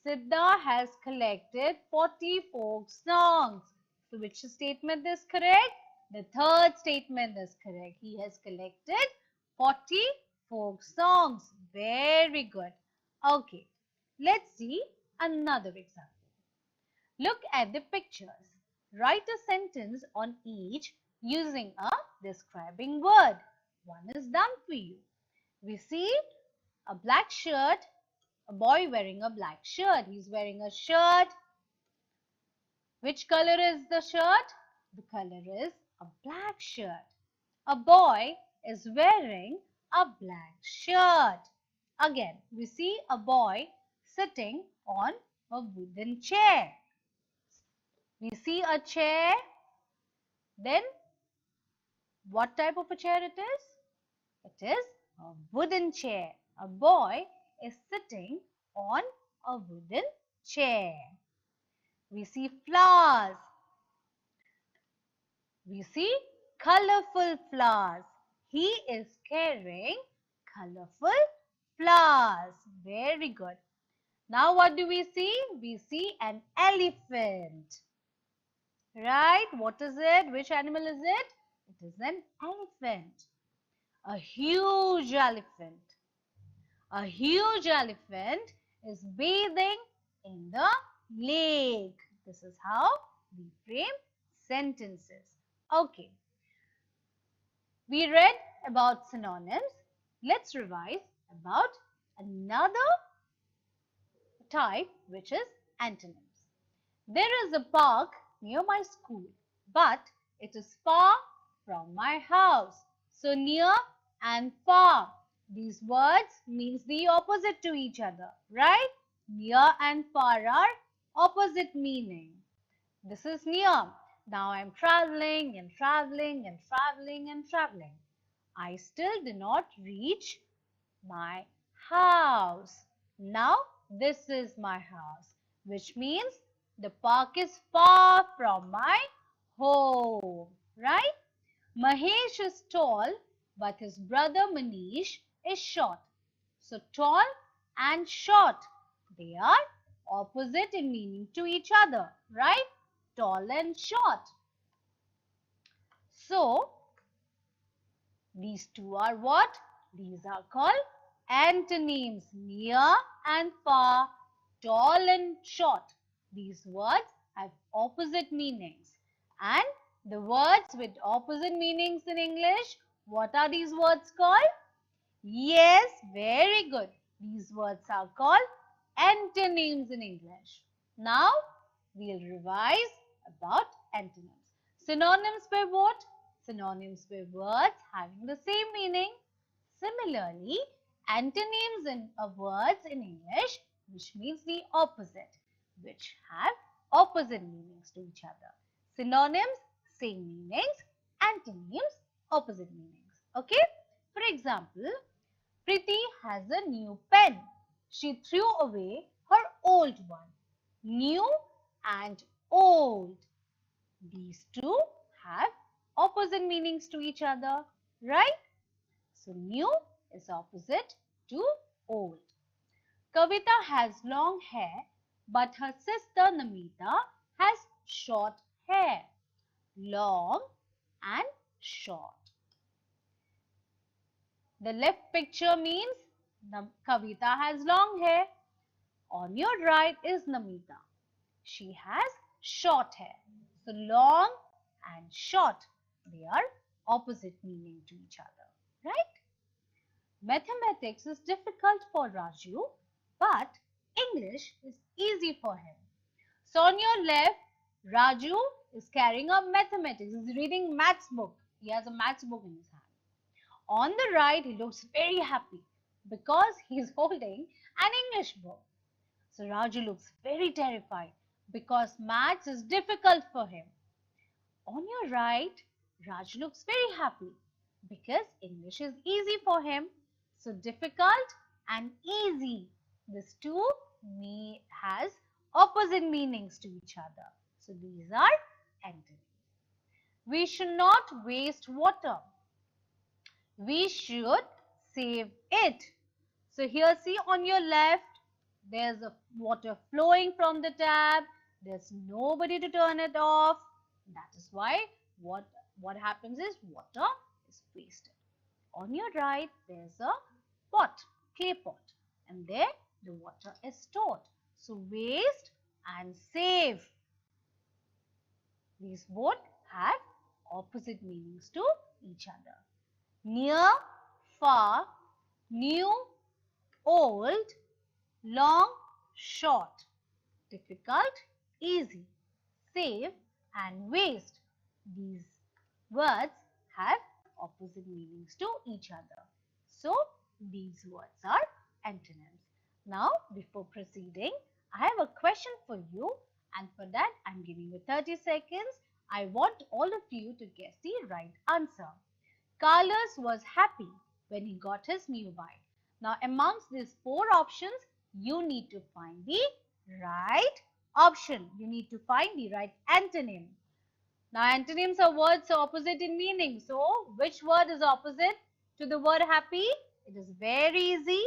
Siddha has collected 40 folk songs. So which statement is correct? The third statement is correct. He has collected 40 folk songs. Very good. Okay, let's see another example. Look at the pictures. Write a sentence on each using a describing word. One is done for you. We see a black shirt, a boy wearing a black shirt. He's wearing a shirt. Which color is the shirt? The color is a black shirt. A boy is wearing a black shirt. Again, we see a boy sitting on a wooden chair. We see a chair. Then, what type of a chair it is? It is a wooden chair. A boy is sitting on a wooden chair. We see flowers. We see colorful flowers. He is carrying colorful flowers. Very good. Now what do we see? We see an elephant. Right? What is it? Which animal is it? It is an elephant. A huge elephant. A huge elephant is bathing in the lake. This is how we frame sentences. Okay. We read about synonyms. Let's revise about another type, which is antonyms. There is a park near my school, but it is far from my house. So near and far, these words means the opposite to each other, right? Near and far are opposite meaning. This is near. Now I am traveling and traveling and traveling and traveling. I still did not reach my house. Now this is my house, which means the park is far from my home, right? Mahesh is tall, but his brother Manish is short. So tall and short, they are opposite in meaning to each other, right? Tall and short. So these two are what? These are called antonyms. Near and far, tall and short. These words have opposite meanings. And the words with opposite meanings in English, what are these words called? Yes, very good. These words are called antonyms in English. Now, we'll revise about antonyms. Synonyms were what? Synonyms were words having the same meaning. Similarly, antonyms are words in English which means the opposite, which have opposite meanings to each other. Synonyms, same meanings. Antonyms, opposite meanings. Okay? For example, Priti has a new pen. She threw away her old one. New and old. These two have opposite meanings to each other, right? So, new is opposite to old. Kavita has long hair, but her sister Namita has short hair. Long and short. The left picture means Kavita has long hair. On your right is Namita. She has short hair. So, long and short, they are opposite meaning to each other, right? Mathematics is difficult for Raju, but English is easy for him. So, on your left, Raju is carrying a mathematics. He's reading maths book. He has a maths book in his hand. On the right, he looks very happy because he's holding an English book. So, Raju looks very terrified because maths is difficult for him. On your right, Raj looks very happy because English is easy for him. So difficult and easy, these two has opposite meanings to each other. So these are antonyms. We should not waste water. We should save it. So here see on your left, there's a water flowing from the tap. There's nobody to turn it off. That is why what happens is water is wasted. On your right, there's a pot, clay pot, and there the water is stored. So waste and save. These both have opposite meanings to each other. Near, far, new, old, long, short, difficult, easy, save and waste. These words have opposite meanings to each other. So, these words are antonyms. Now, before proceeding, I have a question for you, and for that I am giving you 30 seconds. I want all of you to guess the right answer. Carlos was happy when he got his new bike. Now, amongst these four options, you need to find the right option. You need to find the right antonym. Now, antonyms are words opposite in meaning. So, which word is opposite to the word happy? It is very easy.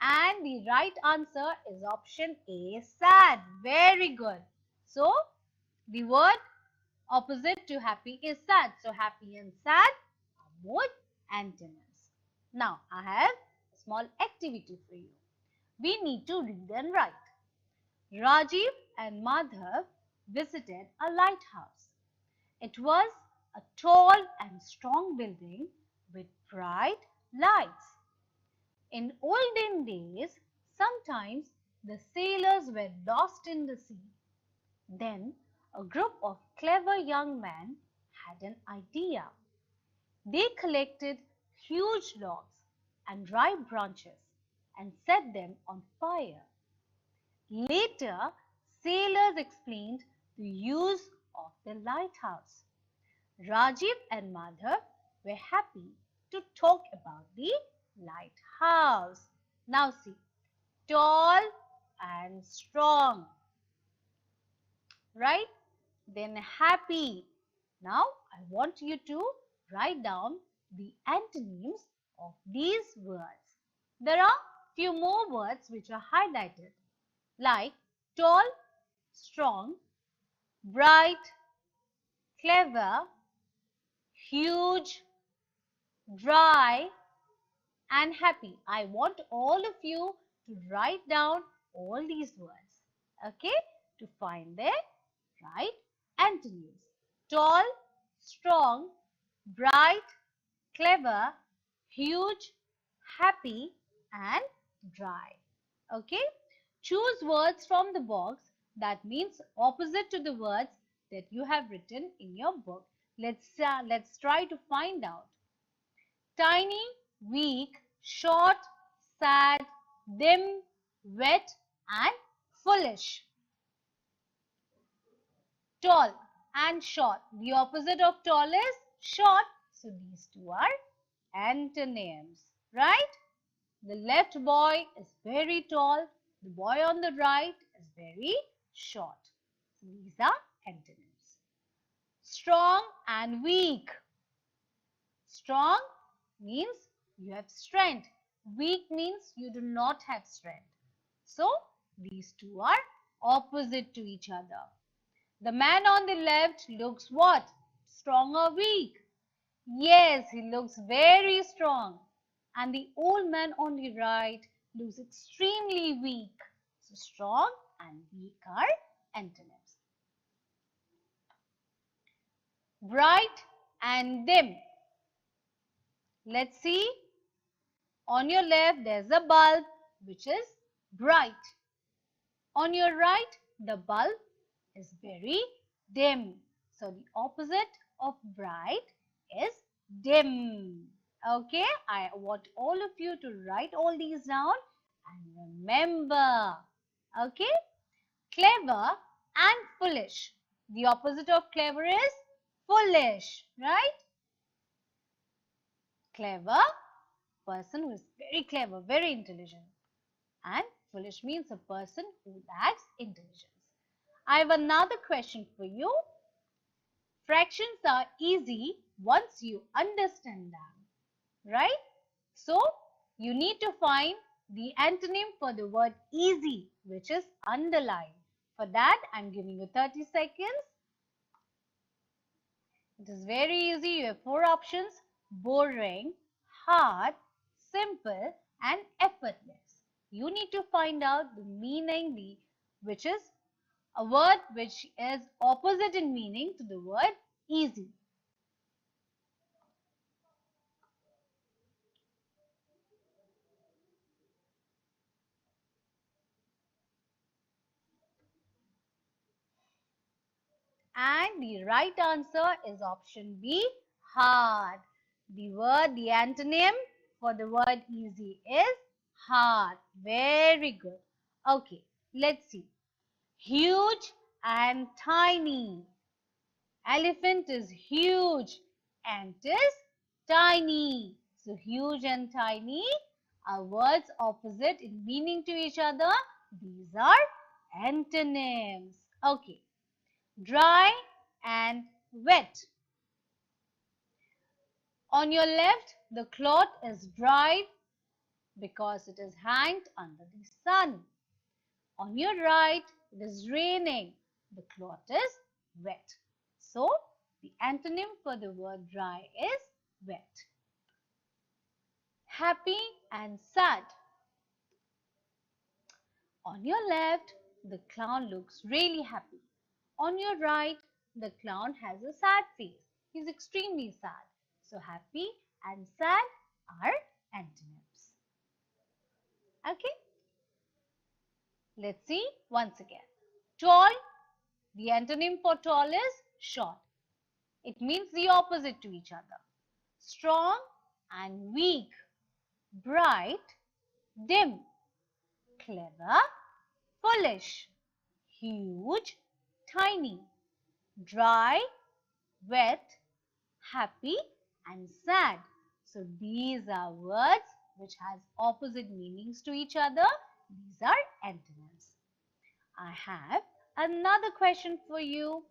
And the right answer is option A, sad. Very good. So, the word opposite to happy is sad. So, happy and sad are both antonyms. Now, I have a small activity for you. We need to read and write. Rajiv and Madhav visited a lighthouse. It was a tall and strong building with bright lights. In olden days, sometimes the sailors were lost in the sea. Then a group of clever young men had an idea. They collected huge logs and dry branches and set them on fire. Later, sailors explained the use of the lighthouse. Rajiv and Madhav were happy to talk about the lighthouse. Now see, tall and strong, right? Then happy. Now I want you to write down the antonyms of these words. There are few more words which are highlighted like tall, strong, bright, clever, huge, dry, and happy. I want all of you to write down all these words, okay, to find their right antonyms. Tall, strong, bright, clever, huge, happy, and dry. Okay, choose words from the box that means opposite to the words that you have written in your book. Let's try to find out. Tiny, weak, short, sad, dim, wet, and foolish. Tall and short. The opposite of tall is short. So these two are antonyms, right? The left boy is very tall. The boy on the right is very short. So these are antonyms. Strong and weak. Strong means you have strength. Weak means you do not have strength. So these two are opposite to each other. The man on the left looks what? Strong or weak? Yes, he looks very strong. And the old man on the right looks extremely weak. So strong and weak are antonyms. Bright and dim. Let's see. On your left, there's a bulb which is bright. On your right, the bulb is very dim. So the opposite of bright is dim. Okay, I want all of you to write all these down and remember. Okay, clever and foolish. The opposite of clever is foolish, right? Clever, person who is very clever, very intelligent. And foolish means a person who lacks intelligence. I have another question for you. Fractions are easy once you understand them, right? So, you need to find the antonym for the word easy, which is underline. For that, I'm giving you 30 seconds. It is very easy. You have 4 options: boring, hard, simple, and effortless. You need to find out the meaning, which is a word which is opposite in meaning to the word easy. And the right answer is option B, hard. The antonym for the word easy is hard. Very good. Okay, let's see. Huge and tiny. Elephant is huge, ant is tiny. So huge and tiny are words opposite in meaning to each other. These are antonyms. Okay. Dry and wet. On your left, the cloth is dried because it is hanged under the sun. On your right, it is raining. The cloth is wet. So, the antonym for the word dry is wet. Happy and sad. On your left, the clown looks really happy. On your right, the clown has a sad face. He's extremely sad. So happy and sad are antonyms. Okay? Let's see once again. Tall, the antonym for tall is short. It means the opposite to each other. Strong and weak. Bright, dim. Clever, foolish. Huge, tiny. Dry, wet, happy and sad. So these are words which has opposite meanings to each other. These are antonyms. I have another question for you.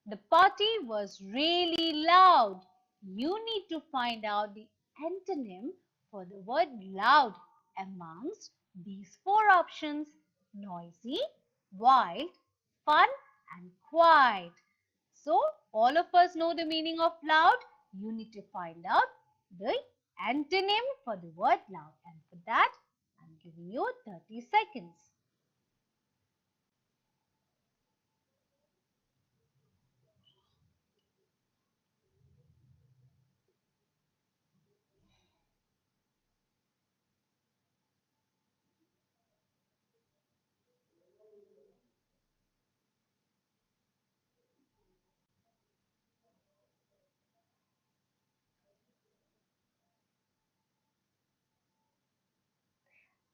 The party was really loud. You need to find out the antonym for the word loud amongst these 4 options: noisy, wild, fun and quiet. So, all of us know the meaning of loud. You need to find out the antonym for the word loud. And for that, I'm giving you 30 seconds.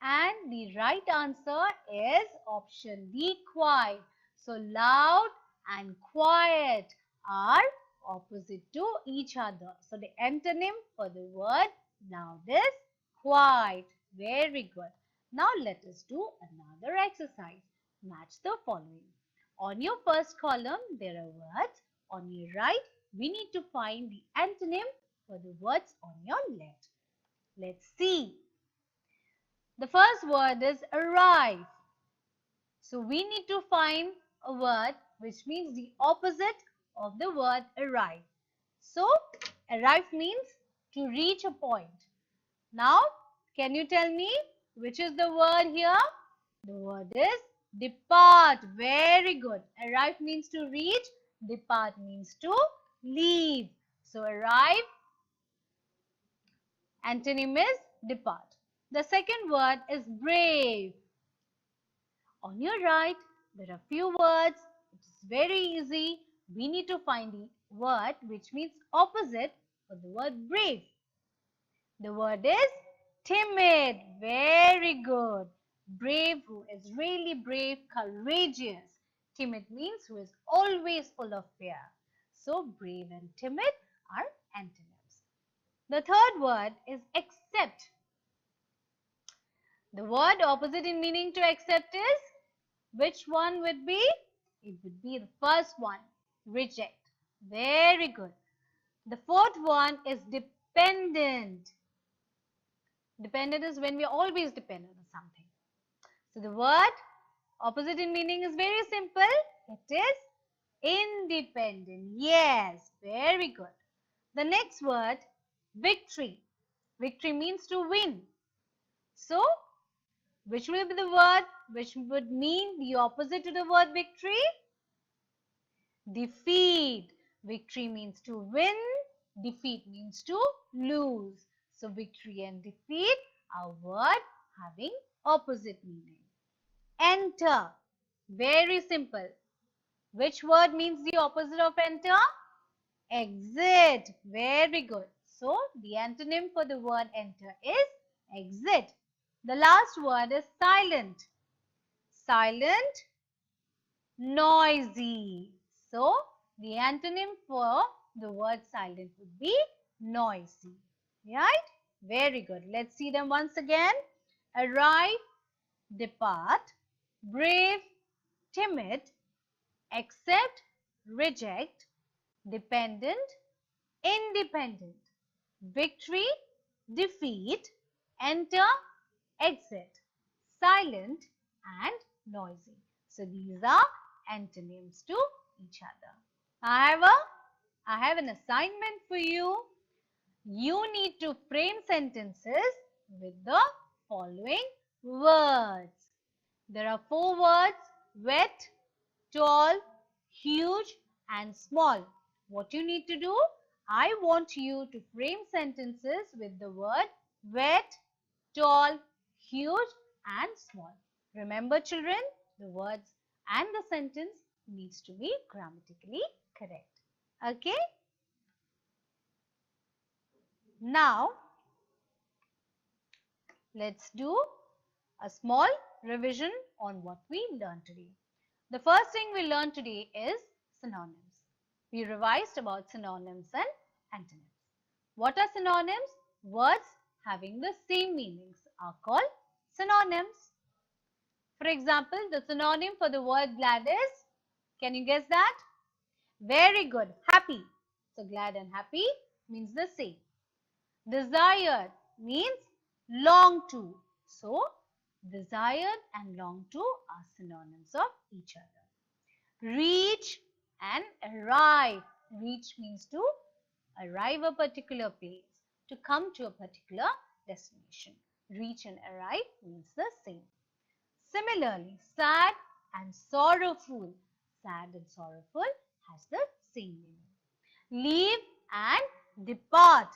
And the right answer is option D, quiet. So loud and quiet are opposite to each other. So the antonym for the word loud is quiet. Very good. Now let us do another exercise. Match the following. On your first column, there are words. On your right, we need to find the antonym for the words on your left. Let's see. The first word is arrive. So we need to find a word which means the opposite of the word arrive. So arrive means to reach a point. Now, can you tell me which is the word here? The word is depart. Very good. Arrive means to reach. Depart means to leave. So arrive, antonym is depart. The second word is brave. On your right, there are few words. It's very easy. We need to find the word which means opposite for the word brave. The word is timid. Very good. Brave, who is really brave, courageous. Timid means who is always full of fear. So brave and timid are antonyms. The third word is accept. The word opposite in meaning to accept is, which one would be? It would be the first one, reject. Very good. The fourth one is dependent. Dependent is when we are always dependent on something. So the word opposite in meaning is very simple. It is independent. Yes, very good. The next word, victory. Victory means to win. So, which will be the word which would mean the opposite to the word victory? Defeat. Victory means to win. Defeat means to lose. So, victory and defeat are words having opposite meaning. Enter. Very simple. Which word means the opposite of enter? Exit. Very good. So, the antonym for the word enter is exit. The last word is silent. Silent, noisy. So, the antonym for the word silent would be noisy. Right? Very good. Let's see them once again. Arrive, depart, brave, timid, accept, reject, dependent, independent, victory, defeat, enter, exit, silent and noisy. So these are antonyms to each other. However, I have an assignment for you. You need to frame sentences with the following words. There are 4 words: wet, tall, huge and small. What you need to do? I want you to frame sentences with the word wet, tall, huge and small. Remember children, the words and the sentence needs to be grammatically correct. Okay? Now, let's do a small revision on what we learned today. The first thing we learned today is synonyms. We revised about synonyms and antonyms. What are synonyms? Words having the same meanings are called synonyms. For example, the synonym for the word glad is, can you guess that? Very good, happy. So glad and happy means the same. Desired means long to. So desired and long to are synonyms of each other. Reach and arrive. Reach means to arrive a particular place, to come to a particular destination. Reach and arrive means the same. Similarly, sad and sorrowful. Sad and sorrowful has the same meaning. Leave and depart.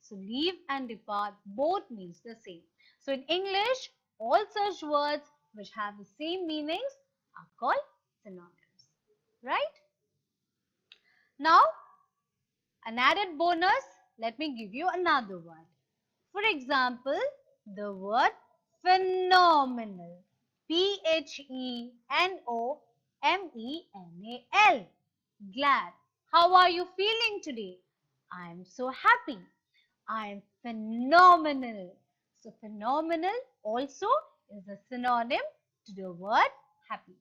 So, leave and depart both means the same. So, in English, all such words which have the same meanings are called synonyms. Right? Now, an added bonus, let me give you another word. For example, the word phenomenal. Phenomenal. Glad. How are you feeling today? I am so happy. I am phenomenal. So, phenomenal also is a synonym to the word happy.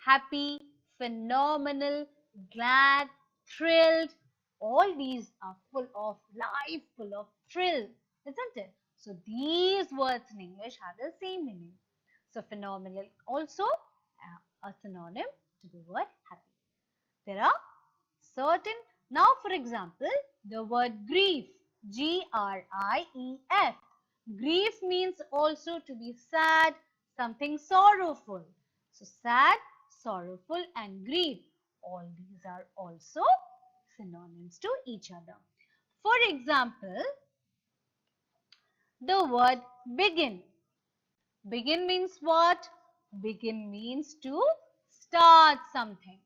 Happy, phenomenal, glad, thrilled. All these are full of life, full of thrill, isn't it? So these words in English have the same meaning. So phenomenal also a synonym to the word happy. There are certain, now for example, the word grief, Grief. Grief means also to be sad, something sorrowful. So sad, sorrowful and grief, all these are also synonyms to each other. For example, the word begin. Begin means what? Begin means to start something.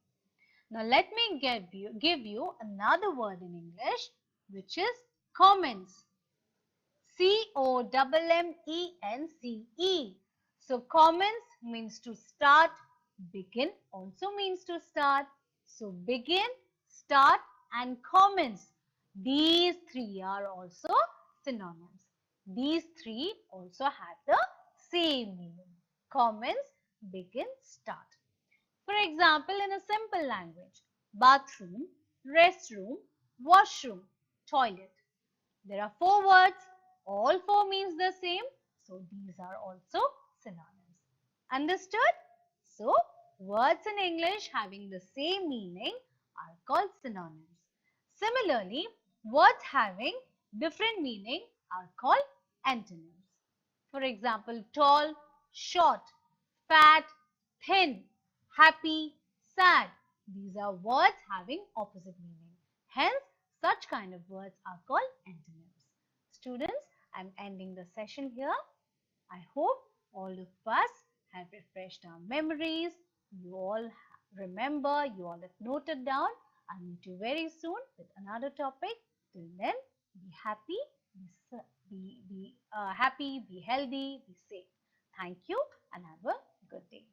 Now let me give you another word in English which is commence. Commence. So commence means to start. Begin also means to start. So begin, start and commence. These 3 are also synonyms. These 3 also have the same meaning. Commence, begin, start. For example, in a simple language, bathroom, restroom, washroom, toilet. There are 4 words. All 4 means the same. So these are also synonyms. Understood? So words in English having the same meaning are called synonyms. Similarly, words having different meaning are called antonyms. For example, tall, short, fat, thin, happy, sad. These are words having opposite meaning. Hence, such kind of words are called antonyms. Students, I'm ending the session here. I hope all of us have refreshed our memories. You all remember, you all have noted down. I'll meet you very soon with another topic. Till then, be happy, be healthy, be safe. Thank you and have a good day.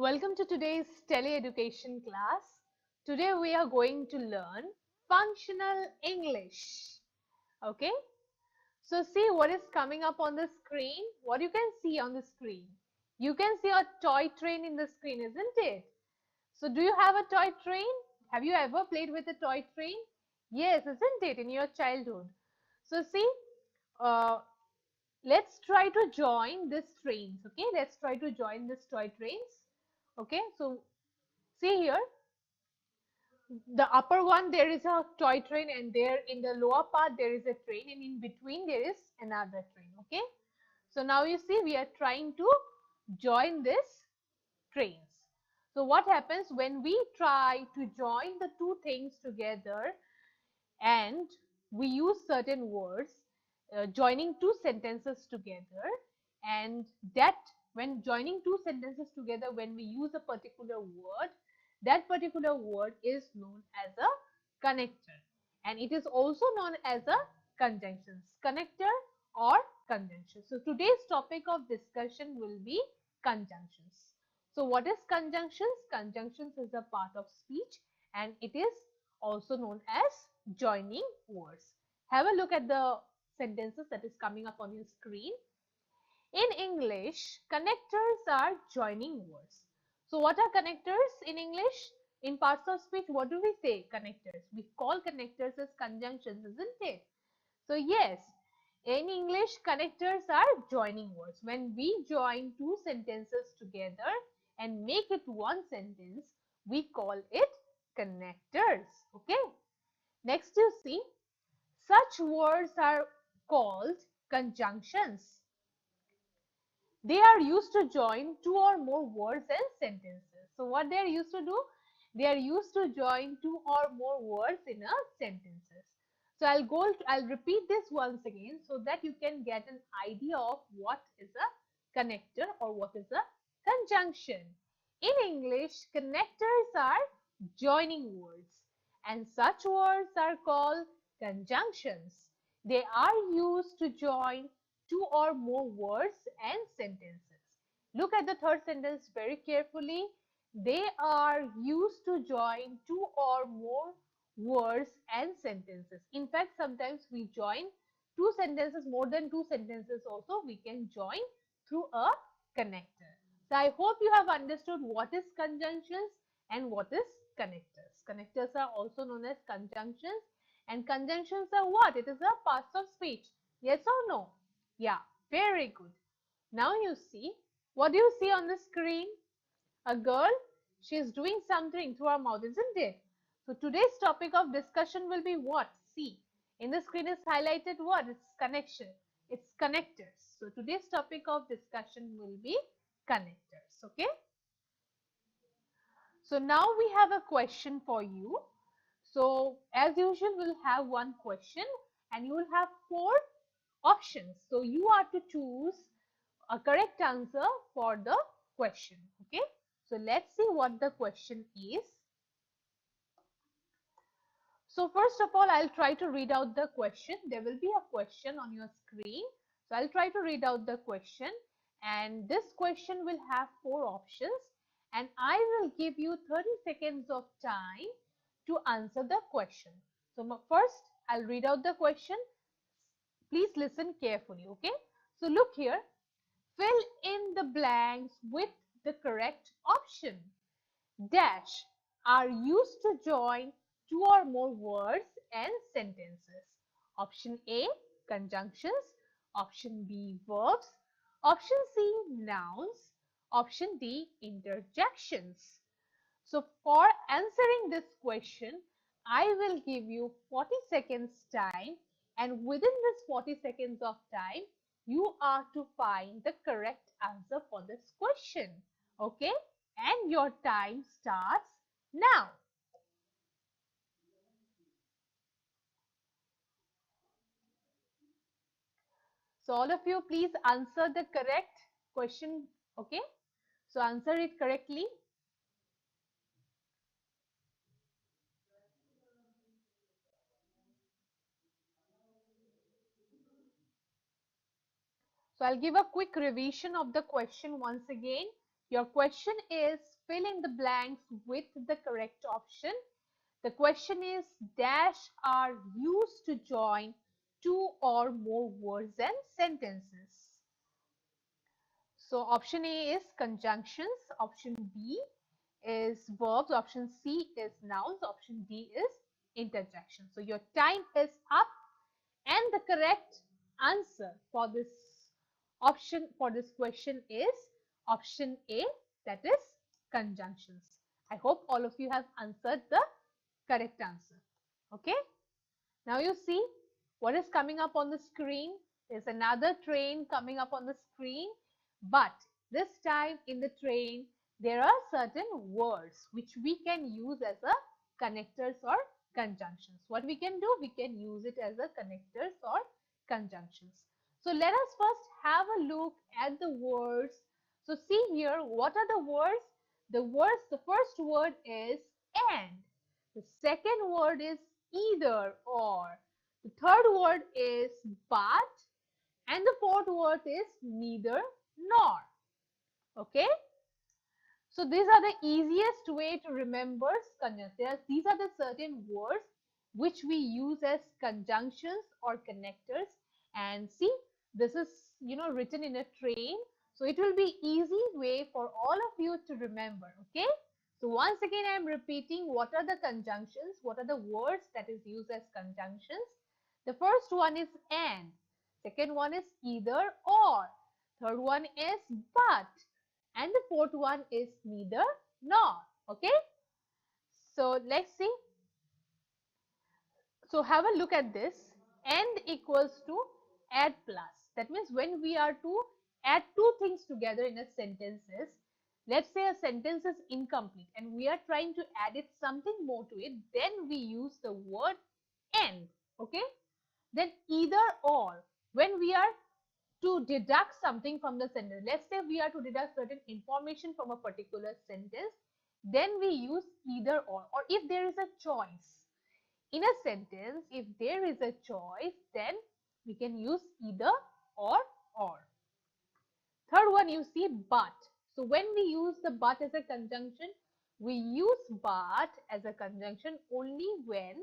Welcome to today's tele-education class. Today we are going to learn functional English. Okay, so see what is coming up on the screen. What you can see on the screen. You can see a toy train in the screen, isn't it? So do you have a toy train? Have you ever played with a toy train? Yes, isn't it, in your childhood? So see, uh, let's try to join these trains. Okay, let's try to join these toy trains. Okay, so see here, the upper one there is a toy train, and there in the lower part there is a train, and in between there is another train. Okay, so now you see we are trying to join these trains. So what happens when we try to join the two things together and we use certain words, joining two sentences together, and that when joining two sentences together, when we use a particular word, that particular word is known as a connector, and it is also known as a conjunction, connector or conjunction. So today's topic of discussion will be conjunctions. So what is conjunctions? Conjunctions is a part of speech, and it is also known as joining words. Have a look at the sentences that is coming up on your screen. In English, connectors are joining words. So what are connectors in English? In parts of speech, what do we say? Connectors. We call connectors as conjunctions, isn't it? So yes, in English, connectors are joining words. When we join two sentences together and make it one sentence, we call it connectors. Okay. Next you see, such words are called conjunctions. They are used to join two or more words and sentences. So what they are used to do? They are used to join two or more words in a sentences. So I'll repeat this once again so that you can get an idea of what is a connector or what is a conjunction. In English, connectors are joining words, and such words are called conjunctions. They are used to join two or more words and sentences. Look at the third sentence very carefully. They are used to join two or more words and sentences. In fact, sometimes we join two sentences, more than two sentences also we can join through a connector. So I hope you have understood what is conjunctions and what is connectors. Connectors are also known as conjunctions, and conjunctions are what? It is a parts of speech. Yes or no? Yeah, very good. Now you see, what do you see on the screen? A girl, she is doing something through her mouth, isn't it? So today's topic of discussion will be what? See, in the screen is highlighted what? It's connection. It's connectors. So today's topic of discussion will be connectors. Okay. So now we have a question for you. So as usual, we'll have one question and you will have four options. So you are to choose a correct answer for the question. Okay. So let's see what the question is. So first of all, I'll try to read out the question. There will be a question on your screen. So I'll try to read out the question, and this question will have four options, and I will give you 30 seconds of time to answer the question. So first, I'll read out the question. Please listen carefully, okay? So look here. Fill in the blanks with the correct option. Dash are used to join two or more words and sentences. Option A, conjunctions. Option B, verbs. Option C, nouns. Option D, interjections. So for answering this question, I will give you 40 seconds time, and within this 40 seconds of time, you are to find the correct answer for this question. Okay? And your time starts now. So all of you, please answer the correct question. Okay? So answer it correctly. So I'll give a quick revision of the question once again. Your question is fill in the blanks with the correct option. The question is dash are used to join two or more words and sentences. So option A is conjunctions, option B is verbs, option C is nouns, option D is interjections. So your time is up, and the correct answer for this option, for this question, is option A, that is conjunctions. I hope all of you have answered the correct answer. Okay. Now you see what is coming up on the screen. There's another train coming up on the screen, but this time in the train there are certain words which we can use as a connectors or conjunctions. What we can do, we can use it as a connectors or conjunctions. So let us first have a look at the words. So see here, what are the words? The first word is and. The second word is either or. The third word is but, and the fourth word is neither nor. Okay. So these are the easiest way to remember conjunctions. These are the certain words which we use as conjunctions or connectors. And see, this is written in a train. So it will be easy way for all of you to remember. Okay. So once again I am repeating what are the conjunctions, what are the words that is used as conjunctions. The first one is and, second one is either or, third one is but, and the fourth one is neither nor. Okay. So let's see. So have a look at this. And equals to add plus. That means when we are to add two things together in a sentences, let's say a sentence is incomplete and we are trying to add it something more to it, then we use the word and. Okay. Then either or, when we are to deduct something from the sentence. Let's say we are to deduct certain information from a particular sentence, then we use either or. Or if there is a choice in a sentence, if there is a choice, then we can use either or or. Third one, you see but. So when we use the but as a conjunction, we use but as a conjunction only when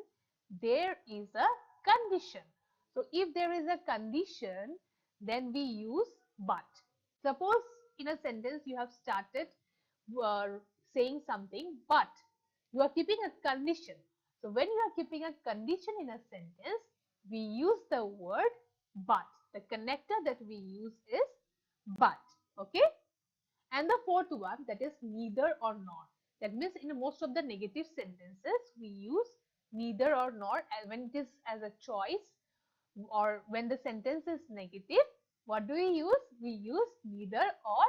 there is a condition. So if there is a condition, then we use but. Suppose in a sentence you have started saying something, but you are keeping a condition. So when you are keeping a condition in a sentence, we use the word but. The connector that we use is but. Okay. And the fourth one, that is neither or nor. That means in most of the negative sentences we use neither or nor, and when it is as a choice or when the sentence is negative, what do we use? We use neither or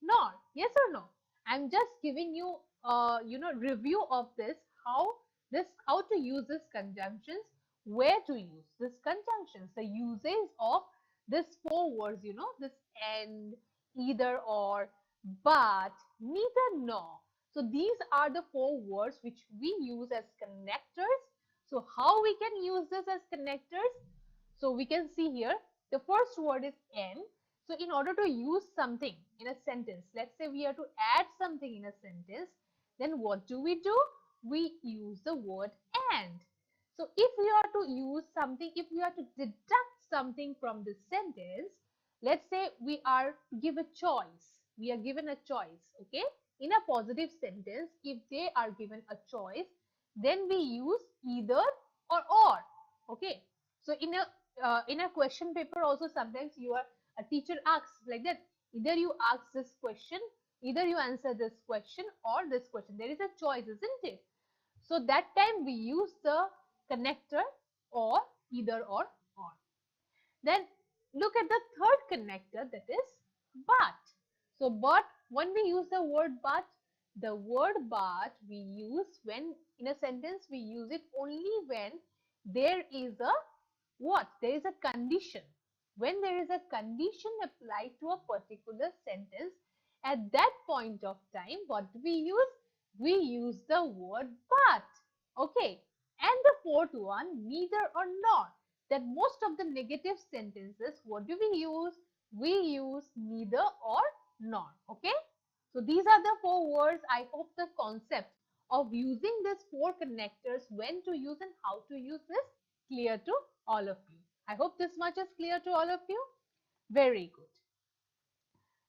nor. Yes or no? I'm just giving you review of this, how to use this conjunctions, where to use this conjunctions, the usage of this four words, this and, either or, but, neither nor. So these are the four words which we use as connectors. So how we can use this as connectors? So we can see here the first word is and. So in order to use something in a sentence, let's say we are to add something in a sentence, then what do? We use the word and. So if we are to use something, if we are to deduct something from this sentence, let's say we are to give a choice. We are given a choice, okay? In a positive sentence, if they are given a choice, then we use either or, okay? So in a question paper also, sometimes a teacher asks like that, either you ask this question, either you answer this question or this question. There is a choice, isn't it? So that time we use the connector or either or. Then look at the third connector, that is but. So but, when we use the word but, the word but we use when in a sentence, we use it only when there is a what? There is a condition. When there is a condition applied to a particular sentence, at that point of time, what do we use? We use the word but. Okay. And the fourth one, neither or nor. That most of the negative sentences, what do we use? We use neither or nor. Okay. So these are the 4 words. I hope the concept of using these 4 connectors, when to use and how to use this, clear to all of you. I hope this much is clear to all of you. Very good.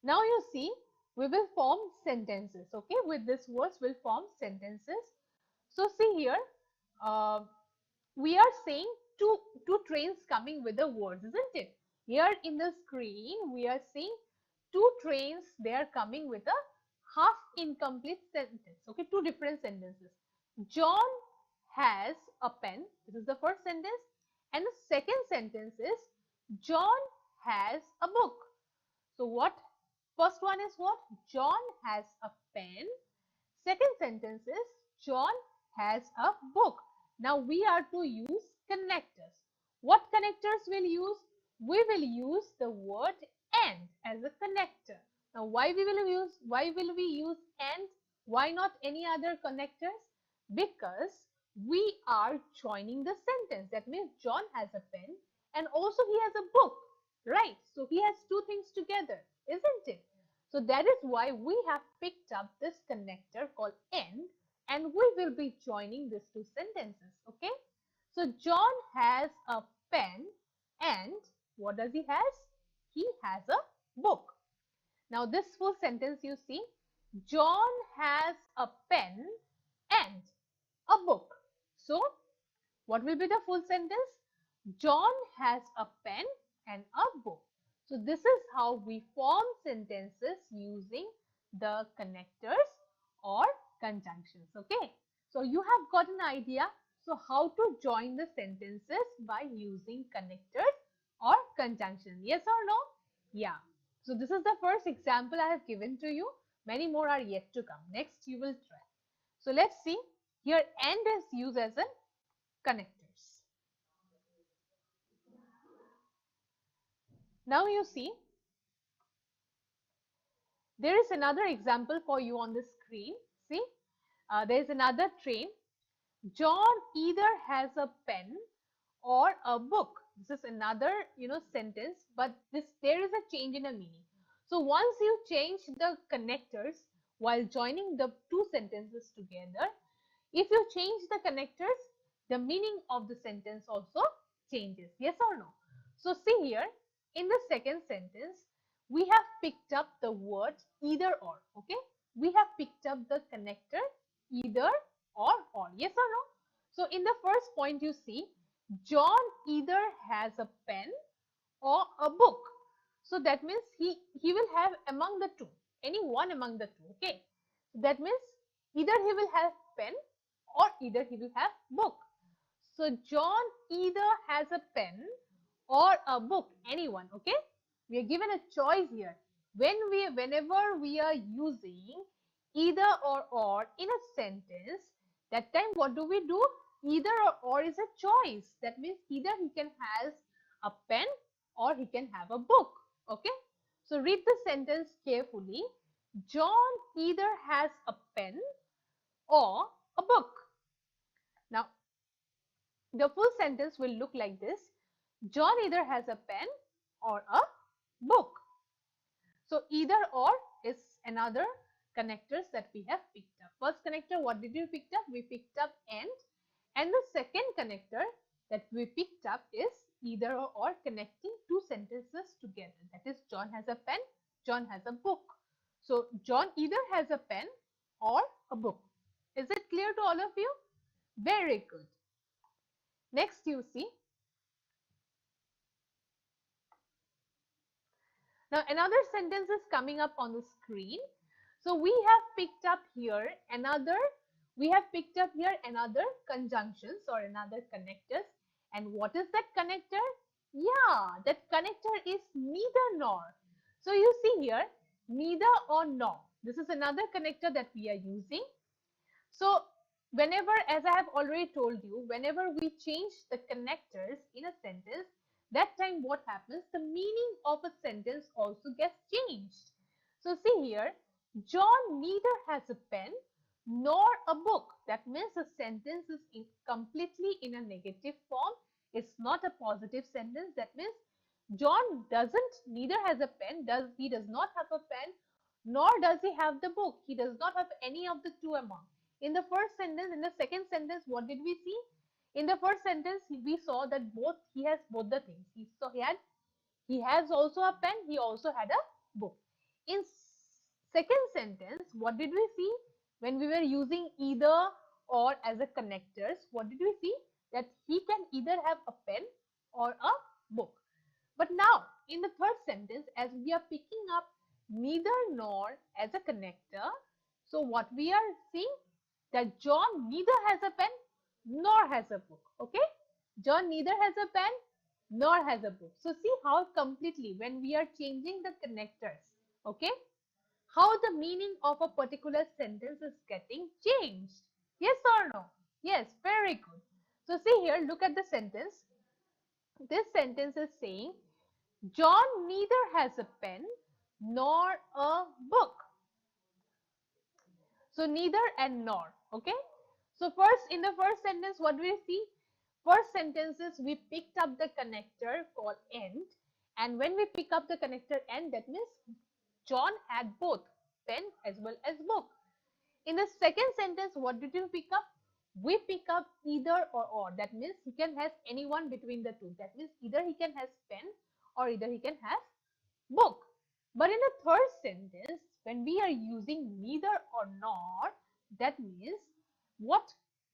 Now you see, we will form sentences. Okay, with these words we'll form sentences. So see here, uh, we are saying two trains coming with the words, isn't it? Here in the screen we are seeing 2 trains. They are coming with a half incomplete sentence. Okay, 2 different sentences. John has a pen. This is the first sentence, and the second sentence is John has a book. So what? First one is what? John has a pen. Second sentence is John has a book. Now we are to use connectors. What connectors we'll use? We will use the word and as a connector. Now why will we use and? Why not any other connectors? Because we are joining the sentence. That means John has a pen and also he has a book, right? So he has 2 things together, isn't it? So that is why we have picked up this connector called and we will be joining these 2 sentences. Okay. So John has a pen and what does he has? He has a book. Now this full sentence you see, John has a pen and a book. So what will be the full sentence? John has a pen and a book. So this is how we form sentences using the connectors or conjunctions. Okay. So you have got an idea. So how to join the sentences by using connectors or conjunction. Yes or no? Yeah. So this is the first example I have given to you. Many more are yet to come. Next you will try. So let's see. Here and is used as a connectors. Now you see, there is another example for you on the screen. See, there is another train. John either has a pen or a book. This is another, sentence, but there is a change in a meaning. So once you change the connectors while joining the 2 sentences together, if you change the connectors, the meaning of the sentence also changes. Yes or no? So see here, in the second sentence, we have picked up the word either or. Okay, we have picked up the connector either or. Yes or no? So in the first point you see, John either has a pen or a book. So that means he will have among the 2, any one among the 2. Okay, that means either he will have pen or either he will have book. So John either has a pen or a book, anyone. Okay, we are given a choice here. Whenever we are using either or in a sentence, that time what do we do? Either or is a choice. That means either he can has a pen or he can have a book. Okay, so read the sentence carefully. John either has a pen or a book. Now the full sentence will look like this. John either has a pen or a book. So either or is another connectors that we have picked up. First connector, what did we pick up? We picked up and the second connector that we picked up is either or connecting 2 sentences together. That is, John has a pen, John has a book. So John either has a pen or a book. Is it clear to all of you? Very good. Next you see, now another sentence is coming up on the screen. So we have picked up here another conjunctions or another connectors. And what is that connector? Yeah, that connector is neither nor. So you see here, neither or nor. This is another connector that we are using. So whenever, as I have already told you, whenever we change the connectors in a sentence, that time what happens? The meaning of a sentence also gets changed. So see here, John neither has a pen nor a book. That means the sentence is completely in a negative form. It's not a positive sentence. That means John neither has a pen, he does not have a pen, nor does he have the book. He does not have any of the two among. In the first sentence, in the second sentence, what did we see? In the first sentence, we saw that both he has both the things. He has also a pen. He also had a book. In second sentence, what did we see when we were using either or as a connectors? What did we see? That he can either have a pen or a book. But now, in the third sentence, as we are picking up neither nor as a connector, so what we are seeing that John neither has a pen nor has a book. Okay, John neither has a pen nor has a book. So see how completely when we are changing the connectors, okay, how the meaning of a particular sentence is getting changed. Yes or no? Yes, very good. So see here, look at the sentence. This sentence is saying John neither has a pen nor a book. So neither and nor. Okay. So first, in the first sentence, what do we see? First sentences, we picked up the connector called and. And when we pick up the connector and, that means John had both pen as well as book. In the second sentence, what did we pick up? We pick up either or. That means he can have anyone between the two. That means either he can have pen or either he can have book. But in the third sentence, when we are using neither or nor, that means what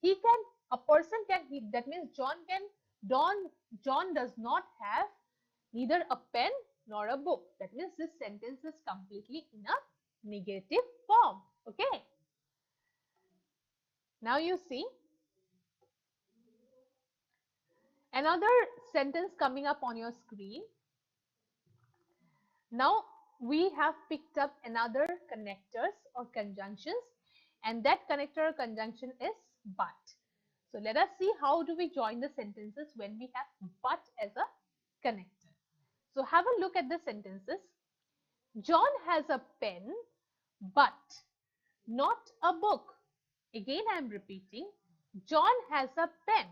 he can, a person can, that means John does not have neither a pen nor a book. That means this sentence is completely in a negative form. Okay. Now you see another sentence coming up on your screen. Now we have picked up another connectors or conjunctions, and that connector or conjunction is but. So let us see how do we join the sentences when we have but as a connector. So have a look at the sentences. John has a pen but not a book. Again I am repeating. John has a pen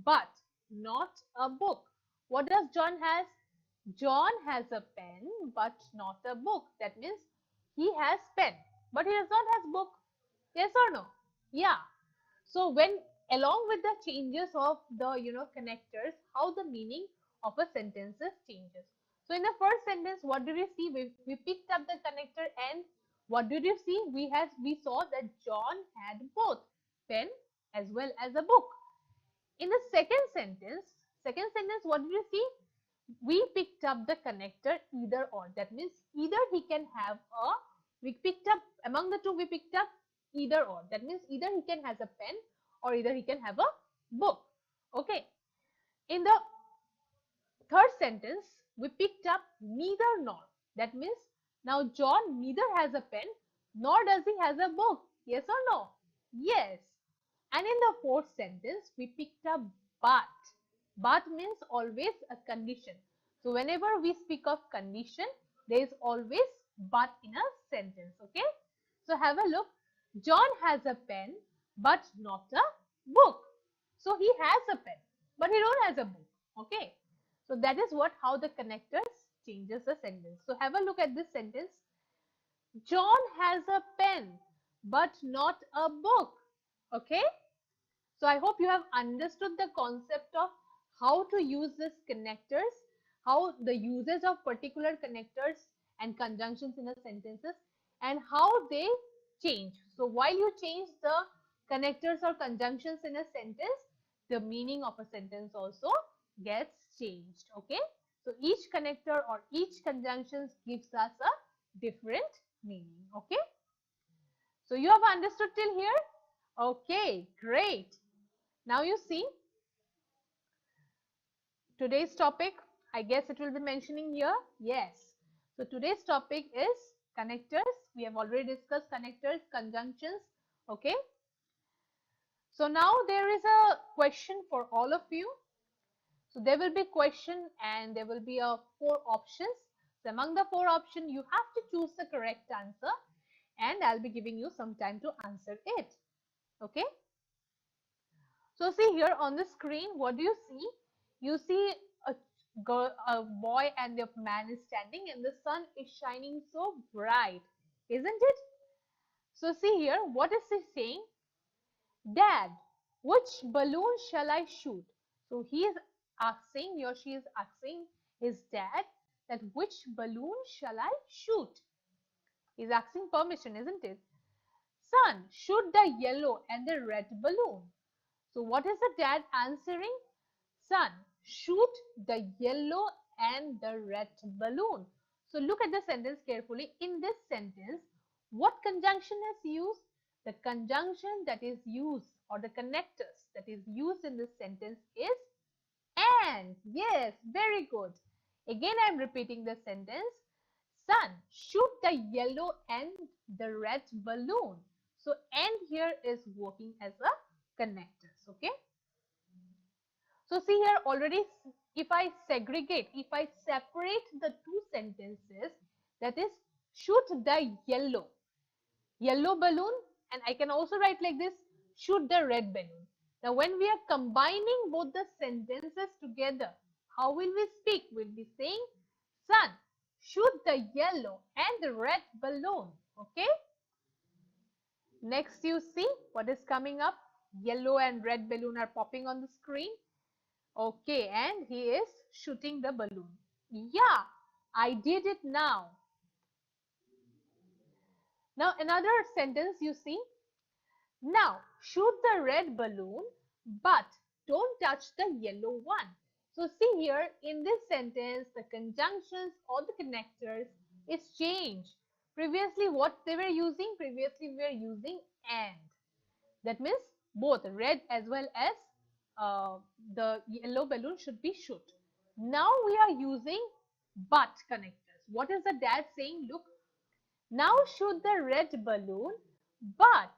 but not a book. What does John has? John has a pen but not a book. That means he has pen but he does not have book. Yes or no? Yeah. So when along with the changes of the connectors, how the meaning of a sentence changes. So in the first sentence, what did we see? We picked up the connector and what did you see? We saw that John had both pen as well as a book. In the second sentence, what did you see? We picked up the connector either or. That means either he can have a, we picked up among the two, we picked up either or. That means either he can has a pen or either he can have a book. Okay. In the third sentence, we picked up neither nor. That means now John neither has a pen nor does he has a book. Yes or no? Yes. And in the fourth sentence, we picked up but. But means always a condition. So whenever we speak of condition, there is always but in a sentence. Okay. So have a look. John has a pen but not a book. So he has a pen but he don't has a book. Okay. So that is what how the connectors changes the sentence. So have a look at this sentence. John has a pen but not a book. Okay. So I hope you have understood the concept of how to use these connectors, how the uses of particular connectors and conjunctions in the sentences and how they change. So while you change the connectors or conjunctions in a sentence, the meaning of a sentence also gets changed. Okay. So each connector or each conjunction gives us a different meaning. Okay. So you have understood till here? Okay, great. Now you see today's topic, I guess it will be mentioning here. Yes. So today's topic is connectors. We have already discussed connectors, conjunctions. Okay. So now there is a question for all of you. So there will be question and there will be a 4 options. So among the 4 options, you have to choose the correct answer and I'll be giving you some time to answer it. Okay. So see here on the screen, what do you see? You see a girl, a boy and a man is standing and the sun is shining so bright. isn't it? So see here, what is he saying? Dad, which balloon shall I shoot? So he is asking, he or she is asking his dad that which balloon shall I shoot? He's asking permission, isn't it? Son, shoot the yellow and the red balloon. So what is the dad answering? Son, shoot the yellow and the red balloon. So look at the sentence carefully. In this sentence, what conjunction is used? The conjunction that is used, or the connectors that is used in this sentence is and. Yes, very good. Again, I am repeating the sentence. Son, shoot the yellow and the red balloon. So and here is working as a connectors. Okay. So see here already, if I segregate, if I separate the two sentences, that is shoot the yellow balloon, and I can also write like this, shoot the red balloon. Now when we are combining both the sentences together, how will we speak? We'll be saying, son, shoot the yellow and the red balloon. Okay. Next you see what is coming up. Yellow and red balloon are popping on the screen. Okay, and he is shooting the balloon. Yeah, I did it now. Now another sentence you see. Now shoot the red balloon, but don't touch the yellow one. So see here in this sentence, the conjunctions or the connectors is changed. Previously what they were using? Previously we were using and. That means both red as well as the yellow balloon should be shoot. Now we are using but connectors. What is the dad saying? Look, now shoot the red balloon, but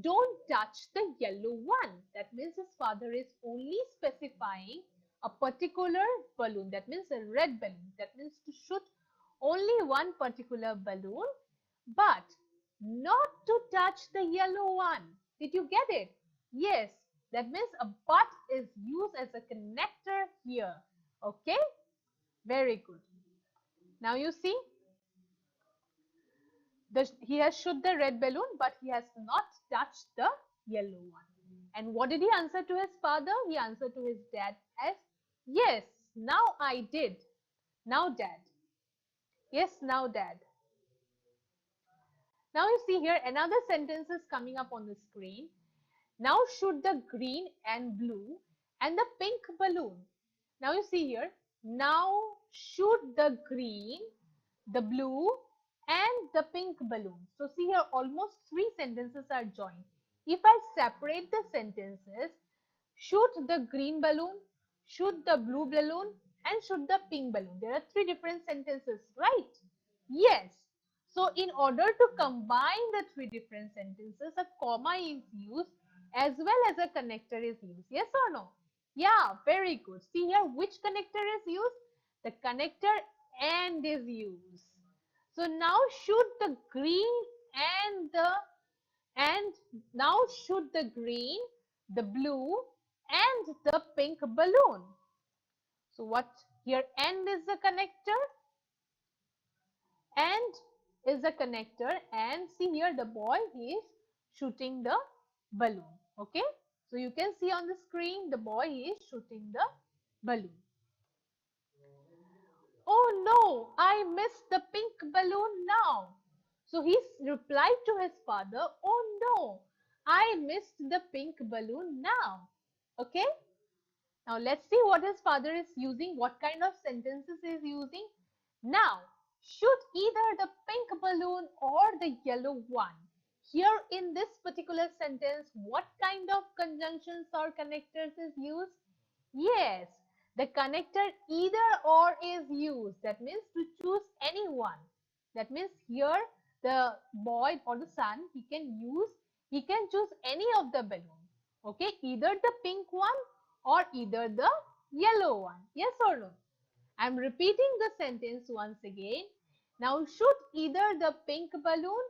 don't touch the yellow one. That means his father is only specifying a particular balloon. That means a red balloon. That means to shoot only one particular balloon, but not to touch the yellow one. Did you get it? Yes, that means a but is used as a connector here. Okay, very good. Now you see, he has shoot the red balloon, but he has not touched the yellow one. And what did he answer to his father? He answered to his dad as, yes, now I did. Now dad. Yes, now dad. Now you see here another sentence is coming up on the screen. Now shoot the green and blue and the pink balloon. Now you see here, now shoot the green, the blue and the pink balloon. So see here almost three sentences are joined. If I separate the sentences, shoot the green balloon, shoot the blue balloon and shoot the pink balloon. There are three different sentences, right? Yes. So in order to combine the three different sentences, a comma is used as well as a connector is used. Yes or no? Yeah, very good. See here which connector is used? The connector and is used. So now shoot the green and now shoot the green, the blue and the pink balloon. So what here and is the connector? And is a connector, and see here the boy is shooting the balloon. Okay, so you can see on the screen the boy is shooting the balloon. Oh no, I missed the pink balloon now. So he replied to his father, oh no, I missed the pink balloon now. Okay, now let's see what his father is using, what kind of sentences he is using. Now shoot either the pink balloon or the yellow one. Here in this particular sentence, what kind of conjunctions or connectors is used? Yes, the connector either or is used. That means to choose any one. That means here the boy or the son, he can choose any of the balloon. Okay, either the pink one or either the yellow one. Yes or no? I am repeating the sentence once again. Now shoot either the pink balloon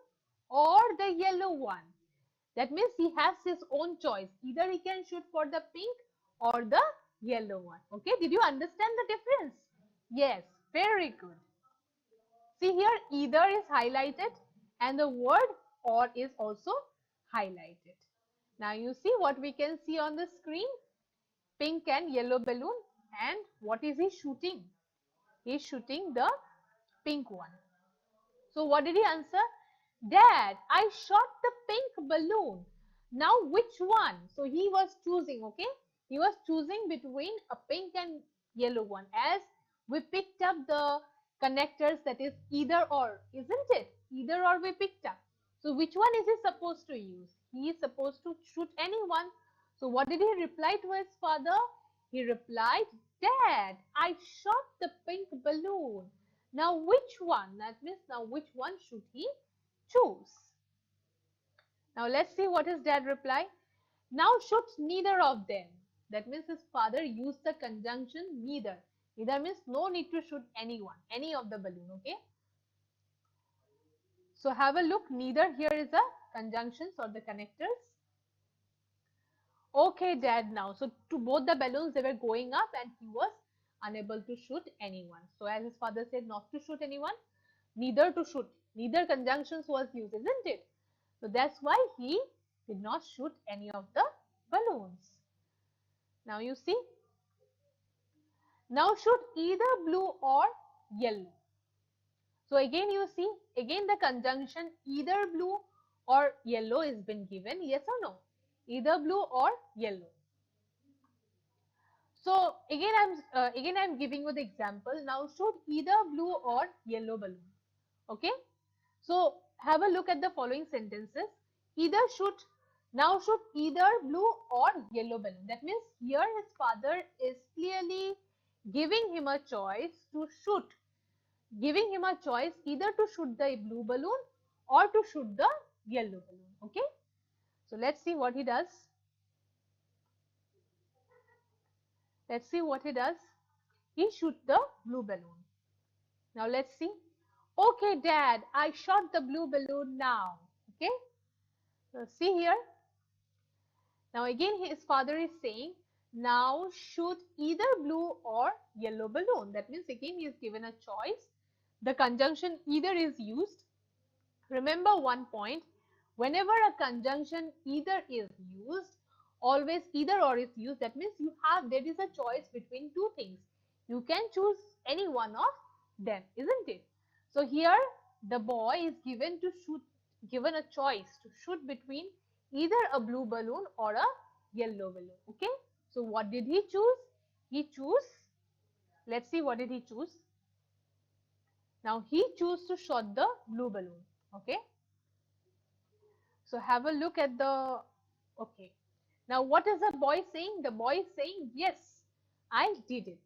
or the yellow one. That means he has his own choice. Either he can shoot for the pink or the yellow one. Okay, did you understand the difference? Yes, very good. See here either is highlighted and the word or is also highlighted. Now you see what we can see on the screen, pink and yellow balloon, and what is he shooting? He is shooting the pink one. So what did he answer? Dad, I shot the pink balloon. Now which one? So he was choosing, okay? He was choosing between a pink and yellow one, as we picked up the connectors, that is either or, isn't it? Either or we picked up. So which one is he supposed to use? He is supposed to shoot anyone. So what did he reply to his father? He replied, Dad, I shot the pink balloon. Now which one? That means now which one should he choose? Now let's see what his dad replied. Now shoot neither of them. That means his father used the conjunction neither. Neither means no need to shoot anyone, any of the balloon, okay? So have a look, neither here is a conjunctions or the connectors. Okay, dad, now. So to both the balloons, they were going up and he was unable to shoot anyone. So as his father said not to shoot anyone, neither to shoot, neither conjunctions was used, isn't it? So that's why he did not shoot any of the balloons. Now you see, now shoot either blue or yellow. So again you see, again the conjunction either blue or yellow is been given, yes or no? Either blue or yellow. So again I'm giving you the example. Now shoot either blue or yellow balloon. Okay. So have a look at the following sentences. Either shoot, now shoot either blue or yellow balloon. That means here his father is clearly giving him a choice to shoot, giving him a choice either to shoot the blue balloon or to shoot the yellow balloon. Okay. So let's see what he does. Let's see what he does. He shoots the blue balloon. Now let's see. Okay, dad, I shot the blue balloon now. Okay. So see here. Now again his father is saying, now shoot either blue or yellow balloon. That means again he is given a choice. The conjunction either is used. Remember one point, whenever a conjunction either is used, always either or is used. That means there is a choice between two things. You can choose any one of them, isn't it? So here the boy is given a choice to shoot between either a blue balloon or a yellow balloon. Okay. So what did he choose? He chose, let's see what did he choose. Now he chose to shot the blue balloon. Okay. So have a look at the, okay. Now what is the boy saying? The boy is saying, yes, I did it.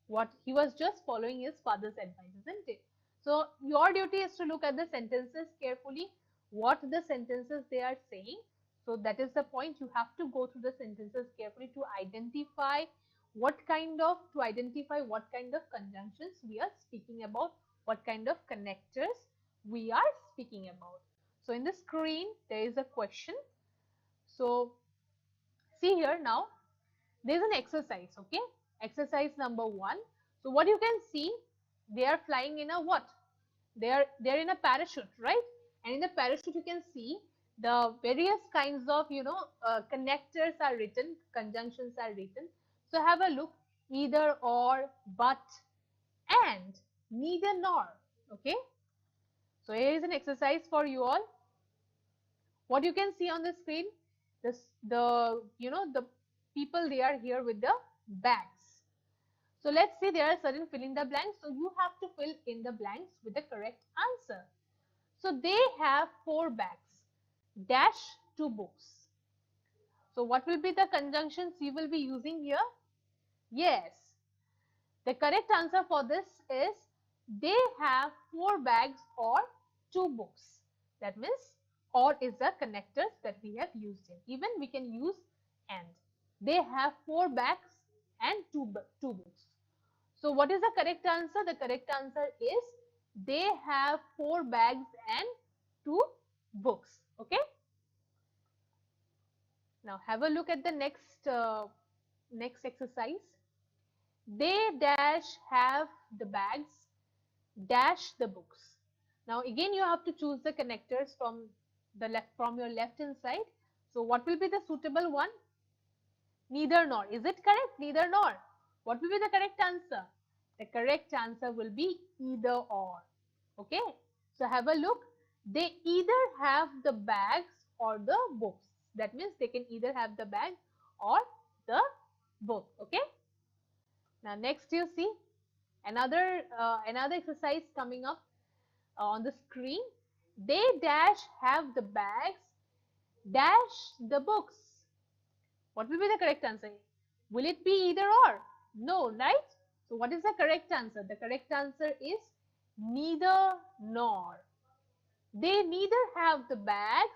What he was just following his father's advice, isn't it? So your duty is to look at the sentences carefully, what the sentences they are saying. So that is the point. You have to go through the sentences carefully to identify what kind of conjunctions we are speaking about, what kind of connectors we are speaking about. So in the screen there is a question. So see here, now there is an exercise. Okay, exercise number 1. So what you can see, they are flying in a what? They're in a parachute, right? And in the parachute you can see the various kinds of connectors are written, conjunctions are written. So have a look, either or, but, and, neither nor. Okay, so here is an exercise for you all. What you can see on the screen, the people, they are here with the bags. So let's say there are certain fill in the blanks. So you have to fill in the blanks with the correct answer. So they have 4 bags, dash 2 books. So what will be the conjunctions you will be using here? Yes, the correct answer for this is they have 4 bags or 2 books. That means or is the connectors that we have used in. Even we can use and. They have 4 bags and 2 books. So what is the correct answer? The correct answer is they have 4 bags and 2 books. Okay. Now have a look at the next exercise. They dash have the bags, dash the books. Now again you have to choose the connectors from your left hand side. So what will be the suitable one? Neither nor. Is it correct? Neither nor. What will be the correct answer? The correct answer will be either or. Okay. So have a look. They either have the bags or the books. That means they can either have the bag or the book. Okay. Now next you see another exercise coming up on the screen. They dash have the bags dash the books. What will be the correct answer? Will it be either or? No, right? So what is the correct answer? The correct answer is neither nor. They neither have the bags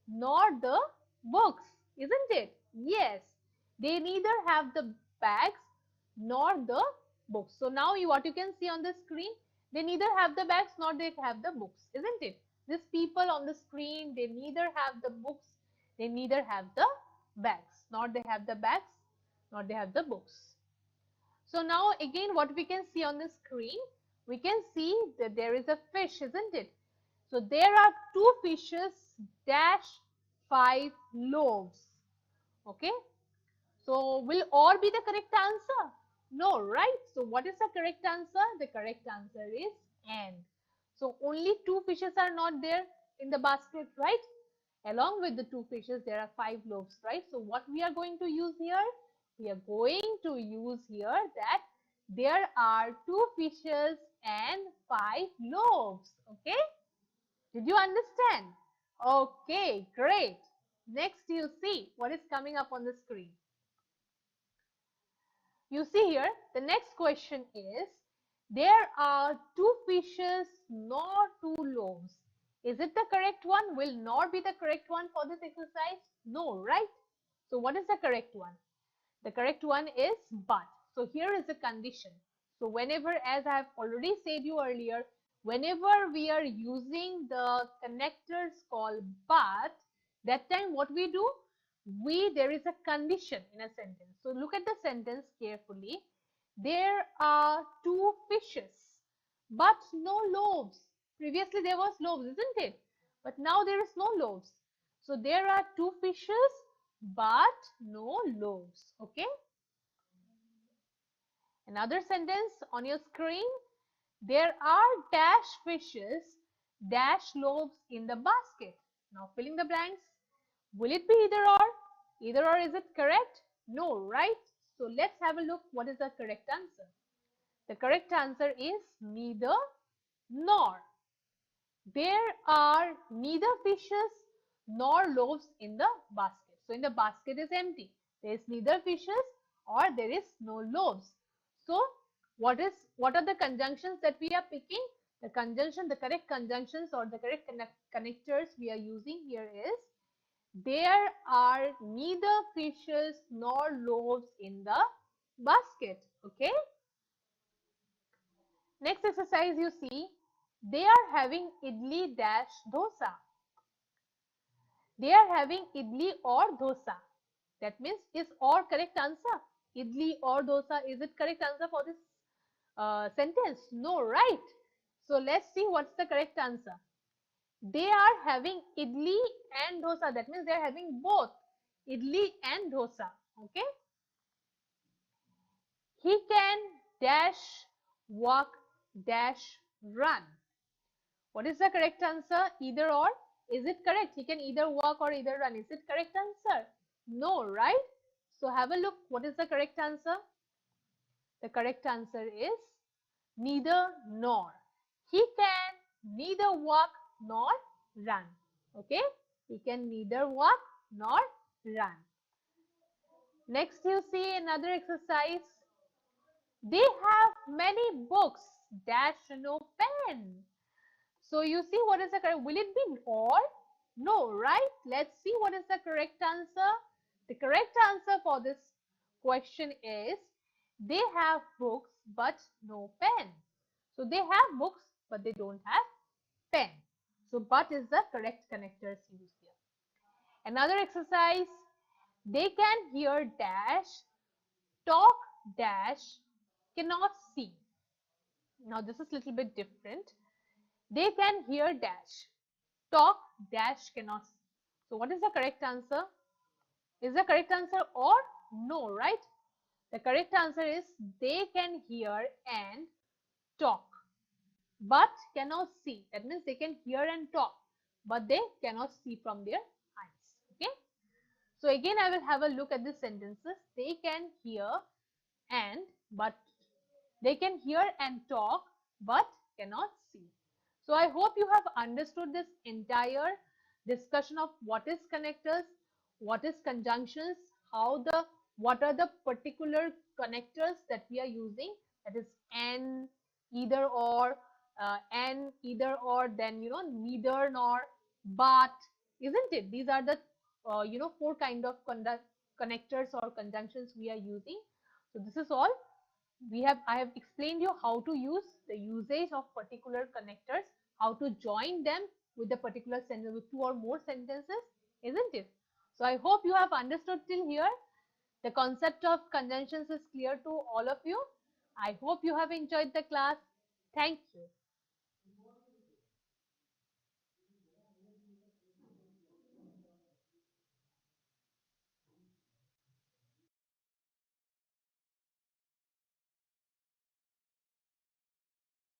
nor the books, isn't it? Yes, they neither have the bags nor the books. So now what you can see on the screen, they neither have the bags nor they have the books, isn't it? These people on the screen, they neither have the books, they neither have the bags, nor they have the bags, nor they have the books. So now again what we can see on the screen, we can see that there is a fish, isn't it? So there are two fishes dash 5 loaves. Okay. So will or be the correct answer? No, right? So what is the correct answer? The correct answer is and. So only two fishes are not there in the basket, right? Along with the two fishes, there are 5 loaves, right? So what we are going to use here? We are going to use here that there are 2 fishes and 5 loaves. Okay? Did you understand? Okay, great. Next, you see what is coming up on the screen. You see here, the next question is, there are 2 fishes nor 2 loaves. Is it the correct one? Will nor be the correct one for this exercise? No, right? So what is the correct one? The correct one is but. So here is the condition. So whenever, as I have already said you earlier, whenever we are using the connectors called but, that time what we do? There is a condition in a sentence. So look at the sentence carefully. There are 2 fishes, but no loaves. Previously there was loaves, isn't it? But now there is no loaves. So there are 2 fishes, but no loaves. Okay. Another sentence on your screen. There are dash fishes, dash loaves in the basket. Now filling the blanks. Will it be either or? Either or, is it correct? No, right? So let's have a look what is the correct answer. The correct answer is neither nor. There are neither fishes nor loaves in the basket. So in the basket is empty. There is neither fishes or there is no loaves. So what are the conjunctions that we are picking? The correct conjunctions or the correct connectors we are using here is, there are neither fishes nor loaves in the basket. Okay. Next exercise you see, they are having idli dash dosa. They are having idli or dosa. That means is or correct answer? Idli or dosa, is it correct answer for this sentence? No, right? So let's see what's the correct answer. They are having idli and dosa. That means they are having both idli and dosa. Okay. He can dash walk dash run. What is the correct answer? Either or. Is it correct? He can either walk or either run. Is it correct answer? No, right? So have a look. What is the correct answer? The correct answer is neither nor. He can neither walk nor run. Okay? He can neither walk nor run. Next you see another exercise. They have many books dash no pen. So you see what is the correct, will it be or? No, right? Let's see what is the correct answer. The correct answer for this question is, they have books but no pen. So they have books but they don't have pen. So but is the correct connectors used here. Another exercise, they can hear dash, talk dash, cannot see. Now this is a little bit different. They can hear dash. Talk dash cannot see. So what is the correct answer? Is the correct answer or no, right? The correct answer is they can hear and talk, but cannot see. That means they can hear and talk, but they cannot see from their eyes. Okay. So again, I will have a look at the sentences. They can hear and but they can hear and talk, but cannot see. So I hope you have understood this entire discussion of what is connectors, what is conjunctions, what are the particular connectors that we are using. That is and, either or, and, either or, then neither nor, but, isn't it? These are the four kind of connectors or conjunctions we are using. So this is all I have explained you how to use the usage of particular connectors, how to join them with the particular sentence with two or more sentences, isn't it? So I hope you have understood till here. The concept of conjunctions is clear to all of you. I hope you have enjoyed the class. Thank you.